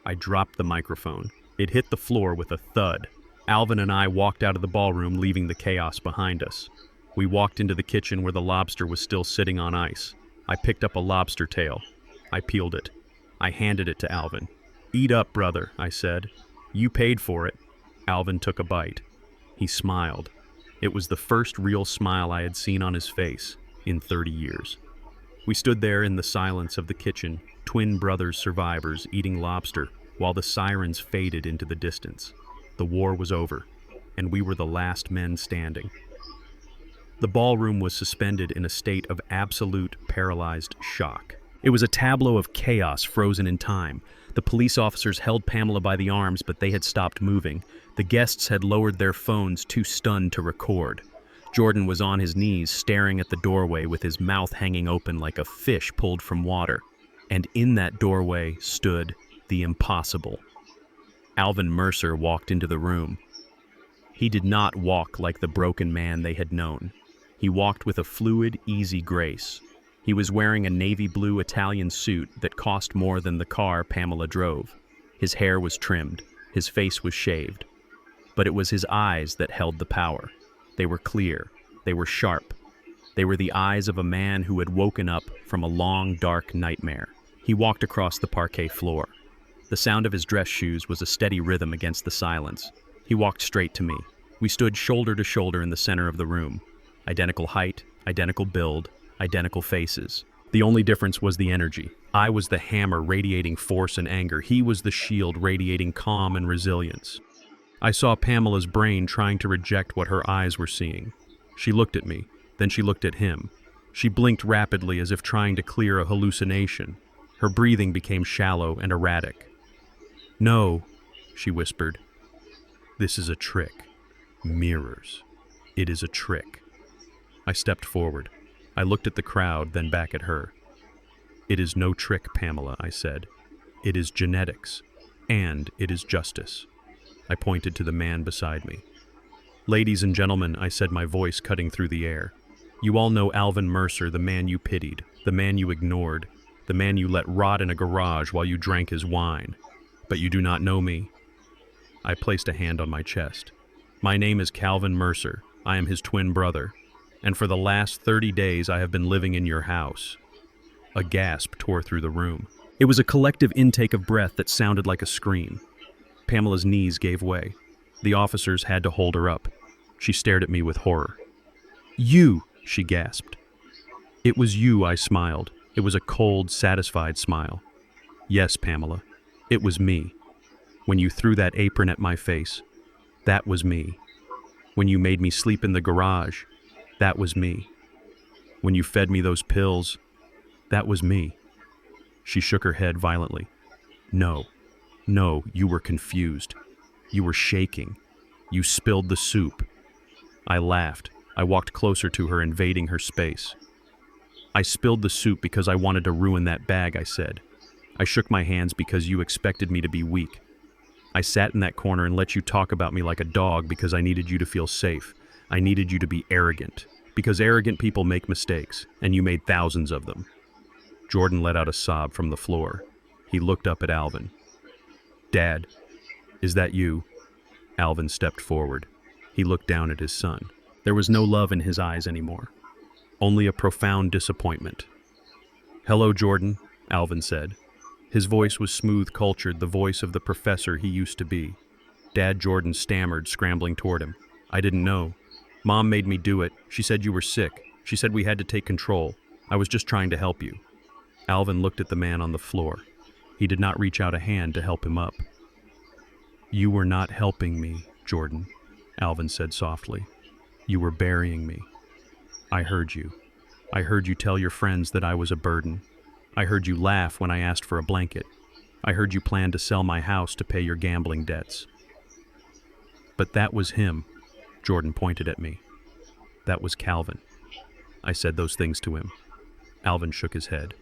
I dropped the microphone. It hit the floor with a thud. Alvin and I walked out of the ballroom, leaving the chaos behind us. We walked into the kitchen where the lobster was still sitting on ice. I picked up a lobster tail. I peeled it. I handed it to Alvin. "Eat up, brother," I said. "You paid for it." Alvin took a bite. He smiled. It was the first real smile I had seen on his face in 30 years. We stood there in the silence of the kitchen, twin brothers survivors eating lobster, while the sirens faded into the distance. The war was over, and we were the last men standing. The ballroom was suspended in a state of absolute paralyzed shock. It was a tableau of chaos frozen in time. The police officers held Pamela by the arms, but they had stopped moving. The guests had lowered their phones, too stunned to record. Jordan was on his knees, staring at the doorway with his mouth hanging open like a fish pulled from water. And in that doorway stood the impossible. Alvin Mercer walked into the room. He did not walk like the broken man they had known. He walked with a fluid, easy grace. He was wearing a navy blue Italian suit that cost more than the car Pamela drove. His hair was trimmed. His face was shaved. But it was his eyes that held the power. They were clear. They were sharp. They were the eyes of a man who had woken up from a long, dark nightmare. He walked across the parquet floor. The sound of his dress shoes was a steady rhythm against the silence. He walked straight to me. We stood shoulder to shoulder in the center of the room. Identical height, identical build, identical faces. The only difference was the energy. I was the hammer radiating force and anger. He was the shield radiating calm and resilience. I saw Pamela's brain trying to reject what her eyes were seeing. She looked at me, then she looked at him. She blinked rapidly as if trying to clear a hallucination. Her breathing became shallow and erratic. "No," she whispered. "This is a trick. Mirrors. It is a trick." I stepped forward. I looked at the crowd, then back at her. "It is no trick, Pamela," I said. "It is genetics, and it is justice." I pointed to the man beside me. "Ladies and gentlemen," I said, my voice cutting through the air. "You all know Alvin Mercer, the man you pitied, the man you ignored, the man you let rot in a garage while you drank his wine. But you do not know me." I placed a hand on my chest. "My name is Calvin Mercer. I am his twin brother. And for the last 30 days I have been living in your house." A gasp tore through the room. It was a collective intake of breath that sounded like a scream. Pamela's knees gave way. The officers had to hold her up. She stared at me with horror. "You!" she gasped. "It was you," I smiled. It was a cold, satisfied smile. "Yes, Pamela. It was me. When you threw that apron at my face, that was me. When you made me sleep in the garage, that was me. When you fed me those pills, that was me." She shook her head violently. No, you were confused. You were shaking. You spilled the soup." I laughed. I walked closer to her, invading her space. "I spilled the soup because I wanted to ruin that bag," I said. "I shook my hands because you expected me to be weak. I sat in that corner and let you talk about me like a dog because I needed you to feel safe. I needed you to be arrogant, because arrogant people make mistakes, and you made thousands of them." Jordan let out a sob from the floor. He looked up at Alvin. "Dad, is that you?" Alvin stepped forward. He looked down at his son. There was no love in his eyes anymore, only a profound disappointment. "Hello, Jordan," Alvin said. His voice was smooth, cultured, the voice of the professor he used to be. Dad, Jordan stammered, scrambling toward him. "I didn't know. Mom made me do it. She said you were sick. She said we had to take control. I was just trying to help you." Alvin looked at the man on the floor. He did not reach out a hand to help him up. "You were not helping me, Jordan," Alvin said softly. "You were burying me. I heard you. I heard you tell your friends that I was a burden. I heard you laugh when I asked for a blanket. I heard you plan to sell my house to pay your gambling debts. But that was him. Jordan pointed at me. That was Calvin. I said those things to him. Alvin shook his head.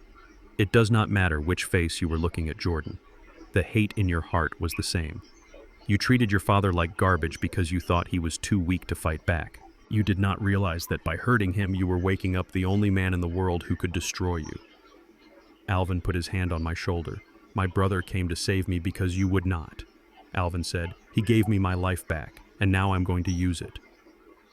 It does not matter which face you were looking at, Jordan. The hate in your heart was the same. You treated your father like garbage because you thought he was too weak to fight back. You did not realize that by hurting him you were waking up the only man in the world who could destroy you. Alvin put his hand on my shoulder. My brother came to save me because you would not. Alvin said, he gave me my life back, and now I'm going to use it.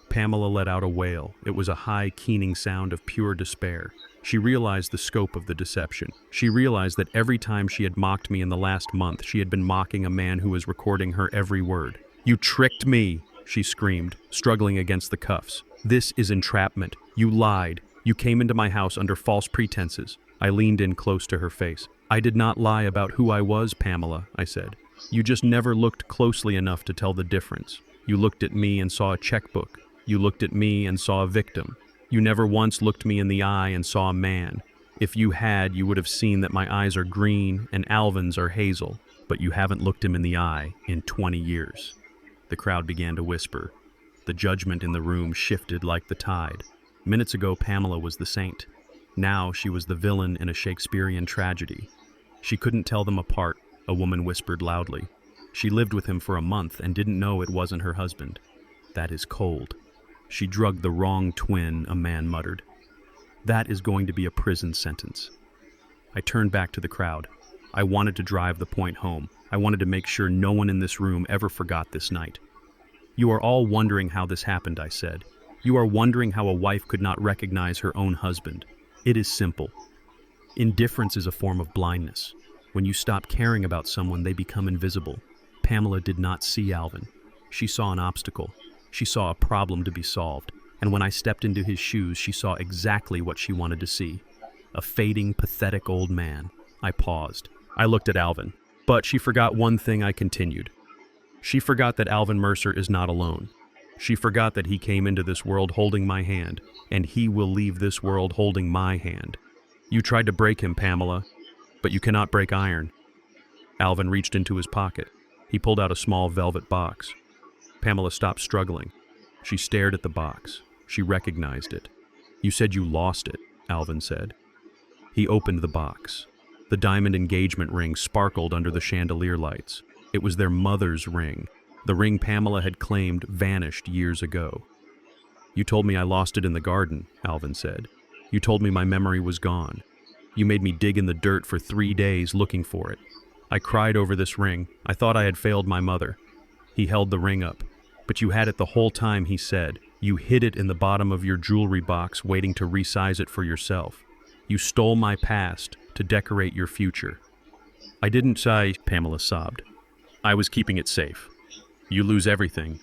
Pamela let out a wail. It was a high, keening sound of pure despair. She realized the scope of the deception. She realized that every time she had mocked me in the last month, she had been mocking a man who was recording her every word. You tricked me, she screamed, struggling against the cuffs. This is entrapment. You lied. You came into my house under false pretenses. I leaned in close to her face. I did not lie about who I was, Pamela, I said. You just never looked closely enough to tell the difference. You looked at me and saw a checkbook. You looked at me and saw a victim. You never once looked me in the eye and saw a man. If you had, you would have seen that my eyes are green and Alvin's are hazel, but you haven't looked him in the eye in 20 years. The crowd began to whisper. The judgment in the room shifted like the tide. Minutes ago, Pamela was the saint. Now she was the villain in a Shakespearean tragedy. She couldn't tell them apart, a woman whispered loudly. She lived with him for a month and didn't know it wasn't her husband. That is cold. She drugged the wrong twin, a man muttered. That is going to be a prison sentence. I turned back to the crowd. I wanted to drive the point home. I wanted to make sure no one in this room ever forgot this night. You are all wondering how this happened, I said. You are wondering how a wife could not recognize her own husband. It is simple. Indifference is a form of blindness. When you stop caring about someone, they become invisible. Pamela did not see Alvin. She saw an obstacle. She saw a problem to be solved, and when I stepped into his shoes, she saw exactly what she wanted to see. A fading, pathetic old man. I paused. I looked at Alvin. But she forgot one thing, I continued. She forgot that Alvin Mercer is not alone. She forgot that he came into this world holding my hand, and he will leave this world holding my hand. You tried to break him, Pamela, but you cannot break iron. Alvin reached into his pocket. He pulled out a small velvet box. Pamela stopped struggling. She stared at the box. She recognized it. You said you lost it, Alvin said. He opened the box. The diamond engagement ring sparkled under the chandelier lights. It was their mother's ring. The ring Pamela had claimed vanished years ago. You told me I lost it in the garden, Alvin said. You told me my memory was gone. You made me dig in the dirt for 3 days looking for it. I cried over this ring. I thought I had failed my mother. He held the ring up. But you had it the whole time, he said. You hid it in the bottom of your jewelry box, waiting to resize it for yourself. You stole my past to decorate your future. I didn't say, Pamela sobbed. I was keeping it safe. You lose everything.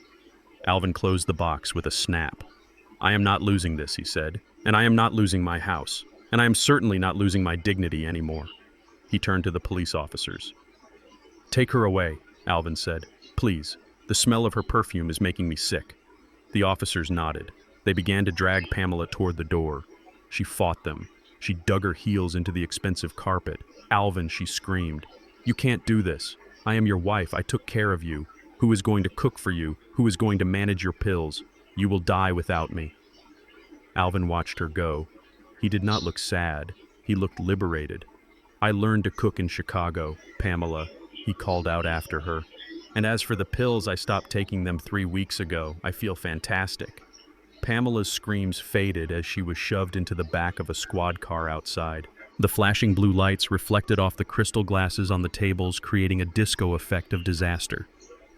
Alvin closed the box with a snap. I am not losing this, he said, and I am not losing my house, and I am certainly not losing my dignity anymore. He turned to the police officers. Take her away, Alvin said. Please. The smell of her perfume is making me sick. The officers nodded. They began to drag Pamela toward the door. She fought them. She dug her heels into the expensive carpet. Alvin, she screamed. You can't do this. I am your wife. I took care of you. Who is going to cook for you? Who is going to manage your pills? You will die without me. Alvin watched her go. He did not look sad. He looked liberated. I learned to cook in Chicago, Pamela, he called out after her. And as for the pills, I stopped taking them 3 weeks ago. I feel fantastic. Pamela's screams faded as she was shoved into the back of a squad car outside. The flashing blue lights reflected off the crystal glasses on the tables, creating a disco effect of disaster.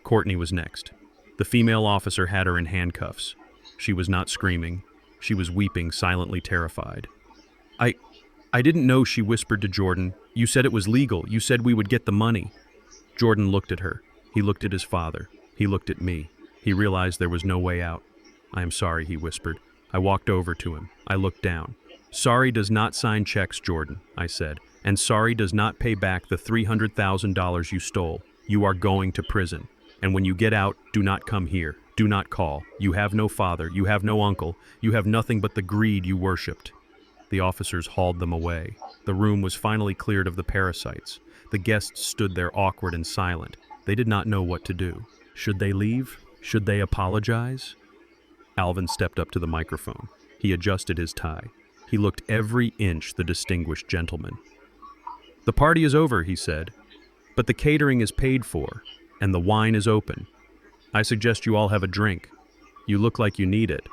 Courtney was next. The female officer had her in handcuffs. She was not screaming. She was weeping, silently terrified. I didn't know, she whispered to Jordan. You said it was legal. You said we would get the money. Jordan looked at her. He looked at his father. He looked at me. He realized there was no way out. I am sorry, he whispered. I walked over to him. I looked down. Sorry does not sign checks, Jordan, I said. And sorry does not pay back the $300,000 you stole. You are going to prison. And when you get out, do not come here. Do not call. You have no father. You have no uncle. You have nothing but the greed you worshipped. The officers hauled them away. The room was finally cleared of the parasites. The guests stood there awkward and silent. They did not know what to do. Should they leave? Should they apologize? Alvin stepped up to the microphone. He adjusted his tie. He looked every inch the distinguished gentleman. "The party is over," he said, "but the catering is paid for, and the wine is open. I suggest you all have a drink. You look like you need it."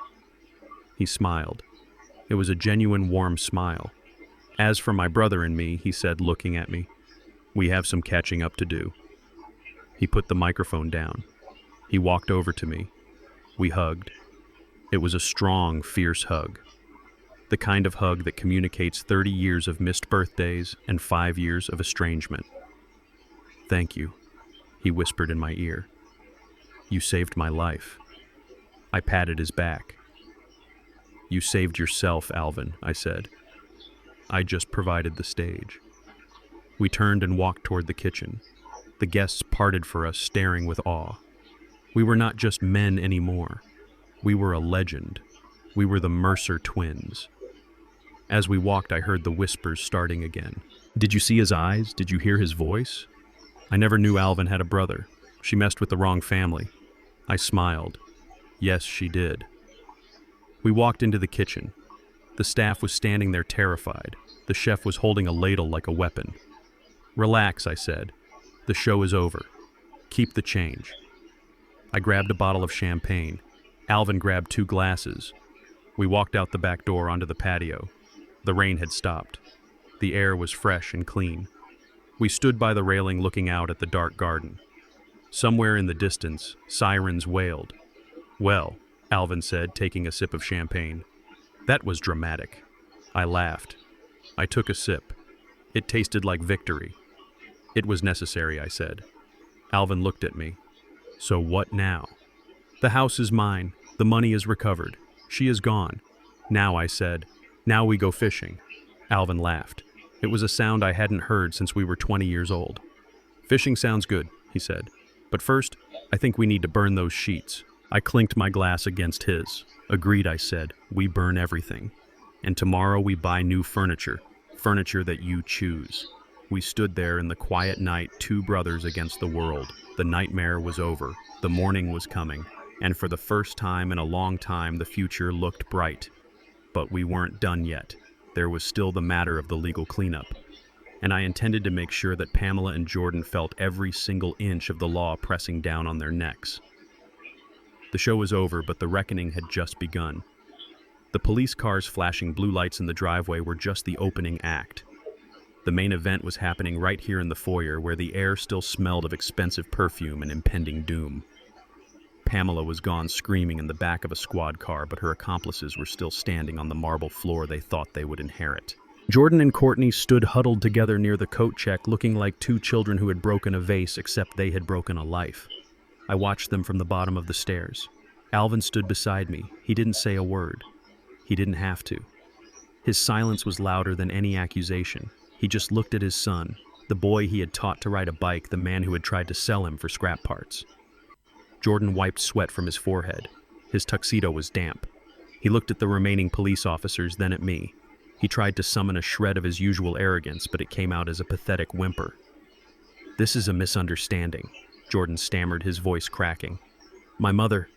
He smiled. It was a genuine warm smile. "As for my brother and me," he said, looking at me, "we have some catching up to do." He put the microphone down. He walked over to me. We hugged. It was a strong, fierce hug. The kind of hug that communicates 30 years of missed birthdays and 5 years of estrangement. "Thank you," he whispered in my ear. "You saved my life." I patted his back. "You saved yourself, Alvin," I said. "I just provided the stage." We turned and walked toward the kitchen. The guests parted for us, staring with awe. We were not just men anymore. We were a legend. We were the Mercer twins. As we walked, I heard the whispers starting again. "Did you see his eyes? Did you hear his voice?" I never knew Alvin had a brother. She messed with the wrong family. I smiled. Yes, she did. We walked into the kitchen. The staff was standing there terrified. The chef was holding a ladle like a weapon. "Relax," I said. "The show is over. Keep the change." I grabbed a bottle of champagne. Alvin grabbed 2 glasses. We walked out the back door onto the patio. The rain had stopped. The air was fresh and clean. We stood by the railing looking out at the dark garden. Somewhere in the distance, sirens wailed. "Well," Alvin said, taking a sip of champagne. "That was dramatic." I laughed. I took a sip. It tasted like victory. "It was necessary," I said. Alvin looked at me. "So what now?" "The house is mine. The money is recovered. She is gone. Now," I said, "now we go fishing." Alvin laughed. It was a sound I hadn't heard since we were 20 years old. "Fishing sounds good," he said. "But first, I think we need to burn those sheets." I clinked my glass against his. "Agreed," I said. "We burn everything. And tomorrow we buy new furniture. Furniture that you choose." We stood there in the quiet night, 2 brothers against the world. The nightmare was over. The morning was coming. And for the first time in a long time, the future looked bright. But we weren't done yet. There was still the matter of the legal cleanup. And I intended to make sure that Pamela and Jordan felt every single inch of the law pressing down on their necks. The show was over, but the reckoning had just begun. The police cars flashing blue lights in the driveway were just the opening act. The main event was happening right here in the foyer, where the air still smelled of expensive perfume and impending doom. Pamela was gone screaming in the back of a squad car, but her accomplices were still standing on the marble floor they thought they would inherit. Jordan and Courtney stood huddled together near the coat check, looking like 2 children who had broken a vase, except they had broken a life. I watched them from the bottom of the stairs. Alvin stood beside me. He didn't say a word. He didn't have to. His silence was louder than any accusation. He just looked at his son, the boy he had taught to ride a bike, the man who had tried to sell him for scrap parts. Jordan wiped sweat from his forehead. His tuxedo was damp. He looked at the remaining police officers, then at me. He tried to summon a shred of his usual arrogance, but it came out as a pathetic whimper. "This is a misunderstanding," Jordan stammered, his voice cracking. "My mother,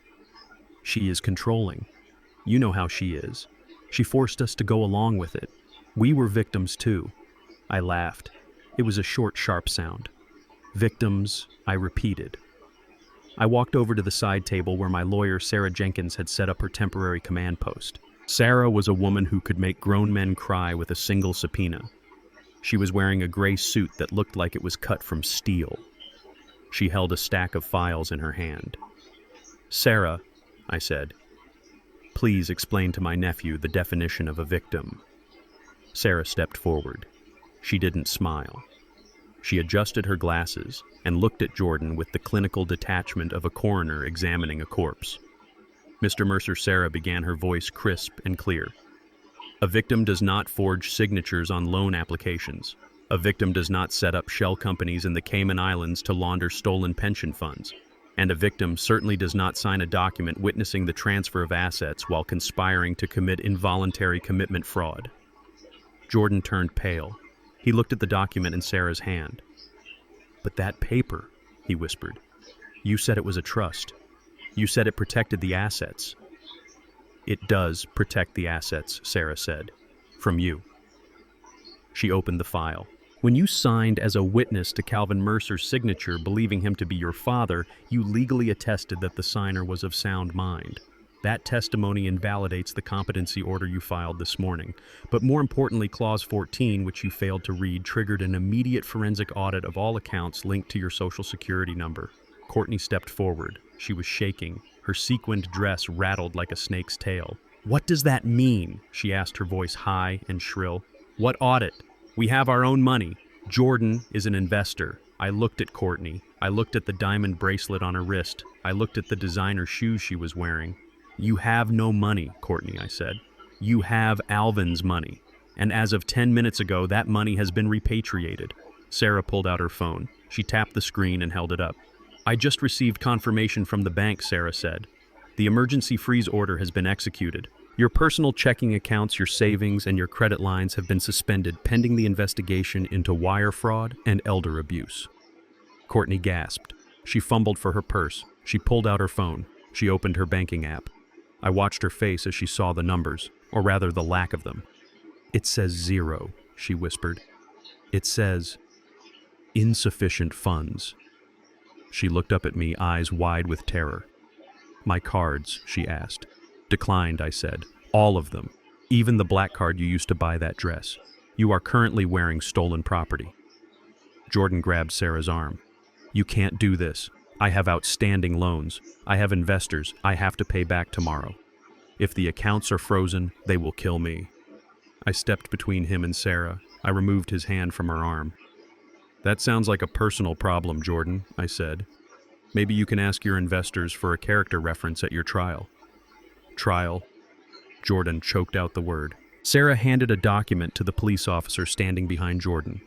she is controlling. You know how she is. She forced us to go along with it. We were victims too." I laughed. It was a short, sharp sound. "Victims," I repeated. I walked over to the side table where my lawyer, Sarah Jenkins, had set up her temporary command post. Sarah was a woman who could make grown men cry with a single subpoena. She was wearing a gray suit that looked like it was cut from steel. She held a stack of files in her hand. "Sarah," I said, "please explain to my nephew the definition of a victim." Sarah stepped forward. She didn't smile. She adjusted her glasses and looked at Jordan with the clinical detachment of a coroner examining a corpse. "Mr. Mercer," Sarah began, her voice crisp and clear. "A victim does not forge signatures on loan applications. A victim does not set up shell companies in the Cayman Islands to launder stolen pension funds. And a victim certainly does not sign a document witnessing the transfer of assets while conspiring to commit involuntary commitment fraud." Jordan turned pale. He looked at the document in Sarah's hand. "But that paper," he whispered. "You said it was a trust." You said it protected the assets. It does protect the assets, Sarah said. From you. She opened the file. When you signed as a witness to Calvin Mercer's signature, believing him to be your father, you legally attested that the signer was of sound mind. That testimony invalidates the competency order you filed this morning. But more importantly, Clause 14, which you failed to read, triggered an immediate forensic audit of all accounts linked to your Social Security number. Courtney stepped forward. She was shaking. Her sequined dress rattled like a snake's tail. What does that mean? She asked, her voice high and shrill. What audit? We have our own money. Jordan is an investor. I looked at Courtney. I looked at the diamond bracelet on her wrist. I looked at the designer shoes she was wearing. You have no money, Courtney, I said. You have Alvin's money. And as of 10 minutes ago, that money has been repatriated. Sarah pulled out her phone. She tapped the screen and held it up. I just received confirmation from the bank, Sarah said. The emergency freeze order has been executed. Your personal checking accounts, your savings, and your credit lines have been suspended pending the investigation into wire fraud and elder abuse. Courtney gasped. She fumbled for her purse. She pulled out her phone. She opened her banking app. I watched her face as she saw the numbers, or rather the lack of them. It says 0, she whispered. It says, insufficient funds. She looked up at me, eyes wide with terror. My cards, she asked. Declined, I said. All of them. Even the black card you used to buy that dress. You are currently wearing stolen property. Jordan grabbed Sarah's arm. You can't do this. I have outstanding loans. I have investors I have to pay back tomorrow. If the accounts are frozen, they will kill me. I stepped between him and Sarah. I removed his hand from her arm. That sounds like a personal problem, Jordan, I said. Maybe you can ask your investors for a character reference at your trial. Trial. Jordan choked out the word. Sarah handed a document to the police officer standing behind Jordan.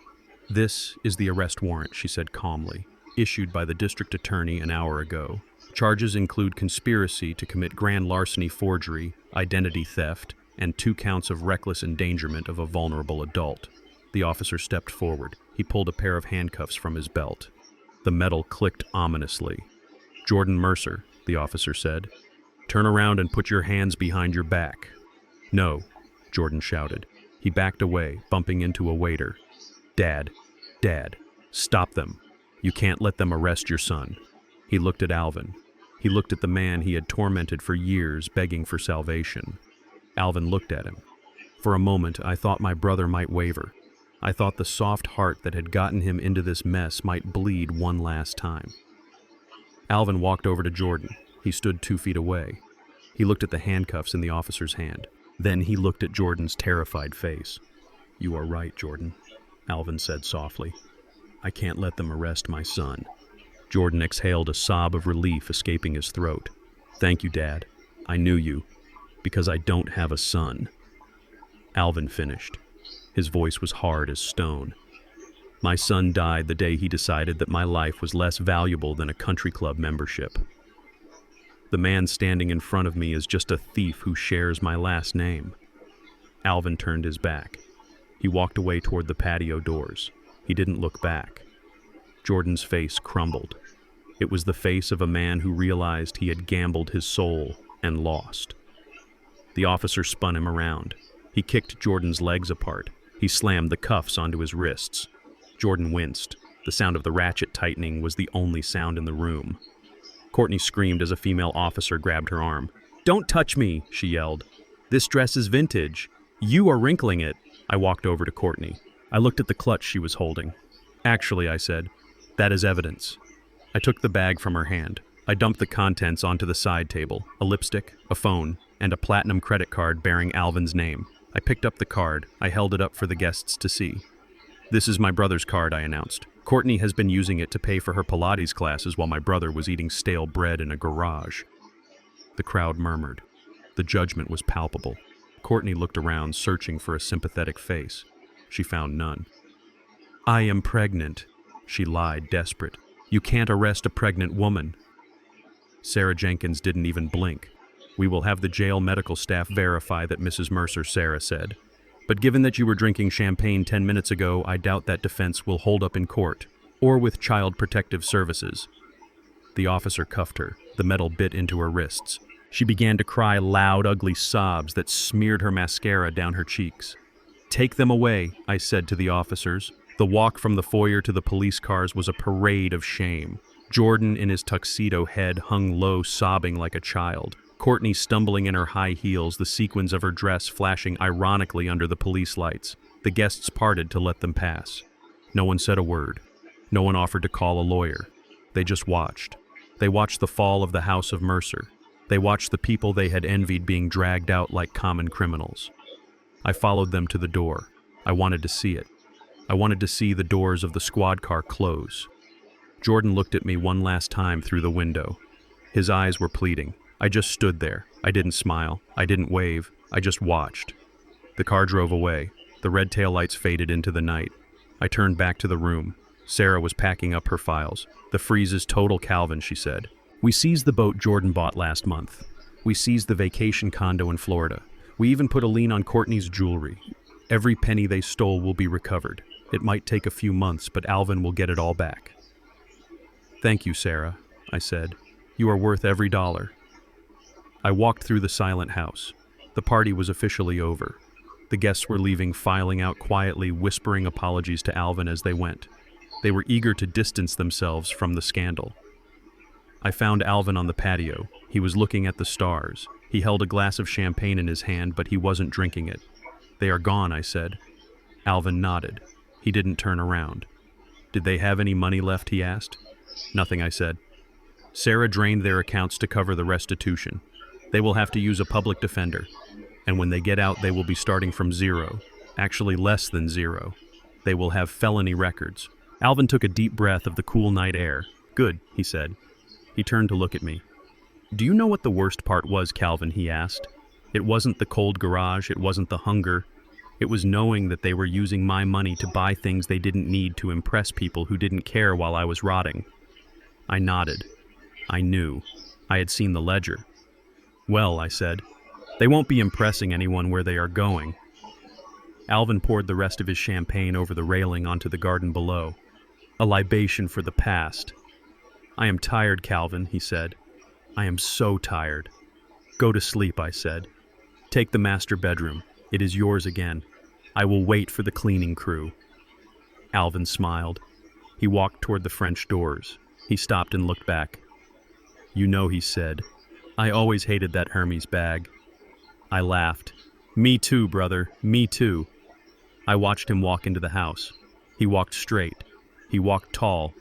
This is the arrest warrant, she said calmly, issued by the district attorney an hour ago. Charges include conspiracy to commit grand larceny forgery, identity theft, and 2 counts of reckless endangerment of a vulnerable adult. The officer stepped forward. He pulled a pair of handcuffs from his belt. The metal clicked ominously. Jordan Mercer, the officer said. Turn around and put your hands behind your back. No, Jordan shouted. He backed away, bumping into a waiter. Dad, stop them. You can't let them arrest your son. He looked at Alvin. He looked at the man he had tormented for years, begging for salvation. Alvin looked at him. For a moment, I thought my brother might waver. I thought the soft heart that had gotten him into this mess might bleed one last time. Alvin walked over to Jordan. He stood 2 feet away. He looked at the handcuffs in the officer's hand. Then he looked at Jordan's terrified face. You are right, Jordan, Alvin said softly. I can't let them arrest my son. Jordan exhaled a sob of relief escaping his throat. Thank you, Dad. I knew you, because I don't have a son. Alvin finished. His voice was hard as stone. My son died the day he decided that my life was less valuable than a country club membership. The man standing in front of me is just a thief who shares my last name. Alvin turned his back. He walked away toward the patio doors. He didn't look back. Jordan's face crumbled. It was the face of a man who realized he had gambled his soul and lost. The officer spun him around. He kicked Jordan's legs apart. He slammed the cuffs onto his wrists. Jordan winced. The sound of the ratchet tightening was the only sound in the room. Courtney screamed as a female officer grabbed her arm. Don't touch me, she yelled. This dress is vintage. You are wrinkling it. I walked over to Courtney. I looked at the clutch she was holding. Actually, I said, that is evidence. I took the bag from her hand. I dumped the contents onto the side table, a lipstick, a phone, and a platinum credit card bearing Alvin's name. I picked up the card. I held it up for the guests to see. This is my brother's card, I announced. Courtney has been using it to pay for her Pilates classes while my brother was eating stale bread in a garage. The crowd murmured. The judgment was palpable. Courtney looked around, searching for a sympathetic face. She found none. I am pregnant, she lied, desperate. You can't arrest a pregnant woman. Sarah Jenkins didn't even blink. We will have the jail medical staff verify that Mrs. Mercer, Sarah said. But given that you were drinking champagne 10 minutes ago, I doubt that defense will hold up in court, or with Child Protective Services. The officer cuffed her. The metal bit into her wrists. She began to cry loud, ugly sobs that smeared her mascara down her cheeks. "Take them away," I said to the officers. The walk from the foyer to the police cars was a parade of shame. Jordan, in his tuxedo head, hung low, sobbing like a child. Courtney stumbling in her high heels, the sequins of her dress flashing ironically under the police lights. The guests parted to let them pass. No one said a word. No one offered to call a lawyer. They just watched. They watched the fall of the House of Mercer. They watched the people they had envied being dragged out like common criminals. I followed them to the door. I wanted to see it. I wanted to see the doors of the squad car close. Jordan looked at me one last time through the window. His eyes were pleading. I just stood there. I didn't smile. I didn't wave. I just watched. The car drove away. The red taillights faded into the night. I turned back to the room. Sarah was packing up her files. "The freeze is total, Calvin," she said. "We seized the boat Jordan bought last month. We seized the vacation condo in Florida. We even put a lien on Courtney's jewelry. Every penny they stole will be recovered. It might take a few months, but Alvin will get it all back." "Thank you, Sarah," I said. "You are worth every dollar." I walked through the silent house. The party was officially over. The guests were leaving, filing out quietly, whispering apologies to Alvin as they went. They were eager to distance themselves from the scandal. I found Alvin on the patio. He was looking at the stars. He held a glass of champagne in his hand, but he wasn't drinking it. "They are gone," I said. Alvin nodded. He didn't turn around. "Did they have any money left?" he asked. "Nothing," I said. "Sarah drained their accounts to cover the restitution. They will have to use a public defender. And when they get out, they will be starting from zero. Actually, less than zero. They will have felony records." Alvin took a deep breath of the cool night air. "Good," he said. He turned to look at me. "Do you know what the worst part was, Calvin?" he asked. "It wasn't the cold garage, it wasn't the hunger. It was knowing that they were using my money to buy things they didn't need to impress people who didn't care while I was rotting." I nodded. I knew. I had seen the ledger. "Well," I said, "they won't be impressing anyone where they are going." Alvin poured the rest of his champagne over the railing onto the garden below. "A libation for the past." "I am tired, Calvin," he said. "I am so tired." "Go to sleep," I said. "Take the master bedroom. It is yours again. I will wait for the cleaning crew." Alvin smiled. He walked toward the French doors. He stopped and looked back. "You know," he said, "I always hated that Hermes bag." I laughed. "Me too, brother. Me too." I watched him walk into the house. He walked straight. He walked tall.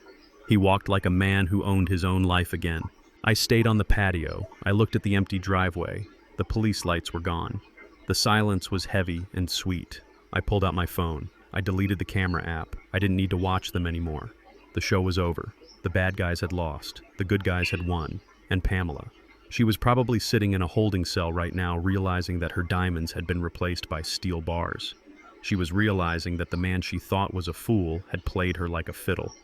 He walked like a man who owned his own life again. I stayed on the patio. I looked at the empty driveway. The police lights were gone. The silence was heavy and sweet. I pulled out my phone. I deleted the camera app. I didn't need to watch them anymore. The show was over. The bad guys had lost. The good guys had won. And Pamela. She was probably sitting in a holding cell right now, realizing that her diamonds had been replaced by steel bars. She was realizing that the man she thought was a fool had played her like a fiddle.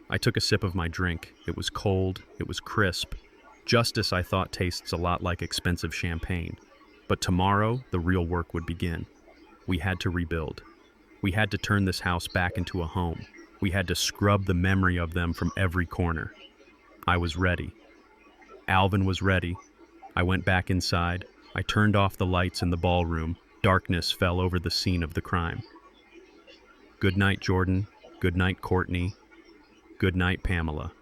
I took a sip of my drink. It was cold. It was crisp. Justice, I thought, tastes a lot like expensive champagne. But tomorrow, the real work would begin. We had to rebuild. We had to turn this house back into a home. We had to scrub the memory of them from every corner. I was ready. Alvin was ready. I went back inside. I turned off the lights in the ballroom. Darkness fell over the scene of the crime. Good night, Jordan. Good night, Courtney. Good night, Pamela.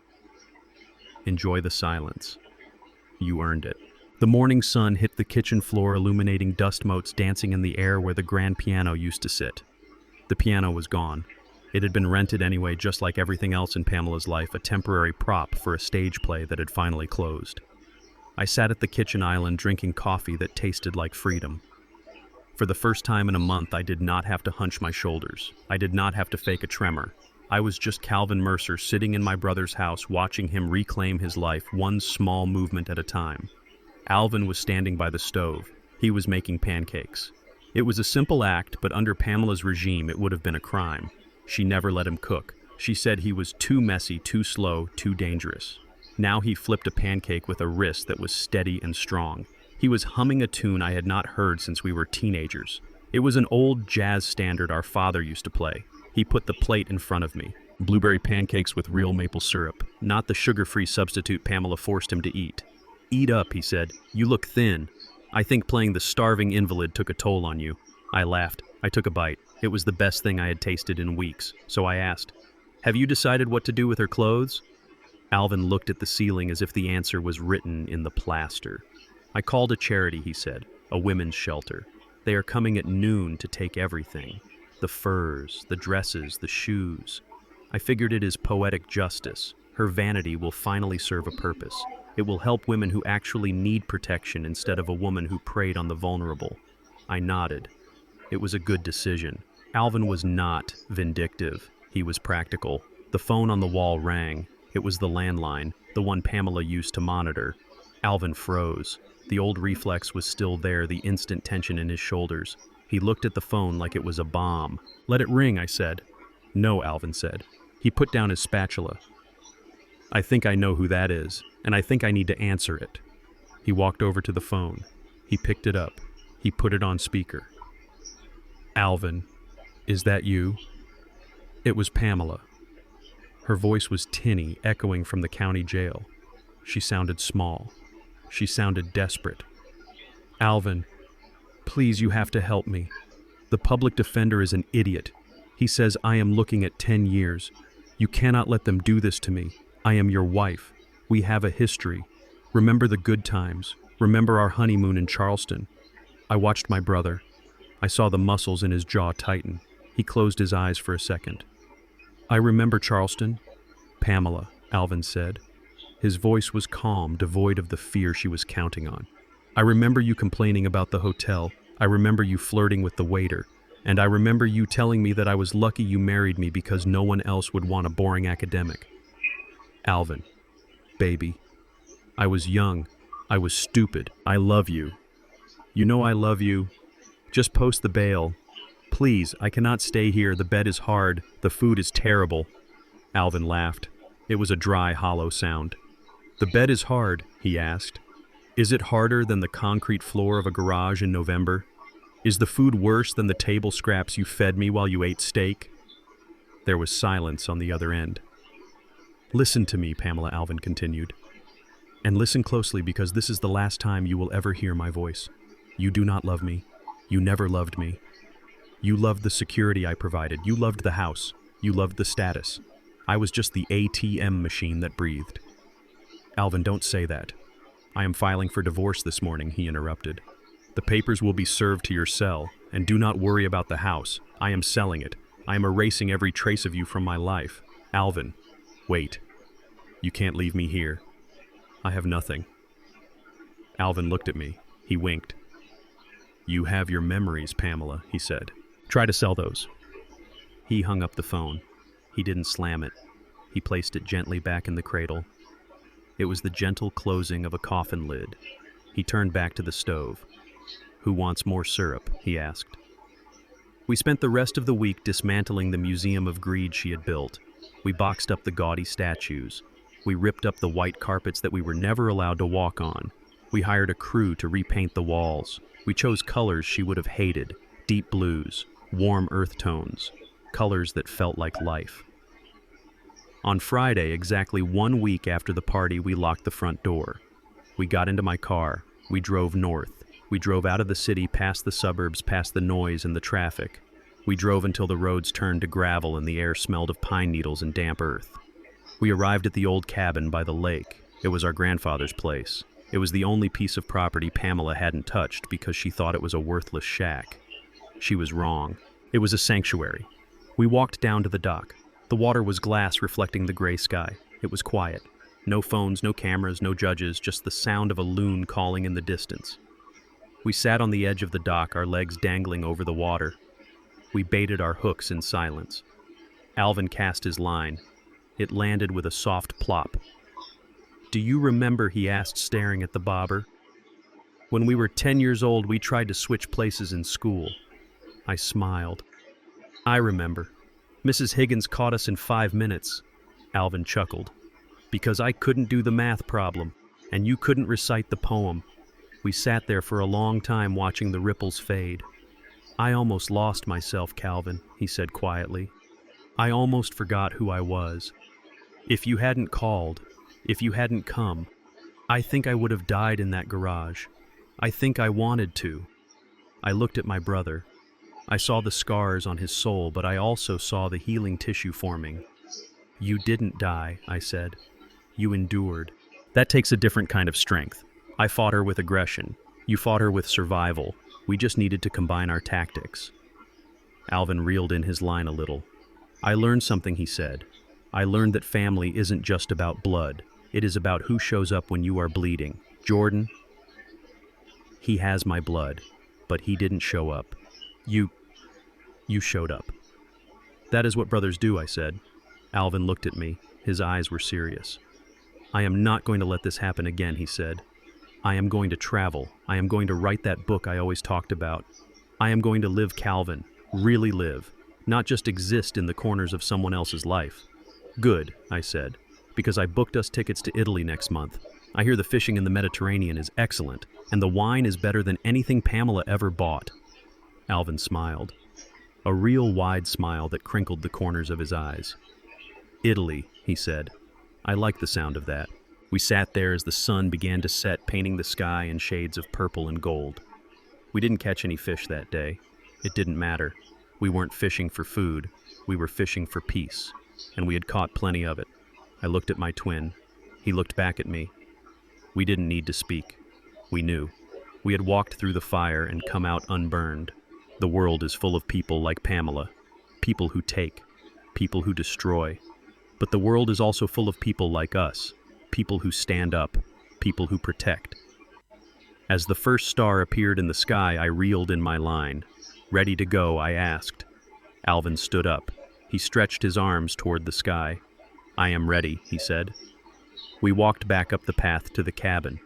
Enjoy the silence. You earned it. The morning sun hit the kitchen floor, illuminating dust motes dancing in the air where the grand piano used to sit. The piano was gone. It had been rented anyway, just like everything else in Pamela's life, a temporary prop for a stage play that had finally closed. I sat at the kitchen island drinking coffee that tasted like freedom. For the first time in a month, I did not have to hunch my shoulders. I did not have to fake a tremor. I was just Calvin Mercer sitting in my brother's house, watching him reclaim his life one small movement at a time. Alvin was standing by the stove. He was making pancakes. It was a simple act, but under Pamela's regime, it would have been a crime. She never let him cook. She said he was too messy, too slow, too dangerous. Now he flipped a pancake with a wrist that was steady and strong. He was humming a tune I had not heard since we were teenagers. It was an old jazz standard our father used to play. He put the plate in front of me. Blueberry pancakes with real maple syrup, not the sugar-free substitute Pamela forced him to eat. Eat up, he said. You look thin. I think playing the starving invalid took a toll on you. I laughed. I took a bite. It was the best thing I had tasted in weeks, so I asked, have you decided what to do with her clothes? Alvin looked at the ceiling as if the answer was written in the plaster. I called a charity, he said, a women's shelter. They are coming at noon to take everything. The furs, the dresses, the shoes. I figured it is poetic justice. Her vanity will finally serve a purpose. It will help women who actually need protection instead of a woman who preyed on the vulnerable. I nodded. It was a good decision. Alvin was not vindictive. He was practical. The phone on the wall rang. It was the landline, the one Pamela used to monitor. Alvin froze. The old reflex was still there, the instant tension in his shoulders. He looked at the phone like it was a bomb. Let it ring, I said. No, Alvin said. He put down his spatula. I think I know who that is, and I think I need to answer it. He walked over to the phone. He picked it up. He put it on speaker. Alvin, is that you? It was Pamela. Her voice was tinny, echoing from the county jail. She sounded small. She sounded desperate. Alvin, please, you have to help me. The public defender is an idiot. He says I am looking at 10 years. You cannot let them do this to me. I am your wife. We have a history. Remember the good times. Remember our honeymoon in Charleston. I watched my brother. I saw the muscles in his jaw tighten. He closed his eyes for a second. I remember Charleston. Pamela, Alvin said. His voice was calm, devoid of the fear she was counting on. I remember you complaining about the hotel. I remember you flirting with the waiter. And I remember you telling me that I was lucky you married me because no one else would want a boring academic. Alvin, baby, I was young. I was stupid. I love you. You know I love you. Just post the bail. Please, I cannot stay here. The bed is hard. The food is terrible. Alvin laughed. It was a dry, hollow sound. The bed is hard, he asked. Is it harder than the concrete floor of a garage in November? Is the food worse than the table scraps you fed me while you ate steak? There was silence on the other end. Listen to me, Pamela, Alvin continued. And listen closely, because this is the last time you will ever hear my voice. You do not love me. You never loved me. You loved the security I provided. You loved the house. You loved the status. I was just the ATM machine that breathed. Alvin, don't say that. I am filing for divorce this morning, he interrupted. The papers will be served to your cell, and do not worry about the house. I am selling it. I am erasing every trace of you from my life. Alvin, wait. You can't leave me here. I have nothing. Alvin looked at me. He winked. You have your memories, Pamela, he said. Try to sell those. He hung up the phone. He didn't slam it. He placed it gently back in the cradle. It was the gentle closing of a coffin lid. He turned back to the stove. Who wants more syrup? He asked. We spent the rest of the week dismantling the museum of greed she had built. We boxed up the gaudy statues. We ripped up the white carpets that we were never allowed to walk on. We hired a crew to repaint the walls. We chose colors she would have hated, deep blues, warm earth tones, colors that felt like life. On Friday, exactly 1 week after the party, we locked the front door. We got into my car. We drove north. We drove out of the city, past the suburbs, past the noise and the traffic. We drove until the roads turned to gravel and the air smelled of pine needles and damp earth. We arrived at the old cabin by the lake. It was our grandfather's place. It was the only piece of property Pamela hadn't touched because she thought it was a worthless shack. She was wrong. It was a sanctuary. We walked down to the dock. The water was glass reflecting the gray sky. It was quiet. No phones, no cameras, no judges, just the sound of a loon calling in the distance. We sat on the edge of the dock, our legs dangling over the water. We baited our hooks in silence. Alvin cast his line. It landed with a soft plop. Do you remember, he asked, staring at the bobber. When we were 10 years old, we tried to switch places in school. I smiled. I remember. Mrs. Higgins caught us in 5 minutes. Alvin chuckled. Because I couldn't do the math problem, and you couldn't recite the poem. We sat there for a long time watching the ripples fade. I almost lost myself, Calvin, he said quietly. I almost forgot who I was. If you hadn't called, if you hadn't come, I think I would have died in that garage. I think I wanted to. I looked at my brother. I saw the scars on his soul, but I also saw the healing tissue forming. You didn't die, I said. You endured. That takes a different kind of strength. I fought her with aggression. You fought her with survival. We just needed to combine our tactics. Alvin reeled in his line a little. I learned something, he said. I learned that family isn't just about blood. It is about who shows up when you are bleeding. Jordan, he has my blood, but he didn't show up. You showed up. That is what brothers do, I said. Alvin looked at me. His eyes were serious. I am not going to let this happen again, he said. I am going to travel. I am going to write that book I always talked about. I am going to live Calvin, really live, not just exist in the corners of someone else's life. Good, I said, because I booked us tickets to Italy next month. I hear the fishing in the Mediterranean is excellent, and the wine is better than anything Pamela ever bought. Alvin smiled, a real wide smile that crinkled the corners of his eyes. Italy, he said. I like the sound of that. We sat there as the sun began to set, painting the sky in shades of purple and gold. We didn't catch any fish that day. It didn't matter. We weren't fishing for food. We were fishing for peace, and we had caught plenty of it. I looked at my twin. He looked back at me. We didn't need to speak. We knew. We had walked through the fire and come out unburned. The world is full of people like Pamela, people who take, people who destroy. But the world is also full of people like us, people who stand up, people who protect. As the first star appeared in the sky, I reeled in my line. Ready to go, I asked. Alvin stood up. He stretched his arms toward the sky. I am ready, he said. We walked back up the path to the cabin.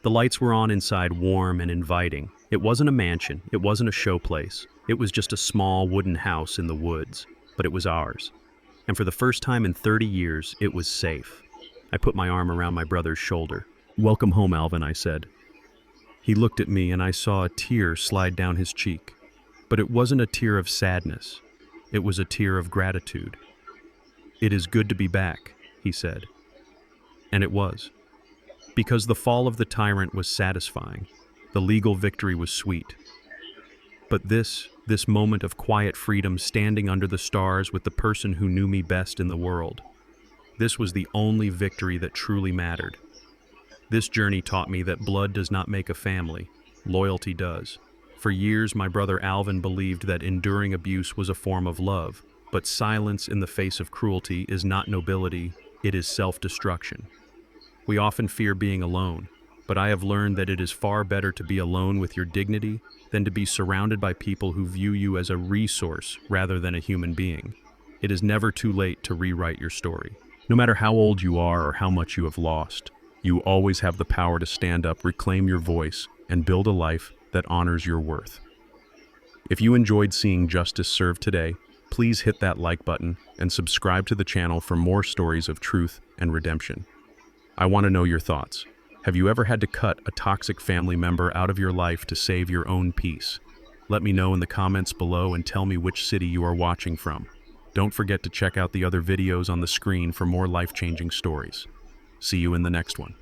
The lights were on inside, warm and inviting. It wasn't a mansion. It wasn't a showplace. It was just a small wooden house in the woods, but it was ours. And for the first time in 30 years, it was safe. I put my arm around my brother's shoulder. Welcome home, Alvin, I said. He looked at me and I saw a tear slide down his cheek. But it wasn't a tear of sadness. It was a tear of gratitude. It is good to be back, he said. And it was. Because the fall of the tyrant was satisfying. The legal victory was sweet. But this moment of quiet freedom, standing under the stars with the person who knew me best in the world, this was the only victory that truly mattered. This journey taught me that blood does not make a family. Loyalty does. For years, my brother Alvin believed that enduring abuse was a form of love, but silence in the face of cruelty is not nobility, it is self-destruction. We often fear being alone, but I have learned that it is far better to be alone with your dignity than to be surrounded by people who view you as a resource rather than a human being. It is never too late to rewrite your story. No matter how old you are or how much you have lost, you always have the power to stand up, reclaim your voice, and build a life that honors your worth. If you enjoyed seeing justice served today, please hit that like button and subscribe to the channel for more stories of truth and redemption. I want to know your thoughts. Have you ever had to cut a toxic family member out of your life to save your own peace? Let me know in the comments below and tell me which city you are watching from. Don't forget to check out the other videos on the screen for more life-changing stories. See you in the next one.